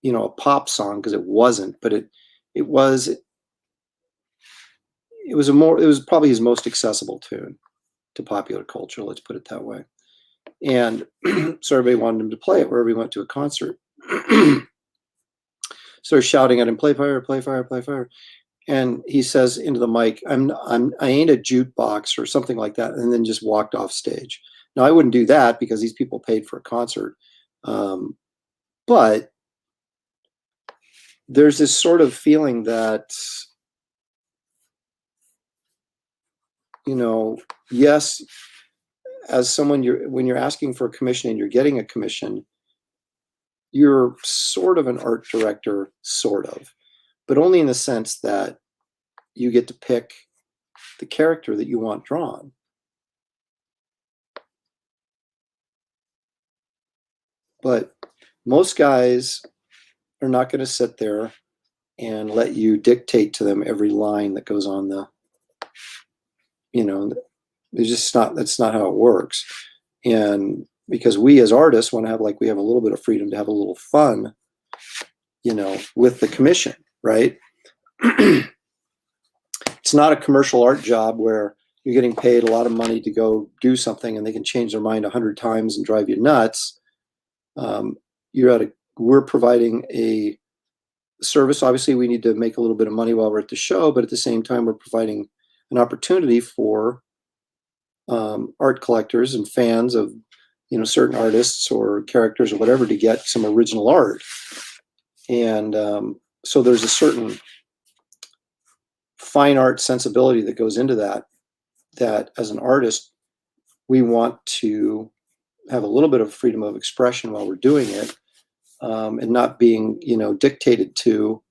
you know, a pop song, because it wasn't, but it was probably his most accessible tune to popular culture. Let's put it that way. And so everybody wanted him to play it wherever he went to a concert. Started shouting at him, "Play Fire, play Fire, play Fire." And he says into the mic, I ain't a jukebox," or something like that, and then just walked off stage. Now, I wouldn't do that because these people paid for a concert. But there's this sort of feeling that, you know, yes, as someone, when you're asking for a commission and you're getting a commission, you're sort of an art director, sort of, but only in the sense that you get to pick the character that you want drawn. But most guys are not going to sit there and let you dictate to them every line that goes on the, you know, it's just not, that's not how it works. And because we as artists want to have, like, we have a little bit of freedom to have a little fun, you know, with the commission, right? It's not a commercial art job where you're getting paid a lot of money to go do something and they can change their mind 100 times and drive you nuts. We're providing a service. Obviously, we need to make a little bit of money while we're at the show, but at the same time, we're providing an opportunity for art collectors and fans of, you know, certain artists or characters or whatever to get some original art. And so there's a certain fine art sensibility that goes into that as an artist, we want to have a little bit of freedom of expression while we're doing it, and not being, you know, dictated to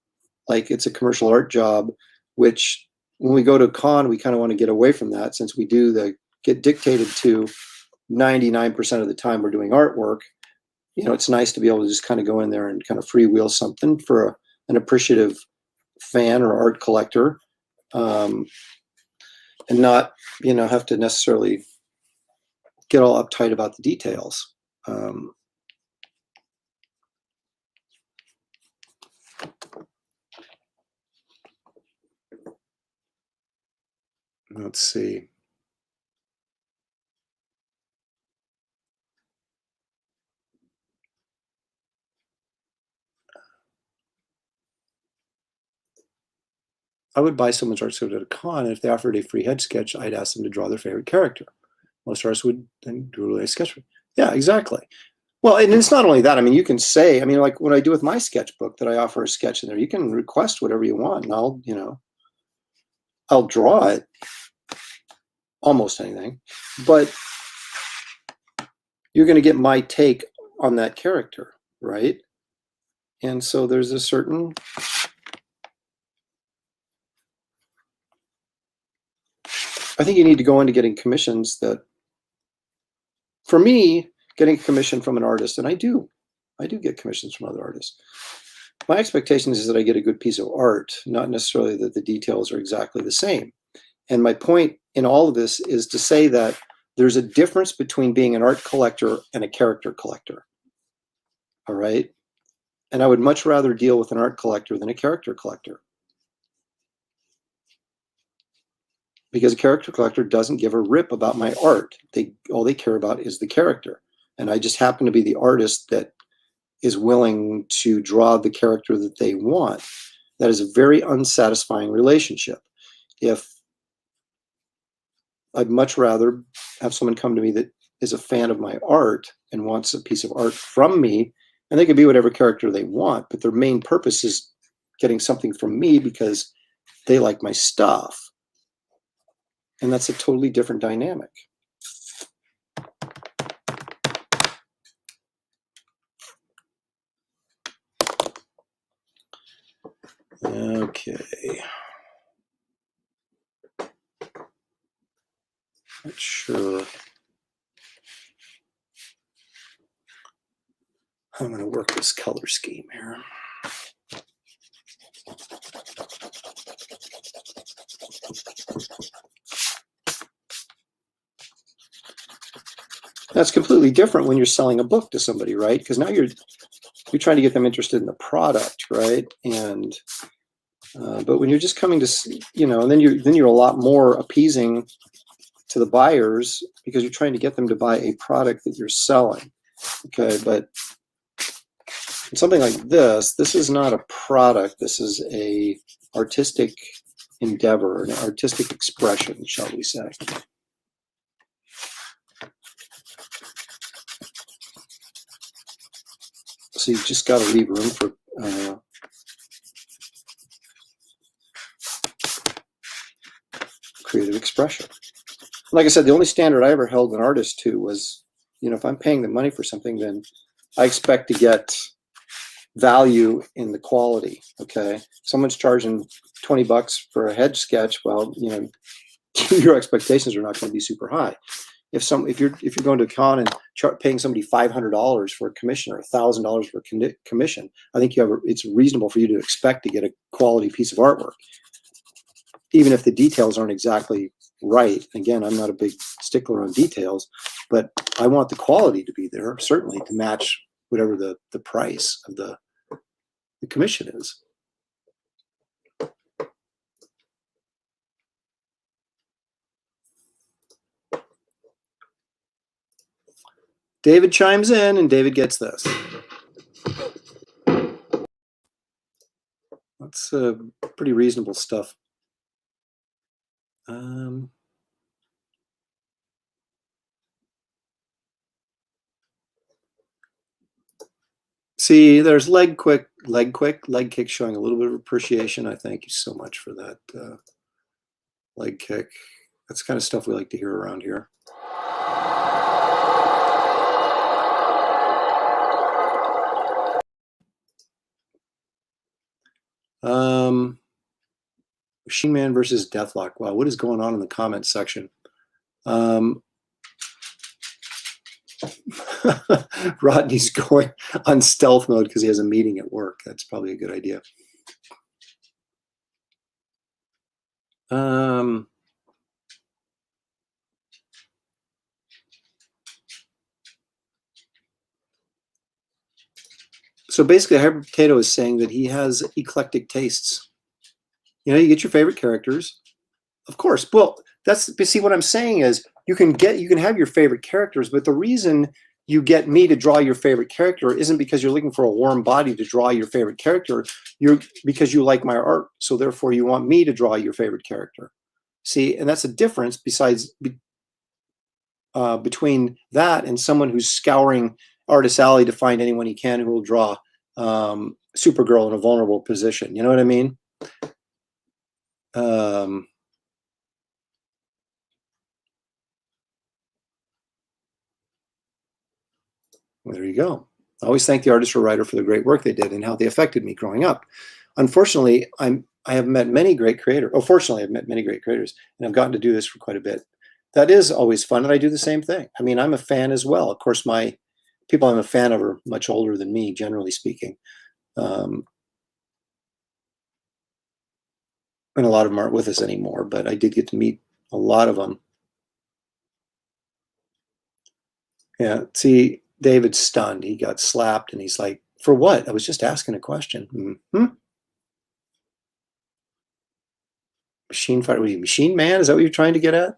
like it's a commercial art job, which when we go to a con, we kind of want to get away from that, since we do get dictated to 99% of the time we're doing artwork. You know, it's nice to be able to just kind of go in there and kind of freewheel something for an appreciative fan or art collector, and not, you know, have to necessarily get all uptight about the details. Let's see. I would buy someone's art sketch at a con, and if they offered a free head sketch, I'd ask them to draw their favorite character. Most artists would then do a sketch. Yeah, exactly. Well, and it's not only that. I mean, you can say, I mean, like what I do with my sketchbook, that I offer a sketch in there, you can request whatever you want, and I'll, you know, I'll draw it, almost anything, but you're going to get my take on that character, right? And so there's a certain, I think you need to go into getting commissions that, for me, getting a commission from an artist, and I do get commissions from other artists. My expectation is that I get a good piece of art, not necessarily that the details are exactly the same. And my point in all of this is to say that there's a difference between being an art collector and a character collector. All right. And I would much rather deal with an art collector than a character collector, because a character collector doesn't give a rip about my art. All they care about is the character. And I just happen to be the artist that is willing to draw the character that they want. That is a very unsatisfying relationship. If I'd much rather have someone come to me that is a fan of my art and wants a piece of art from me, and they can be whatever character they want, but their main purpose is getting something from me because they like my stuff. And that's a totally different dynamic. Okay. Not sure how I'm going to work this color scheme here. That's completely different when you're selling a book to somebody, right? Because now you're trying to get them interested in the product, right? And but when you're just coming to, and then you're a lot more appeasing to the buyers because you're trying to get them to buy a product that you're selling. Okay, but something like this is not a product. This is a artistic endeavor, an artistic expression, shall we say. So you've just got to leave room for creative expression. Like I said, the only standard I ever held an artist to was, if I'm paying them money for something, then I expect to get value in the quality. Okay, someone's charging $20 for a head sketch. Well, your expectations are not going to be super high. If you're going to a con and paying somebody $500 for a commission or $1,000 for a commission, I think it's reasonable for you to expect to get a quality piece of artwork, even if the details aren't exactly right. Again, I'm not a big stickler on details, but I want the quality to be there, certainly to match whatever the price of the commission is. David chimes in, and David gets this. That's pretty reasonable stuff. See, there's leg kick showing a little bit of appreciation. I thank you so much for that leg kick. That's the kind of stuff we like to hear around here. Machine Man versus Deathlock. Wow, what is going on in the comments section? Rodney's going on stealth mode because he has a meeting at work. That's probably a good idea. So basically, Hybrid Potato is saying that he has eclectic tastes. You get your favorite characters, of course. Well, see, what I'm saying is you can have your favorite characters, but the reason you get me to draw your favorite character isn't because you're looking for a warm body to draw your favorite character. Because you like my art, so therefore you want me to draw your favorite character. See, and that's a difference between that and someone who's scouring Artist Alley to find anyone he can who will draw Supergirl in a vulnerable position. You know what I mean? Well, there you go. I always thank the artist or writer for the great work they did and how they affected me growing up. Unfortunately, I have met many great creators. Oh, fortunately, I've met many great creators, and I've gotten to do this for quite a bit. That is always fun, and I do the same thing. I mean, I'm a fan as well. Of course, my people I'm a fan of are much older than me, generally speaking. And a lot of them aren't with us anymore, but I did get to meet a lot of them. Yeah, see, David's stunned. He got slapped, and he's like, for what? I was just asking a question. Machine fighter, what are you, Machine Man? Is that what you're trying to get at?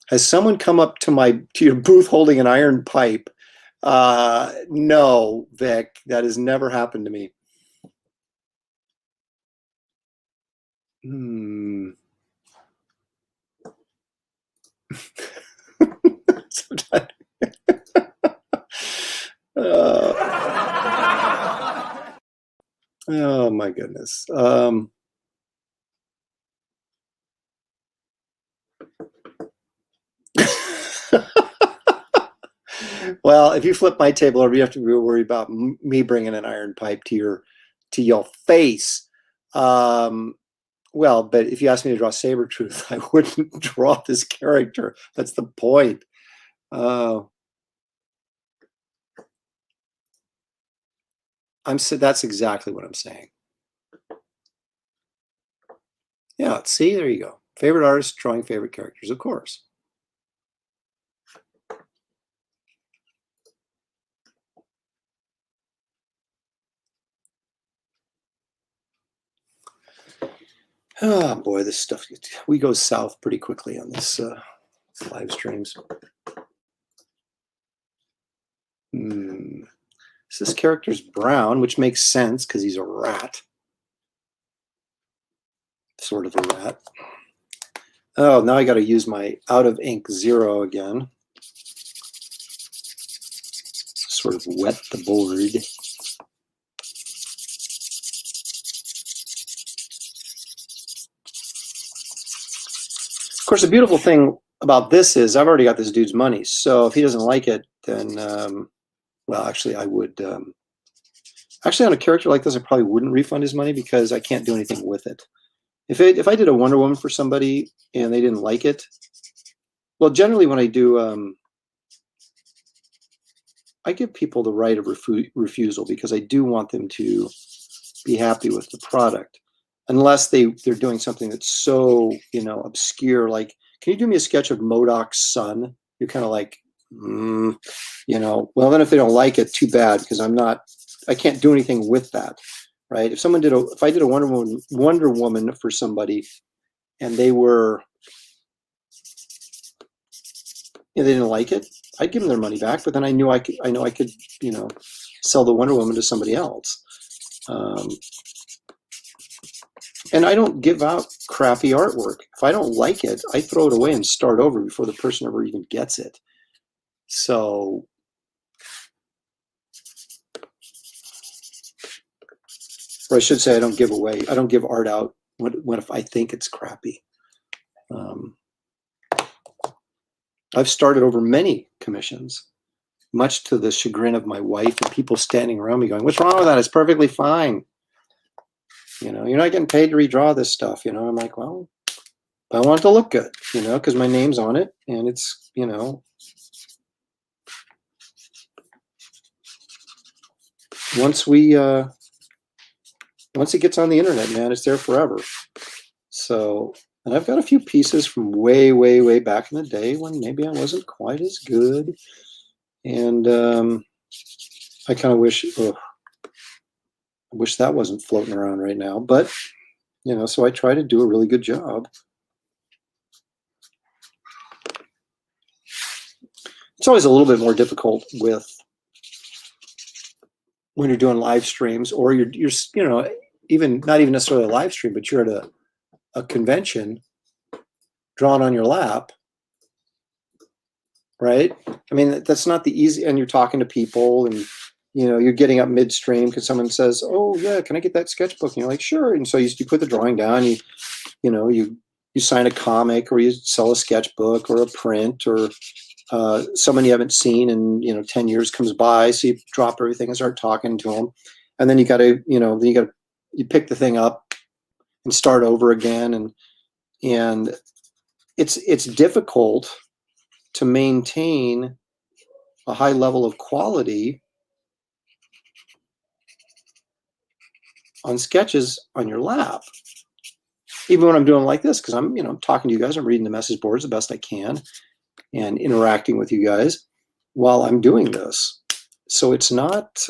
Has someone come up to your booth holding an iron pipe? No, Vic, that has never happened to me. Oh my goodness. Well, if you flip my table over, you have to be worried about me bringing an iron pipe to your face. Um, well, but if you ask me to draw Sabretooth, I wouldn't draw this character. That's the point. That's exactly what I'm saying. Yeah, see, there you go. Favorite artist drawing favorite characters, of course. Oh boy, this stuff, we go south pretty quickly on this live streams. So this character's brown, which makes sense because he's a rat. Sort of a rat. Oh, now I got to use my out of ink 0 again. Sort of wet the board. Of course, the beautiful thing about this is I've already got this dude's money. So if he doesn't like it, then, well, actually, I would. Actually, on a character like this, I probably wouldn't refund his money because I can't do anything with it. If I did a Wonder Woman for somebody and they didn't like it, well, generally when I do, I give people the right of refusal because I do want them to be happy with the product, unless they're doing something that's so obscure. Like, can you do me a sketch of MODOK's son? You're kind of like, well, then if they don't like it, too bad, because I can't do anything with that, right? If I did a Wonder Woman for somebody, and they were, they didn't like it, I'd give them their money back. But then I know I could, sell the Wonder Woman to somebody else. And I don't give out crappy artwork. If I don't like it, I throw it away and start over before the person ever even gets it. So, or I should say, I don't give art out when if I think it's crappy. I've started over many commissions, much to the chagrin of my wife and people standing around me going, "What's wrong with that? It's perfectly fine. You're not getting paid to redraw this stuff." I'm like, well, I want it to look good, because my name's on it, and it's, once it gets on the internet, man, it's there forever. So, and I've got a few pieces from way, way, way back in the day when maybe I wasn't quite as good. And I kind of wish that wasn't floating around right now. But, so I try to do a really good job. It's always a little bit more difficult when you're doing live streams, or you're even not even necessarily a live stream, but you're at a convention drawn on your lap, right? I mean, that's not the easy, and you're talking to people, and you're getting up midstream because someone says, "Oh yeah, can I get that sketchbook?" And you're like, "Sure." And so you put the drawing down, you sign a comic, or you sell a sketchbook or a print, or someone you haven't seen in 10 years comes by, so you drop everything and start talking to them, and then you pick the thing up and start over again, and it's difficult to maintain a high level of quality on sketches on your lap, even when I'm doing like this, because I'm talking to you guys, I'm reading the message boards the best I can and interacting with you guys while I'm doing this. So it's not,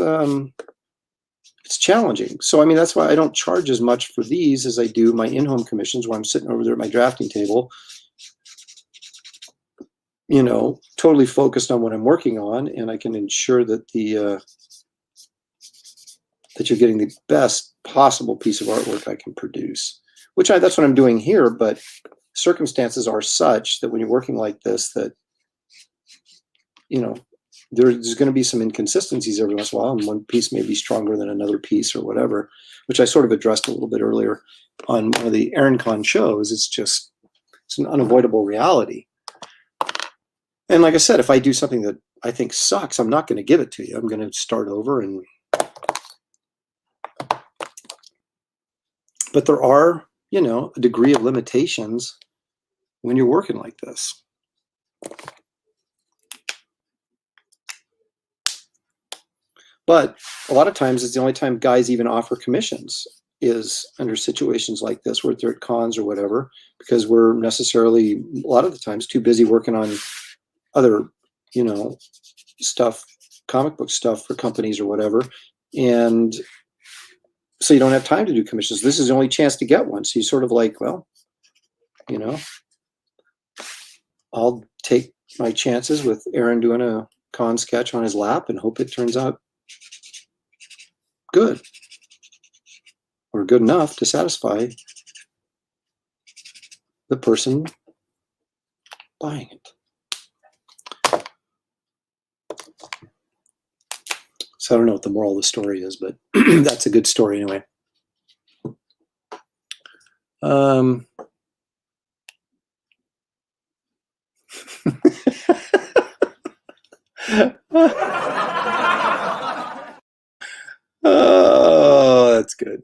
it's challenging. So, I mean, that's why I don't charge as much for these as I do my in-home commissions, where I'm sitting over there at my drafting table, totally focused on what I'm working on, and I can ensure that that you're getting the best possible piece of artwork I can produce, that's what I'm doing here. But circumstances are such that when you're working like this, that, there's going to be some inconsistencies every once in a while, and one piece may be stronger than another piece or whatever, which I sort of addressed a little bit earlier on one of the AaronCon shows. It's an unavoidable reality. And like I said, if I do something that I think sucks, I'm not going to give it to you. I'm going to start over. But there are, a degree of limitations when you're working like this. But a lot of times it's the only time guys even offer commissions is under situations like this where they're at cons or whatever, because we're necessarily, a lot of the times, too busy working on other, stuff, comic book stuff for companies or whatever. And so you don't have time to do commissions. This is the only chance to get one. So you sort of like, well, I'll take my chances with Aaron doing a con sketch on his lap and hope it turns out good or good enough to satisfy the person buying it. So I don't know what the moral of the story is, but that's a good story anyway. Oh, that's good.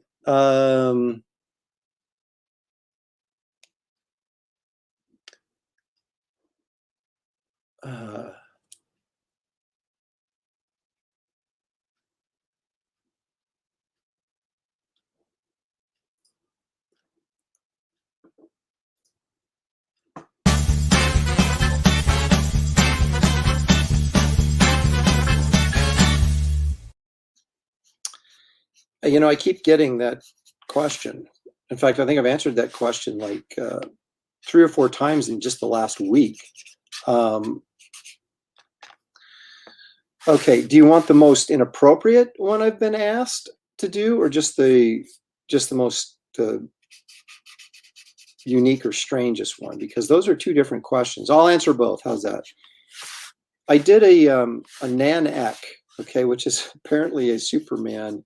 I keep getting that question. In fact, I think I've answered that question like 3 or 4 times in just the last week. Okay, do you want the most inappropriate one I've been asked to do, or just the most unique or strangest one? Because those are 2 different questions. I'll answer both. How's that? I did a Nan-Ek, okay, which is apparently a Superman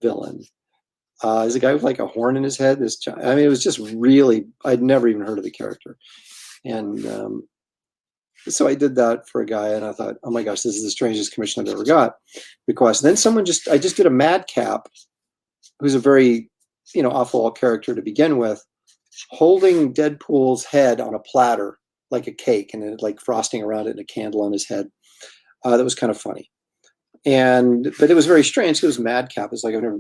villain. There's a guy with like a horn in his head. It was just really, I'd never even heard of the character. And so I did that for a guy, and I thought, oh my gosh, this is the strangest commission I've ever got request. And then I just did a Madcap, who's a very, off-wall character to begin with, holding Deadpool's head on a platter like a cake, and it, like frosting around it and a candle on his head. That was kind of funny. But it was very strange. It was Madcap. It's like, I've never,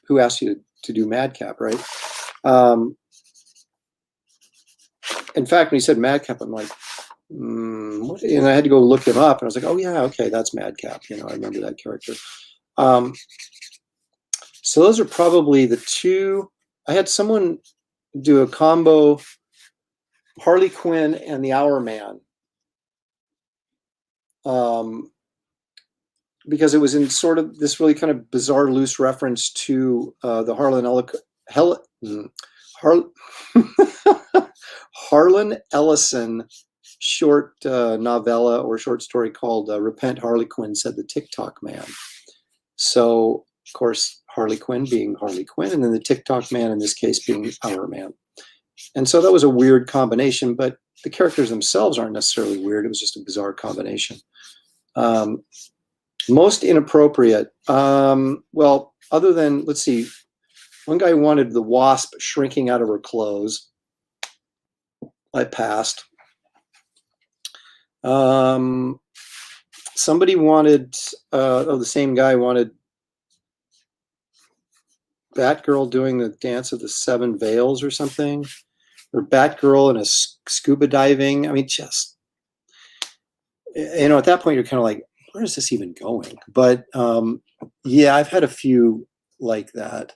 who asked you to do Madcap, right? In fact, when he said Madcap, I'm like, what? And I had to go look him up, and I was like, oh yeah, okay, that's Madcap. I remember that character. So those are probably the 2. I had someone do a combo, Harley Quinn and the Hour Man. Because it was in sort of this really kind of bizarre, loose reference to the Harlan Ellison short novella or short story called Repent, Harley Quinn, Said the TikTok Man. So, of course, Harley Quinn being Harley Quinn, and then the TikTok Man in this case being Hour Man. And so that was a weird combination, but the characters themselves aren't necessarily weird. It was just a bizarre combination. Most inappropriate. Well, other than, let's see, one guy wanted the Wasp shrinking out of her clothes. I passed. Somebody wanted, the same guy wanted Batgirl doing the Dance of the Seven Veils or something, or Batgirl in a scuba diving. Just, at that point you're kind of like, where is this even going? But yeah, I've had a few like that.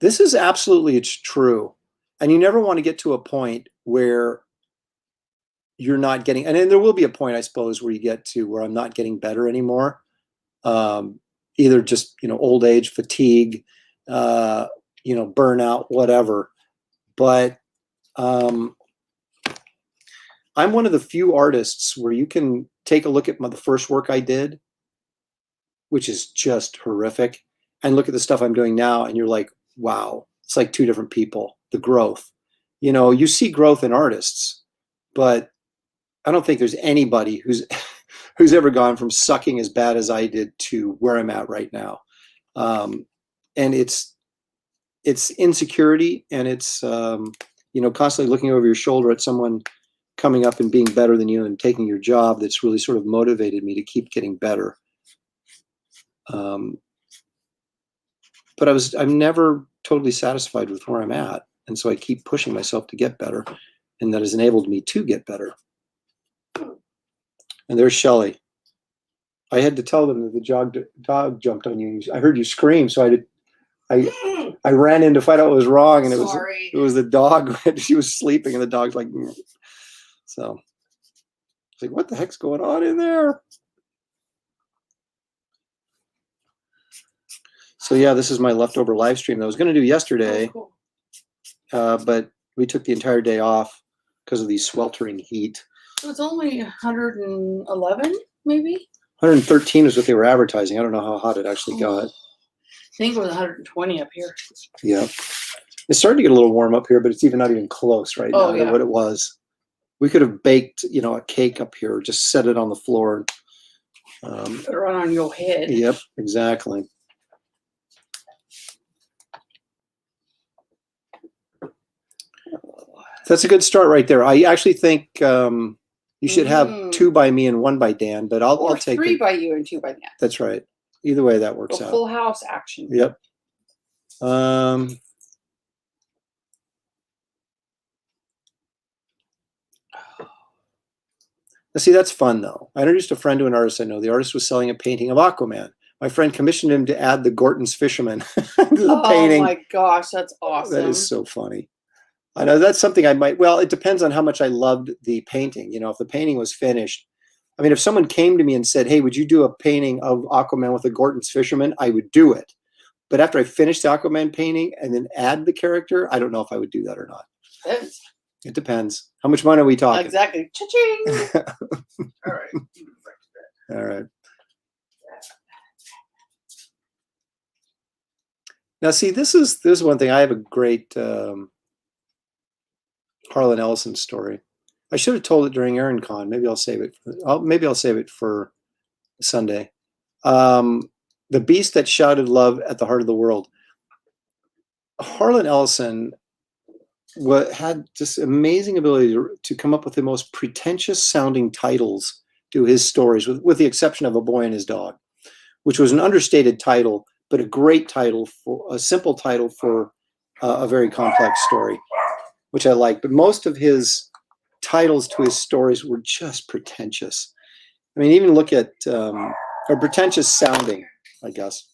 This is absolutely, it's true. And you never want to get to a point where you're not getting, and then there will be a point, I suppose, where you get to where I'm not getting better anymore. Either just, old age, fatigue, burnout, whatever. But I'm one of the few artists where you can take a look at the first work I did, which is just horrific, and look at the stuff I'm doing now, and you're like, wow, it's like two different people. The growth, you see growth in artists, but I don't think there's anybody who's ever gone from sucking as bad as I did to where I'm at right now. And it's insecurity, and it's constantly looking over your shoulder at someone coming up and being better than you and taking your job that's really sort of motivated me to keep getting better. But I'm never totally satisfied with where I'm at, and so I keep pushing myself to get better, and that has enabled me to get better. And there's Shelly. I had to tell them that the dog jumped on you. I heard you scream, so I ran in to find out what was wrong, and it was the dog. She was sleeping, and the dog's like, so it's like, what the heck's going on in there? So yeah, this is my leftover live stream that I was going to do yesterday, but we took the entire day off because of the sweltering heat. It was only 111, maybe? 113 is what they were advertising. I don't know how hot it actually got. I think it was 120 up here. Yeah. It's starting to get a little warm up here, but it's not even close right now to what it was. We could have baked, a cake up here, just set it on the floor. Put it right on your head. Yep, exactly. That's a good start right there. I actually think you should have 2 by me and 1 by Dan, but I'll take 3 by you and 2 by Dan. That's right. Either way, that works out. Full house action. Yep. See, that's fun though. I introduced a friend to an artist I know. The artist was selling a painting of Aquaman. My friend commissioned him to add the Gorton's Fisherman to the painting. Oh my gosh, that's awesome. That is so funny. I know that's something I might, well, it depends on how much I loved the painting. If the painting was finished, I mean, if someone came to me and said, hey, would you do a painting of Aquaman with a Gorton's Fisherman? I would do it. But after I finished the Aquaman painting and then add the character, I don't know if I would do that or not. Depends. It depends. How much money are we talking? Exactly. Cha-ching! All right. All right. Now, see, this is one thing. I have a great Harlan Ellison story. I should have told it during ErinCon. Maybe I'll save it. Maybe I'll save it for Sunday. The Beast That Shouted Love at the Heart of the World. Harlan Ellison had this amazing ability to come up with the most pretentious sounding titles to his stories, with the exception of A Boy and His Dog, which was an understated title, but a great title, for a simple title for a very complex story, which I like. But most of his titles to his stories were just pretentious. I mean, even look at, or pretentious sounding, I guess.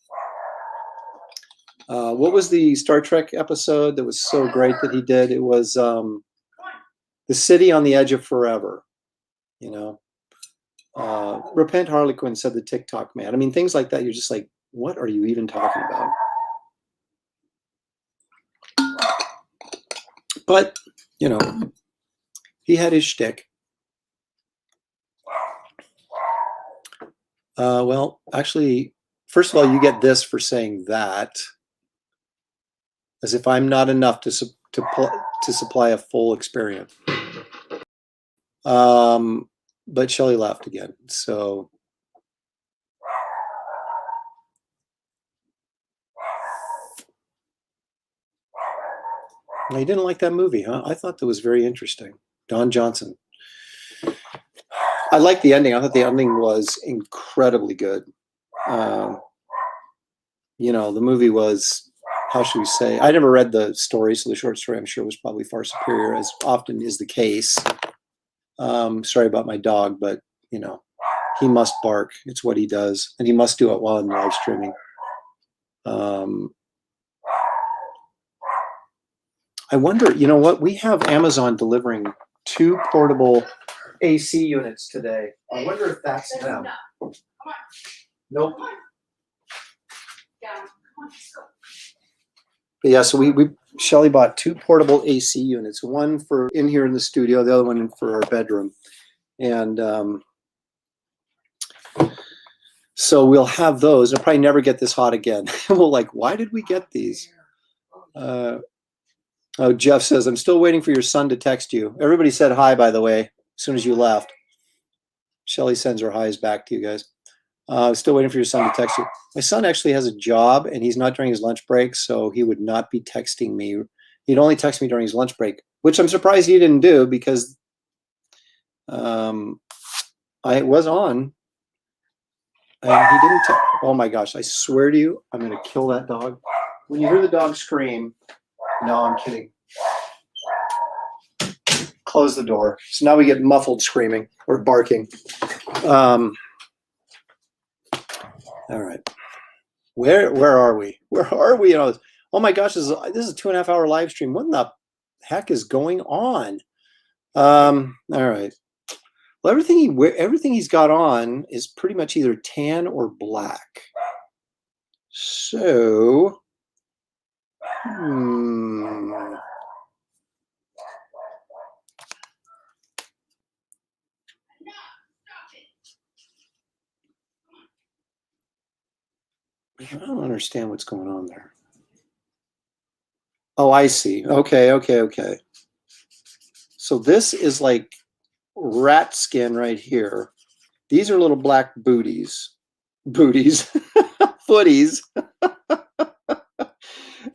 What was the Star Trek episode that was so great that he did? It was The City on the Edge of Forever. Repent Harlequin, said the TikTok man. I mean, things like that, you're just like, what are you even talking about? But, he had his shtick. Well, actually, first of all, you get this for saying that, as if I'm not enough to supply a full experience. But Shelley laughed again, so. You didn't like that movie, huh? I thought that was very interesting. Don Johnson. I liked the ending. I thought the ending was incredibly good. The movie was, how should we say? I never read the story, so the short story I'm sure was probably far superior, as often is the case. Sorry about my dog, but he must bark. It's what he does, and he must do it while I'm live streaming. I wonder, what? We have Amazon delivering 2 portable AC units today. I wonder if that's them. Nope. Yeah, so we Shelly bought 2 portable AC units, one for in here in the studio, the other one for our bedroom. And so we'll have those. It'll probably never get this hot again. We'll like, why did we get these? Oh, Jeff says, I'm still waiting for your son to text you. Everybody said hi, by the way, as soon as you left. Shelly sends her highs back to you guys. Still waiting for your son to text you. My son actually has a job and he's not during his lunch break, so he would not be texting me. He'd only text me during his lunch break, which I'm surprised he didn't do because I was on and he didn't. Oh my gosh, I swear to you, I'm going to kill that dog. When you hear the dog scream, no, I'm kidding. Close the door. So now we get muffled screaming or barking. All right. Where are we? Where are we? Oh my gosh, this is a 2.5 hour live stream. What in the heck is going on? All right. Well, everything he's got on is pretty much either tan or black. So, I don't understand what's going on there. Oh, I see. Okay. So this is like rat skin right here. These are little black booties, footies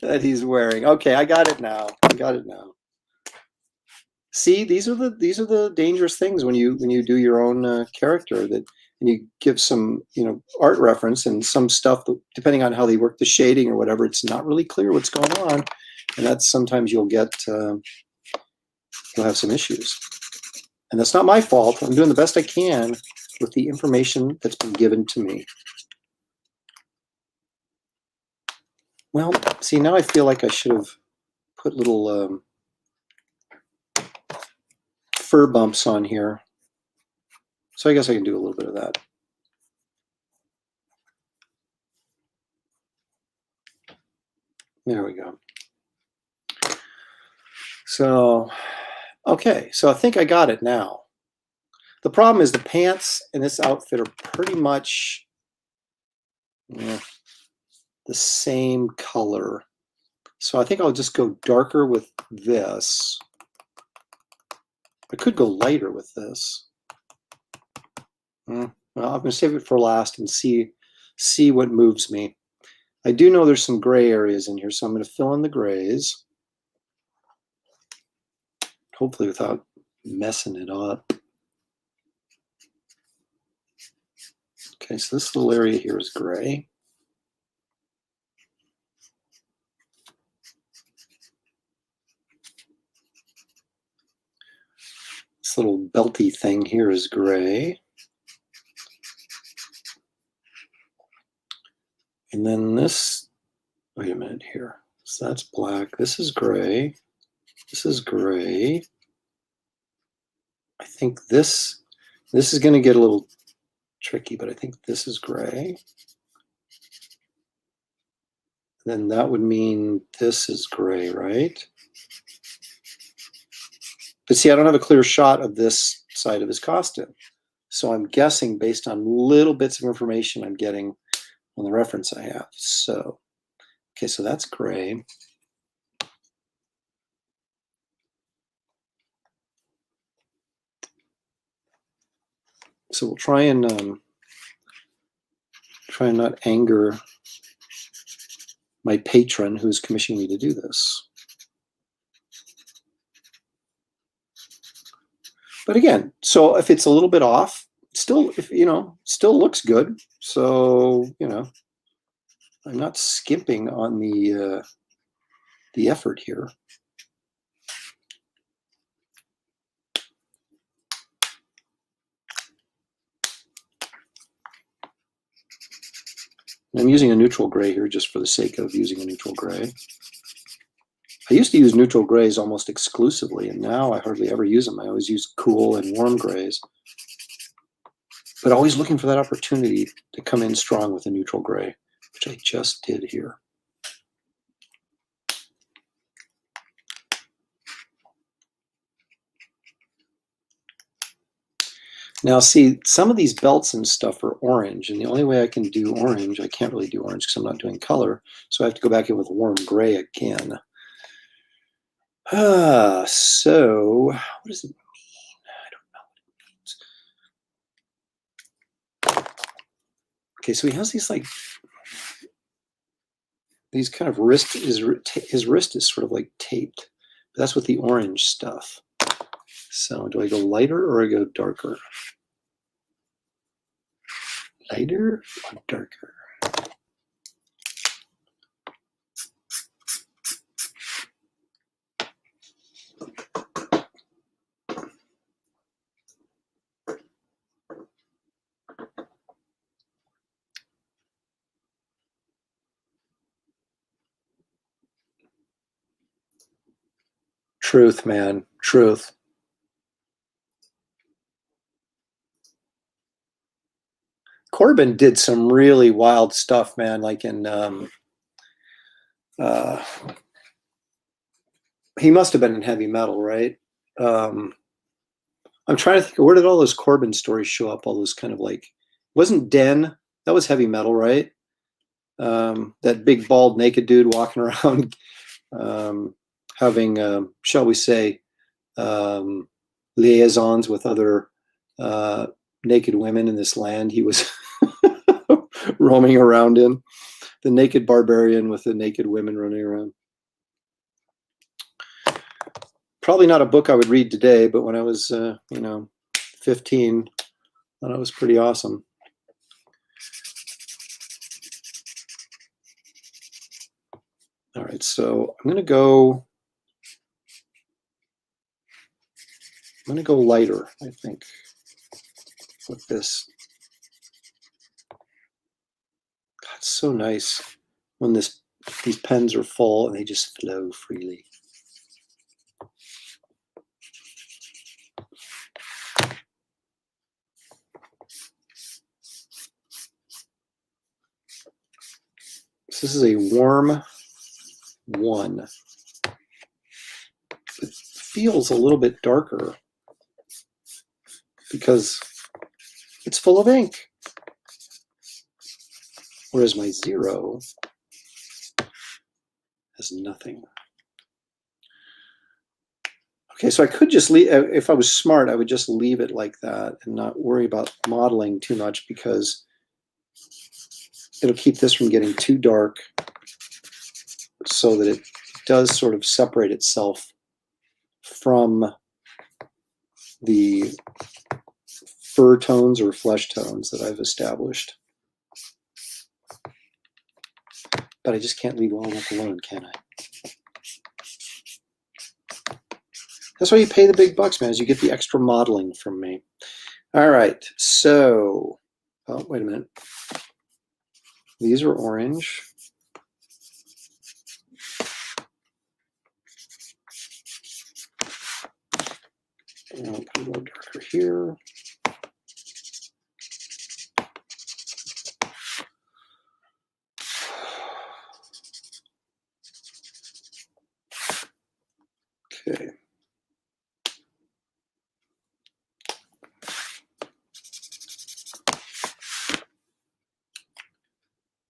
that he's wearing. Okay, I got it now. See, these are the dangerous things when you do your own character, that and you give some art reference and some stuff that, depending on how they work the shading or whatever, it's not really clear what's going on, and that's sometimes you'll have some issues, and that's not my fault. I'm doing the best I can with the information that's been given to me. Well, see, now I feel like I should have put little fur bumps on here. So I guess I can do a little bit of that. There we go. So, okay, so I think I got it now. The problem is the pants in this outfit are pretty much the same color. So I think I'll just go darker with this. I could go lighter with this. Well, I'm going to save it for last and see what moves me. I do know there's some gray areas in here, so I'm going to fill in the grays. Hopefully without messing it up. Okay, so this little area here is gray. This little belty thing here is gray. And then this, wait a minute here. So that's black. This is gray. This is gray. I think this is going to get a little tricky, but I think this is gray. Then that would mean this is gray, right? But see, I don't have a clear shot of this side of his costume. So I'm guessing based on little bits of information I'm getting on the reference I have. So, okay, so that's gray. So we'll try and not anger my patron who's commissioning me to do this. But again, so if it's a little bit off, still looks good. So, I'm not skimping on the effort here. I'm using a neutral gray here just for the sake of using a neutral gray. I used to use neutral grays almost exclusively, and now I hardly ever use them. I always use cool and warm grays, but always looking for that opportunity to come in strong with a neutral gray, which I just did here. Now, see, some of these belts and stuff are orange, and the only way I can do orange, I can't really do orange because I'm not doing color, so I have to go back in with warm gray again. So what does it mean? I don't know what it means. Okay, so he has these like these kind of wrist. His wrist is sort of like taped. But that's with the orange stuff. So do I go lighter or I go darker? Lighter or darker? Truth, man. Truth. Corbin did some really wild stuff, man, like in he must have been in heavy metal, right? I'm trying to think, where did all those Corbin stories show up? All those kind of like, wasn't Den, that was heavy metal, right? That big bald naked dude walking around having, shall we say, liaisons with other naked women in this land he was roaming around in. The naked barbarian with the naked women running around. Probably not a book I would read today, but when I was, 15, I thought it was pretty awesome. All right, so I'm going to go lighter, I think, with this. God, it's so nice when these pens are full and they just flow freely. So this is a warm 1. It feels a little bit darker because it's full of ink. Whereas my 0 has nothing. Okay, so I could just leave, if I was smart, I would just leave it like that and not worry about modeling too much because it'll keep this from getting too dark so that it does sort of separate itself from the fur tones or flesh tones that I've established. But I just can't leave well enough alone, can I? That's why you pay the big bucks, man, is you get the extra modeling from me. All right, so, oh, wait a minute. These are orange. And I'll put a little darker here. Okay.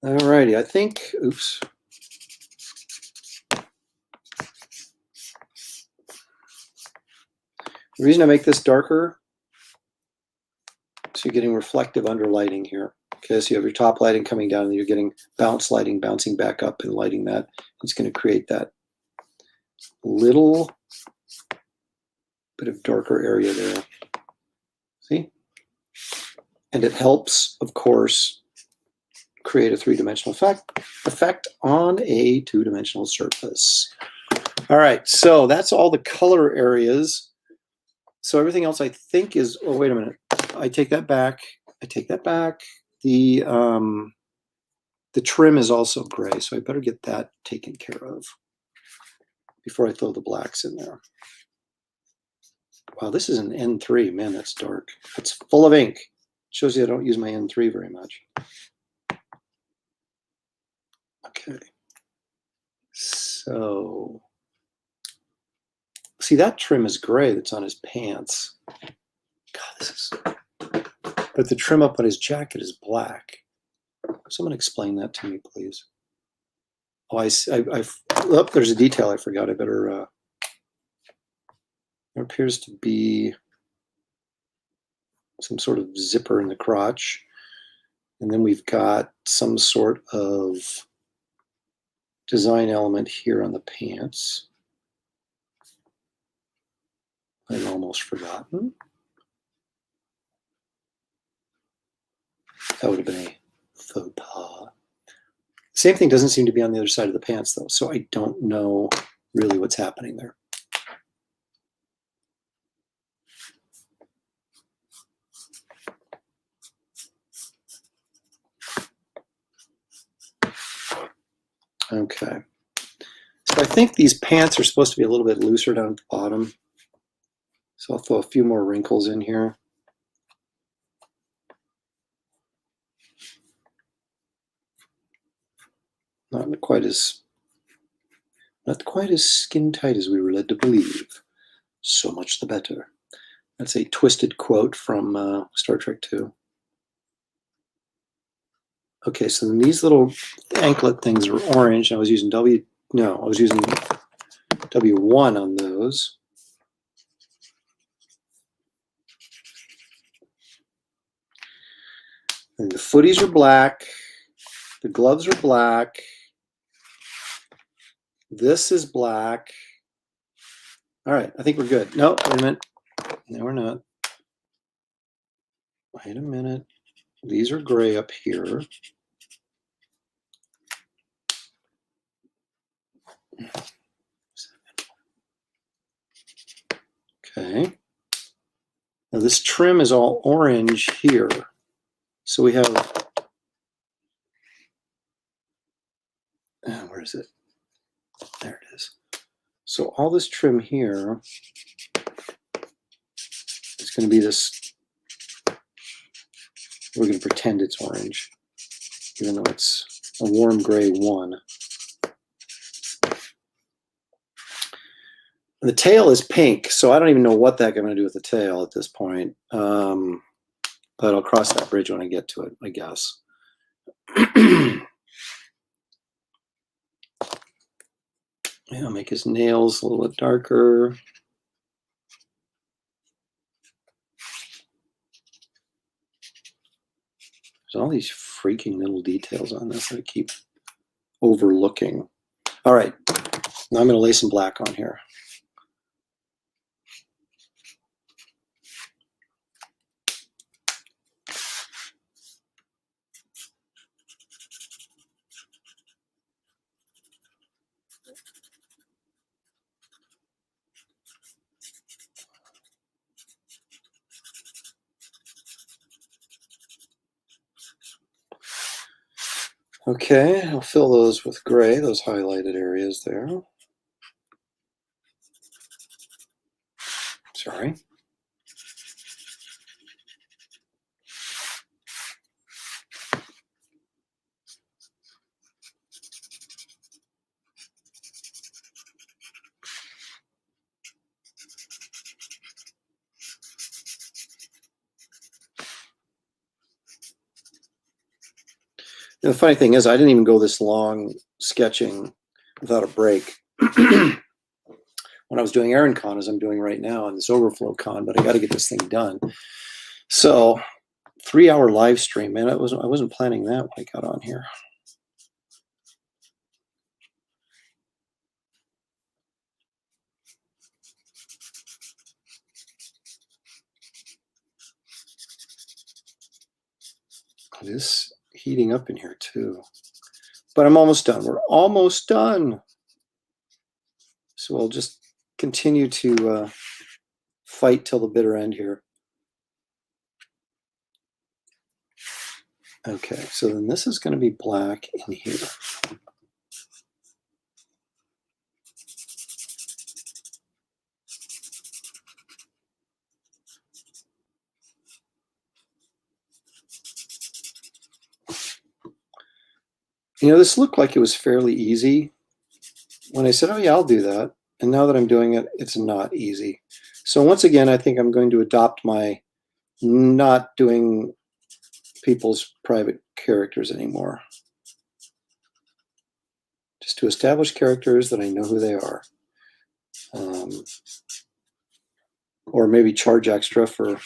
All righty, I think, oops. The reason I make this darker, so you're getting reflective underlighting here. Okay, so you have your top lighting coming down and you're getting bounce lighting bouncing back up and lighting that. It's going to create that little bit of darker area there. See? And it helps, of course, create a 3-dimensional effect on a 2-dimensional surface. All right, so that's all the color areas. So everything else I think is, oh, wait a minute. I take that back. I take that back. The trim is also gray, so I better get that taken care of before I throw the blacks in there. Wow, this is an N3. Man, that's dark. It's full of ink. Shows you I don't use my N3 very much. Okay. So, see, that trim is gray that's on his pants. God, this is But the trim up on his jacket is black. Someone explain that to me, please. Oh, oh, there's a detail I forgot. I better, there appears to be some sort of zipper in the crotch. And then we've got some sort of design element here on the pants. I'd almost forgotten. That would have been a faux pas. Same thing doesn't seem to be on the other side of the pants though, so I don't know really what's happening there. Okay. So I think these pants are supposed to be a little bit looser down at the bottom. So I'll throw a few more wrinkles in here. Not quite as skin tight as we were led to believe. So much the better. That's a twisted quote from Star Trek II. Okay, so then these little anklet things are orange. I was using W1 on those. And the footies are black. The gloves are black. This is black. All right, I think we're good. No, wait a minute. No, we're not. Wait a minute. These are gray up here. Okay. Now this trim is all orange here. So we have, where is it? There it is. So all this trim here is going to be this, we're going to pretend it's orange, even though it's a warm gray one. The tail is pink, so I don't even know what the heck I'm going to do with the tail at this point. But I'll cross that bridge when I get to it, I guess. Yeah, I'll make his nails a little bit darker. There's all these freaking little details on this that I keep overlooking. All right, now I'm going to lay some black on here. Okay, I'll fill those with gray, those highlighted areas there. Sorry. And the funny thing is, I didn't even go this long sketching without a break. When I was doing ErinCon, as I'm doing right now, and this Overflow Con, but I got to get this thing done. So, 3-hour live stream, man. I wasn't planning that when I got on here. It is heating up in here too. But I'm almost done. We're almost done. So we'll just continue to fight till the bitter end here. Okay, so then this is going to be black in here. You know, this looked like it was fairly easy when I said, oh yeah, I'll do that. And now that I'm doing it, it's not easy. So once again, I think I'm going to adopt my not doing people's private characters anymore. Just to establish characters that I know who they are. Or maybe charge extra for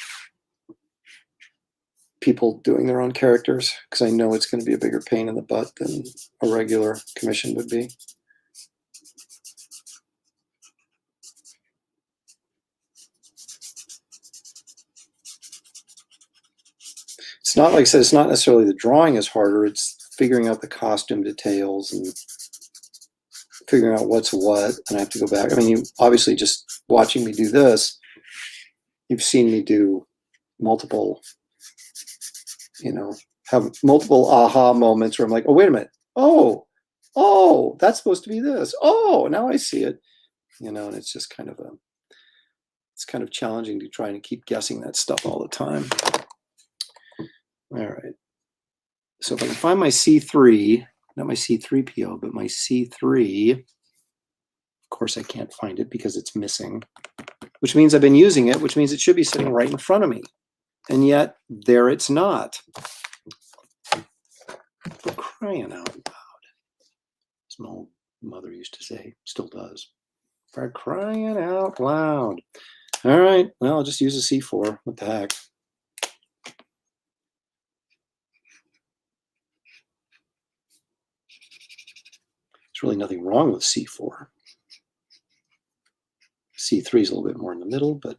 people doing their own characters, because I know it's going to be a bigger pain in the butt than a regular commission would be. It's not, like I said, it's not necessarily the drawing is harder, it's figuring out the costume details and figuring out what's what, and I have to go back. I mean, you obviously just watching me do this, you've seen me do multiple, have multiple aha moments where I'm like, oh, wait a minute. Oh, that's supposed to be this. Oh, now I see it. And it's just kind of challenging to try and keep guessing that stuff all the time. All right. So if I can find my C3, not my C3PO, but my C3, of course I can't find it because it's missing, which means I've been using it, which means it should be sitting right in front of me. And yet there it's not. For crying out loud. As my old mother used to say, still does. For crying out loud. All right, well, I'll just use a C4. What the heck? There's really nothing wrong with C4. C3 is a little bit more in the middle, but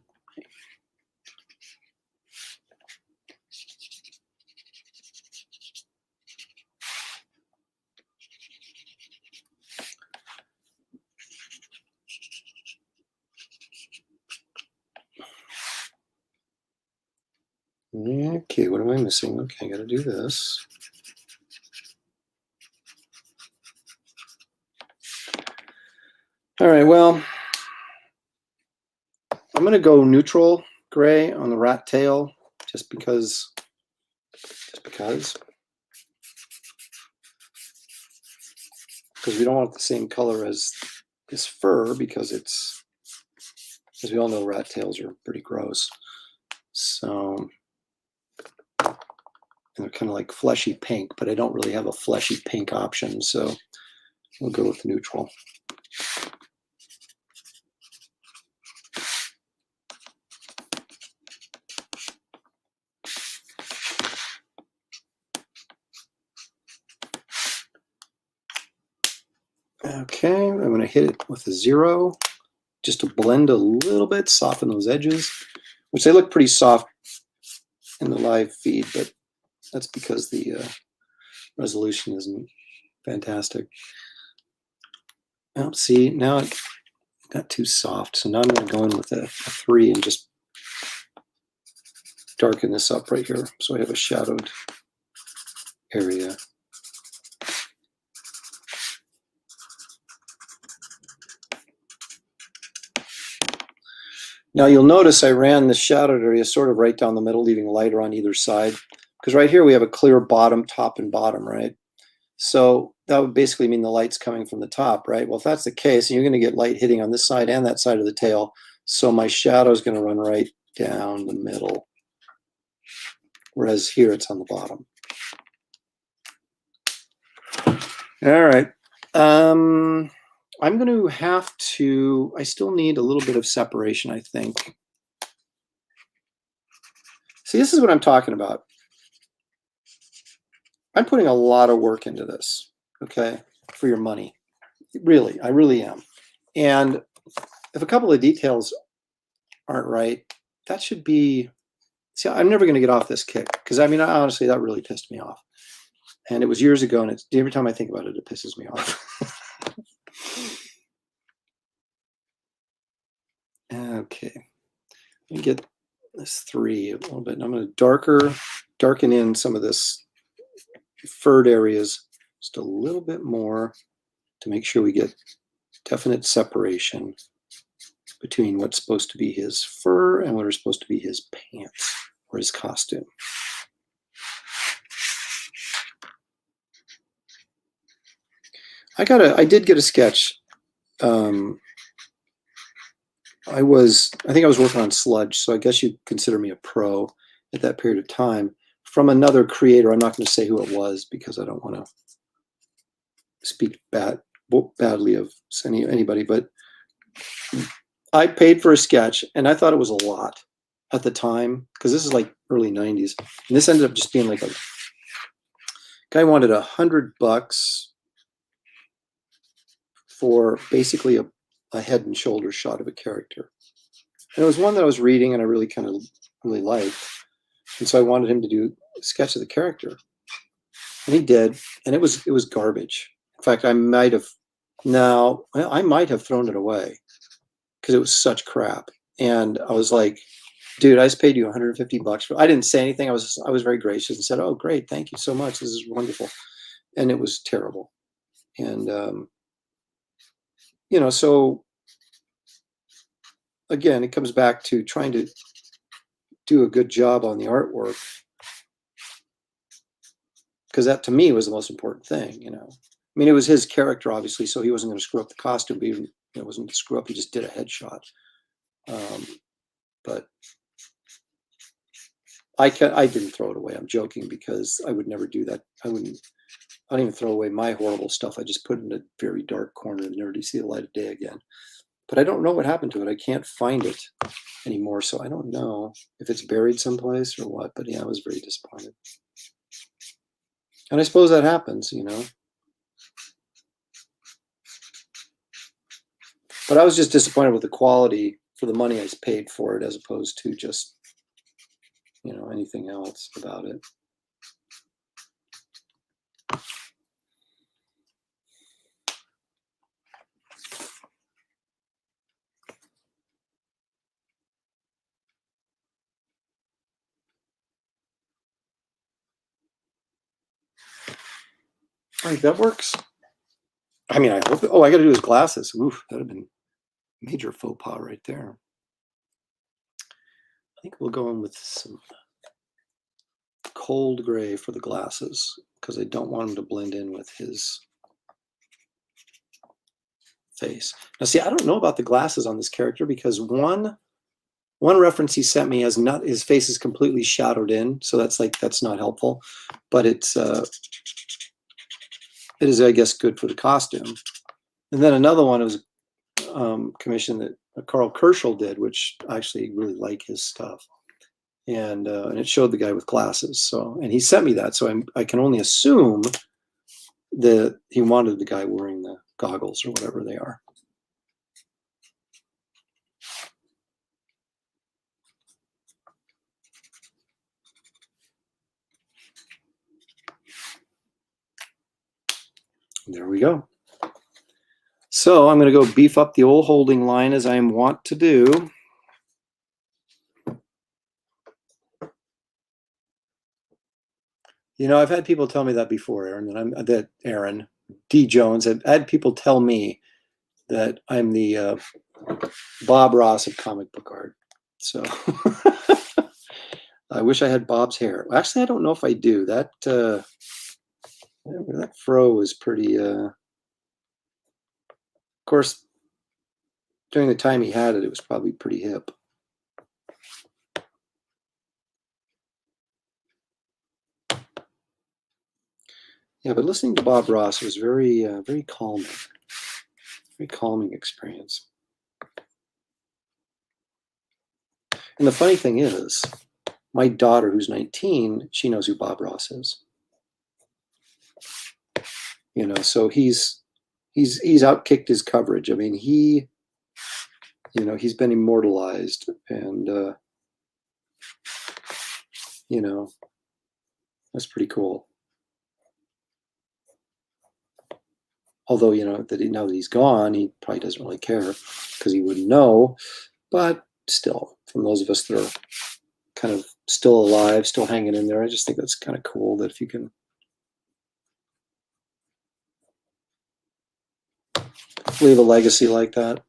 okay, what am I missing? Okay, I got to do this. All right, well, I'm going to go neutral gray on the rat tail just because. Because we don't want the same color as this fur, because it's, as we all know, rat tails are pretty gross. So, and they're kind of like fleshy pink, but I don't really have a fleshy pink option, so we'll go with neutral. Okay, I'm going to hit it with a 0 just to blend a little bit, soften those edges, which they look pretty soft in the live feed, but that's because the resolution isn't fantastic. Oh, see, now it got too soft, so now I'm going to go in with a 3 and just darken this up right here so I have a shadowed area. Now you'll notice I ran the shadowed area sort of right down the middle, leaving lighter on either side. Because right here we have a clear bottom, top, and bottom, right? So that would basically mean the light's coming from the top, right? Well, if that's the case, you're going to get light hitting on this side and that side of the tail. So my shadow is going to run right down the middle. Whereas here it's on the bottom. All right. I'm going to have to, I still need a little bit of separation, I think. See, this is what I'm talking about. I'm putting a lot of work into this, okay, for your money. Really, I really am. And if a couple of details aren't right, that should be, see, I'm never going to get off this kick, because I mean, honestly, that really pissed me off. And it was years ago, and it's, every time I think about it, it pisses me off. Okay, let me get this 3 a little bit. And I'm going to darken in some of this furred areas just a little bit more to make sure we get definite separation between what's supposed to be his fur and what are supposed to be his pants or his costume. I did get a sketch. I think I was working on Sludge, so I guess you'd consider me a pro at that period of time, from another creator. I'm not going to say who it was because I don't want to speak badly of anybody, but I paid for a sketch and I thought it was a lot at the time because this is like early 90s. And this ended up just being like a guy wanted $100 for basically a head and shoulders shot of a character. And it was one that I was reading and I really kind of really liked. And so I wanted him to do a sketch of the character. And he did. And it was garbage. In fact, I might have thrown it away because it was such crap. And I was like, dude, I just paid you $150 for. I didn't say anything. I was very gracious and said, "Oh, great, thank you so much. This is wonderful." And it was terrible. And so again, it comes back to trying to do a good job on the artwork, because that to me was the most important thing. I mean, it was his character, obviously, so he wasn't going to screw up the costume. But even it wasn't to screw up. He just did a headshot. But I didn't throw it away. I'm joking because I would never do that. I don't even throw away my horrible stuff. I just put it in a very dark corner and never to see the light of day again. But I don't know what happened to it. I can't find it anymore. So I don't know if it's buried someplace or what. But yeah, I was very disappointed. And I suppose that happens, But I was just disappointed with the quality for the money I paid for it as opposed to just, anything else about it. I think that works. I mean, I hope. I got to do his glasses. Oof, that'd have been major faux pas right there. I think we'll go in with some cold gray for the glasses because I don't want him to blend in with his face. Now, see, I don't know about the glasses on this character because one reference he sent me has not his face is completely shadowed in, so that's not helpful. But it is, I guess, good for the costume. And then another one was commission that Carl Kerschel did, which I actually really like his stuff. And it showed the guy with glasses. So, and he sent me that. So I can only assume that he wanted the guy wearing the goggles or whatever they are. There we go. So I'm going to go beef up the old holding line as I am wont to do. I've had people tell me that before, Aaron, that Aaron D. Jones. I've had people tell me that I'm the Bob Ross of comic book art. So I wish I had Bob's hair. Actually, I don't know if I do. That fro was pretty. Of course, during the time he had it, it was probably pretty hip. Yeah, but listening to Bob Ross was very, very calming. Very calming experience. And the funny thing is, my daughter, who's 19, she knows who Bob Ross is. So he's outkicked his coverage. I mean, he's been immortalized, and that's pretty cool. Although, now that he's gone, he probably doesn't really care because he wouldn't know. But still, from those of us that are kind of still alive, still hanging in there, I just think that's kind of cool that if you can leave a legacy like that.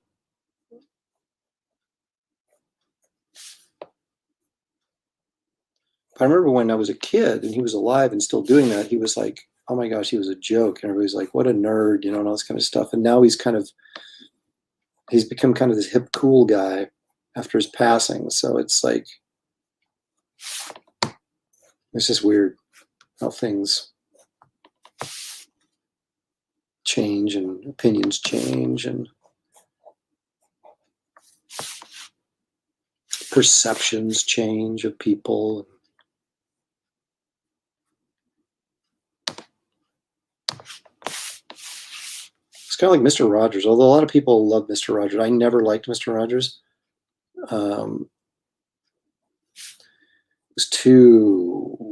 I remember when I was a kid and he was alive and still doing that, he was like, oh my gosh, he was a joke. And everybody's like, what a nerd, and all this kind of stuff. And now he's become kind of this hip, cool guy after his passing. So it's like, It's just weird how things change and opinions change and perceptions change of people. It's kind of like Mr. Rogers, although a lot of people love Mr. Rogers. I never liked Mr. Rogers. It was too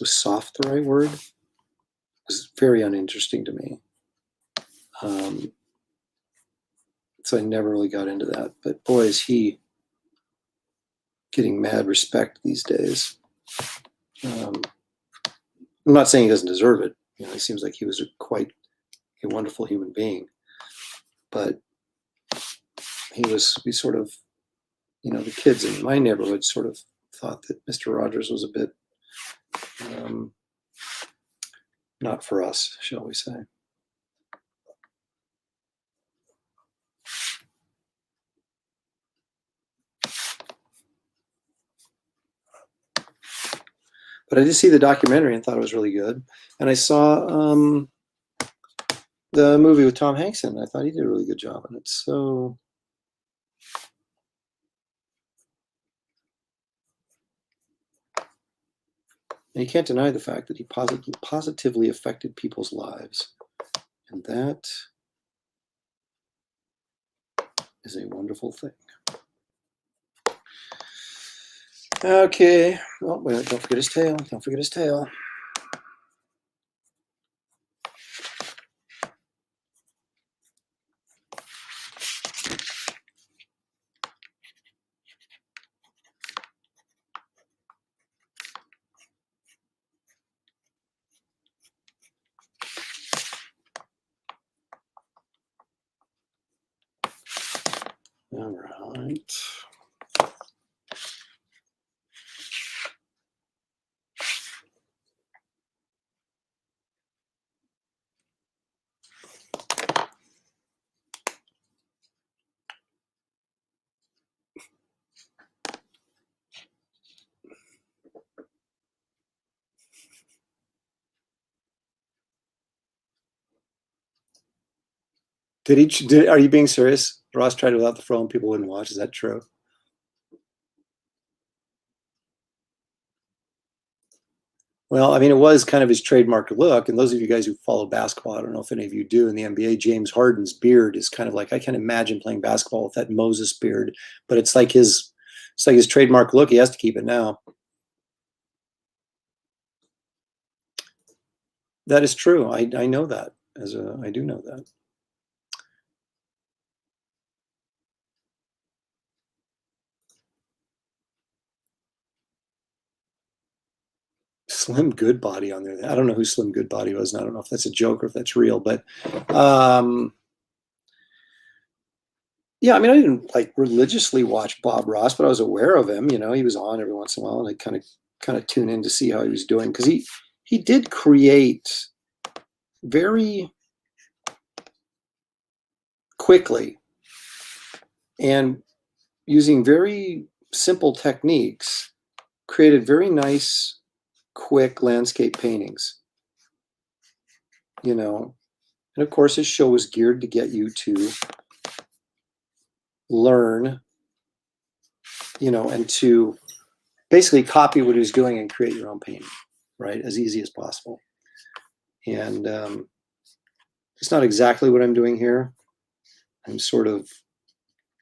was soft the right word? It was very uninteresting to me. So I never really got into that. But boy, is he getting mad respect these days. I'm not saying he doesn't deserve it. You know, he seems like he was quite a wonderful human being. But we sort of, you know, the kids in my neighborhood sort of thought that Mr. Rogers was a bit not for us, shall we say. But I did see the documentary and thought it was really good. And I saw the movie with Tom Hanks in it. I thought he did a really good job in it. So and you can't deny the fact that he positively affected people's lives. And that is a wonderful thing. Okay. Oh, wait, don't forget his tail. Don't forget his tail. All right. Are you being serious? Ross tried it without the fro and people wouldn't watch. Is that true? Well, I mean, it was kind of his trademark look. And those of you guys who follow basketball, I don't know if any of you do in the NBA, James Harden's beard is kind of like, I can't imagine playing basketball with that Moses beard, but it's like his trademark look. He has to keep it now. That is true. I know that I do know that. Slim Goodbody on there. I don't know who Slim Goodbody was, and I don't know if that's a joke or if that's real, but yeah, I mean, I didn't like religiously watch Bob Ross, but I was aware of him. You know, he was on every once in a while, and I kind of tune in to see how he was doing, because he did create very quickly and using very simple techniques, created very nice, quick landscape paintings. You know, and of course, his show was geared to get you to learn, you know, and to basically copy what he's doing and create your own painting, right? As easy as possible. And it's not exactly what I'm doing here. I'm sort of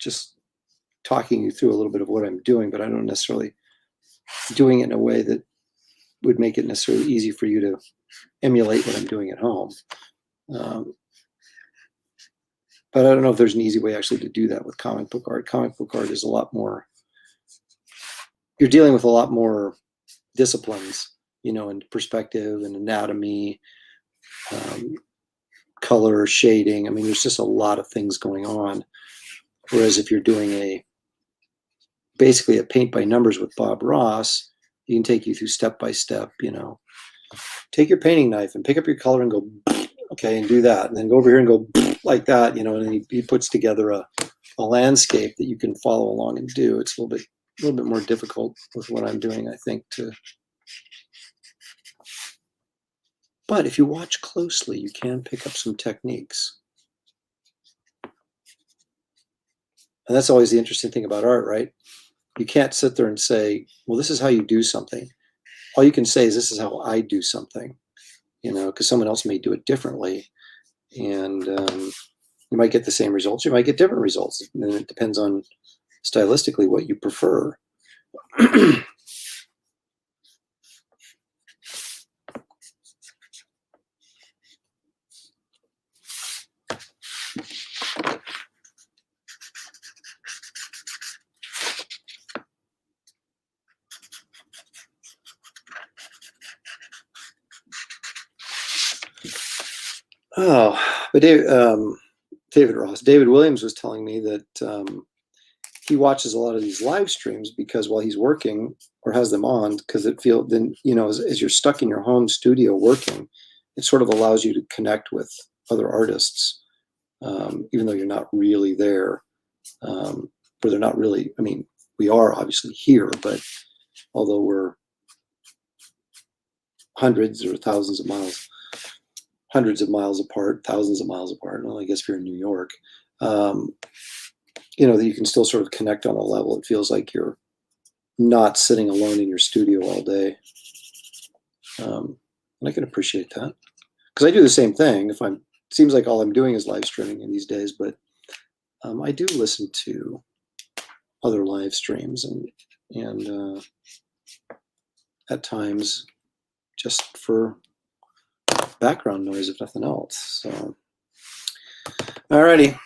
just talking you through a little bit of what I'm doing, but I don't necessarily doing it in a way that would make it necessarily easy for you to emulate what I'm doing at home. But I don't know if there's an easy way actually to do that with comic book art. Comic book art is a lot more, you're dealing with a lot more disciplines, you know, and perspective and anatomy, color, shading. I mean, there's just a lot of things going on. Whereas if you're doing basically a paint by numbers with Bob Ross, he can take you through step by step, you know. Take your painting knife and pick up your color and go, okay, and do that. And then go over here and go like that, you know, and he puts together a a landscape that you can follow along and do. It's a little bit more difficult with what I'm doing, I think, but if you watch closely, you can pick up some techniques. And that's always the interesting thing about art, right? You can't sit there and say, well, this is how you do something. All you can say is, this is how I do something, because someone else may do it differently. And you might get the same results. You might get different results. And it depends on stylistically what you prefer. Oh, but David Williams was telling me that he watches a lot of these live streams because while he's working or has them on, because as you're stuck in your home studio working, it sort of allows you to connect with other artists, even though you're not really there, or they're not really. I mean, we are obviously here, but although we're hundreds or thousands of miles. Hundreds of miles apart, thousands of miles apart. Well, I guess if you're in New York, that you can still sort of connect on a level. It feels like you're not sitting alone in your studio all day. And I can appreciate that because I do the same thing. It seems like all I'm doing is live streaming in these days, but I do listen to other live streams and at times just for background noise, if nothing else. So, alrighty,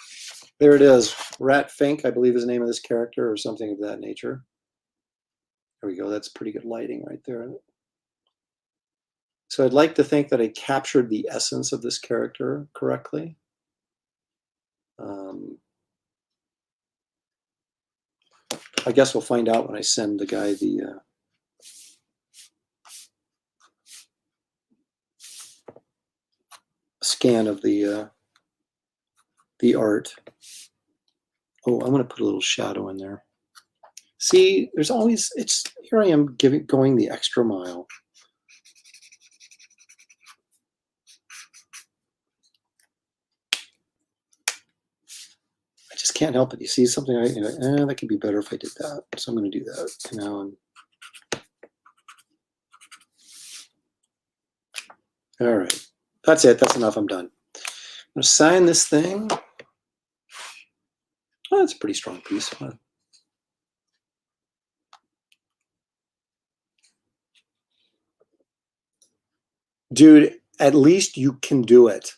there it is. Rat Fink, I believe, is the name of this character, or something of that nature. There we go. That's pretty good lighting right there. So I'd like to think that I captured the essence of this character correctly. I guess we'll find out when I send the guy the scan of the art. Oh, I'm going to put a little shadow in there. See, there's always, here I am going the extra mile. I just can't help it. You see something, that could be better if I did that. So I'm going to do that now. All right. That's it. That's enough. I'm done. I'm going to sign this thing. Oh, that's a pretty strong piece. Dude, at least you can do it.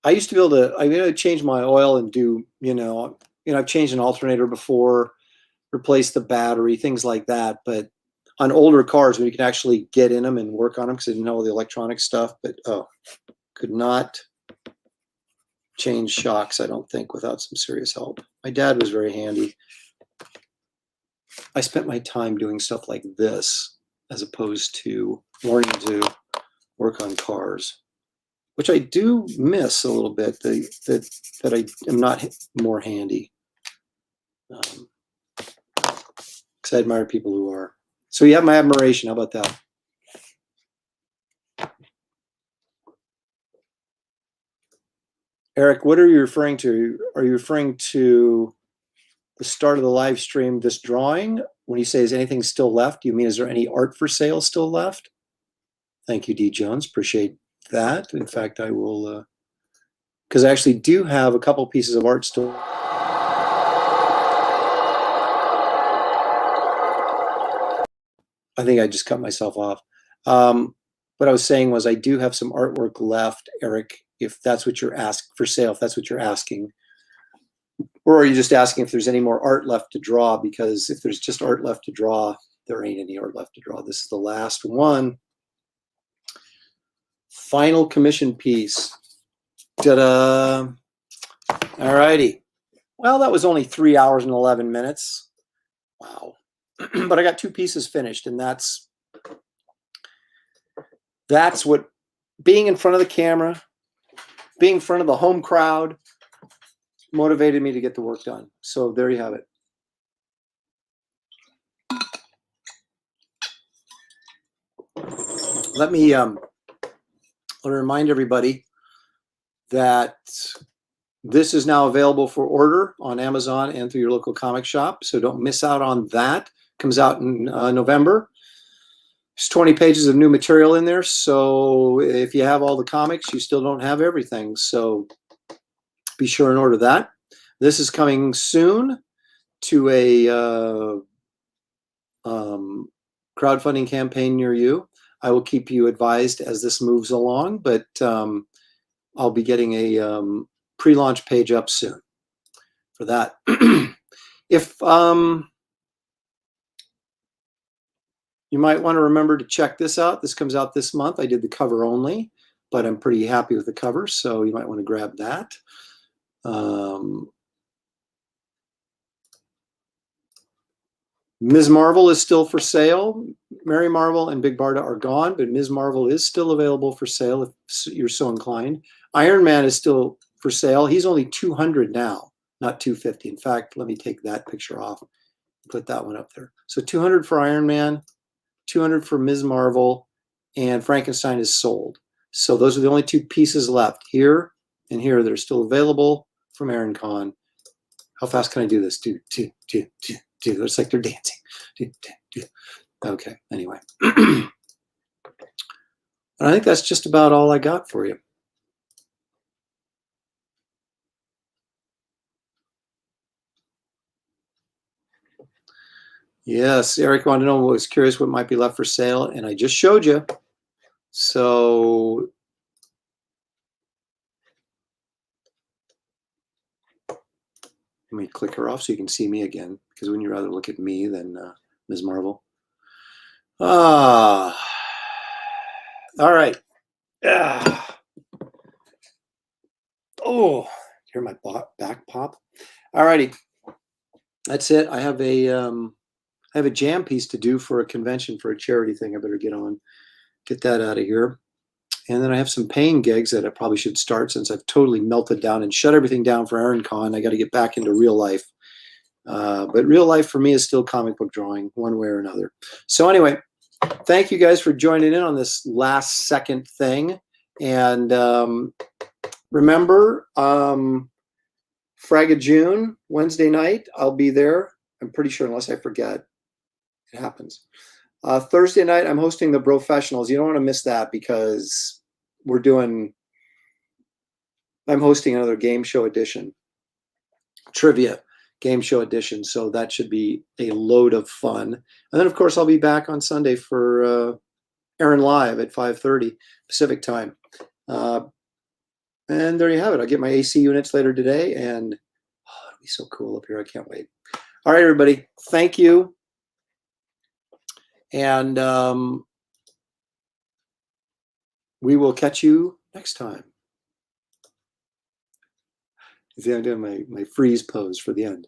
I used to be able to, change my oil and do, I've changed an alternator before, replace the battery, things like that. But on older cars, when you can actually get in them and work on them, because I didn't know all the electronic stuff, but could not change shocks, I don't think, without some serious help. My dad was very handy. I spent my time doing stuff like this as opposed to learning to work on cars, which I do miss a little bit, that I am not more handy. Because I admire people who are. So you have my admiration. How about that? Eric, what are you referring to? Are you referring to the start of the live stream, this drawing? When you say, is anything still left? Do you mean, is there any art for sale still left? Thank you, D. Jones. Appreciate that. In fact, I will, because I actually do have a couple pieces of art still. I think I just cut myself off. What I was saying was I do have some artwork left, Eric, if that's what you're asking for sale, if that's what you're asking. Or are you just asking if there's any more art left to draw? Because if there's just art left to draw, there ain't any art left to draw. This is the last one. Final commission piece. Ta-da! All righty. Well, that was only 3 hours and 11 minutes. Wow. But I got 2 pieces finished, and that's what being in front of the camera being in front of the home crowd motivated me to get the work done. So there you have it. Let me remind everybody that this is now available for order on Amazon and through your local comic shop. So don't miss out on that. Comes out in November. There's 20 pages of new material in there. So if you have all the comics, you still don't have everything. So be sure and order that. This is coming soon to a crowdfunding campaign near you. I will keep you advised as this moves along, but I'll be getting a pre-launch page up soon for that. If you might want to remember to check this out. This comes out this month. I did the cover only, but I'm pretty happy with the cover, so you might want to grab that. Ms. Marvel is still for sale. Mary Marvel and Big Barda are gone, but Ms. Marvel is still available for sale if you're so inclined. Iron Man is still for sale. He's only 200 now, not 250. In fact, let me take that picture off and put that one up there. So 200 for Iron Man, 200 for Ms. Marvel, and Frankenstein is sold. So those are the only two pieces left here and here. They're still available from Aaron Kahn. How fast can I do this? Do. It's like they're dancing. Do. Okay, anyway. I think that's just about all I got for you. Yes, Eric wanted to know, was curious what might be left for sale, and I just showed you. So let me click her off so you can see me again, because wouldn't you rather look at me than Ms. Marvel? All right. Oh, hear my back pop. All righty. That's it. I have a jam piece to do for a convention for a charity thing. I better get that out of here. And then I have some paying gigs that I probably should start since I've totally melted down and shut everything down for Aaron Kahn. I got to get back into real life. But real life for me is still comic book drawing one way or another. So anyway, thank you guys for joining in on this last second thing. And remember, Frag of June, Wednesday night, I'll be there. I'm pretty sure, unless I forget. It happens. Thursday night, I'm hosting the Brofessionals. You don't want to miss that because I'm hosting another game show edition, trivia game show edition. So that should be a load of fun. And then, of course, I'll be back on Sunday for Aaron Live at 5:30 Pacific time. And there you have it. I'll get my AC units later today, and it'll be so cool up here. I can't wait. All right, everybody. Thank you. And we will catch you next time. See, I'm doing my freeze pose for the end.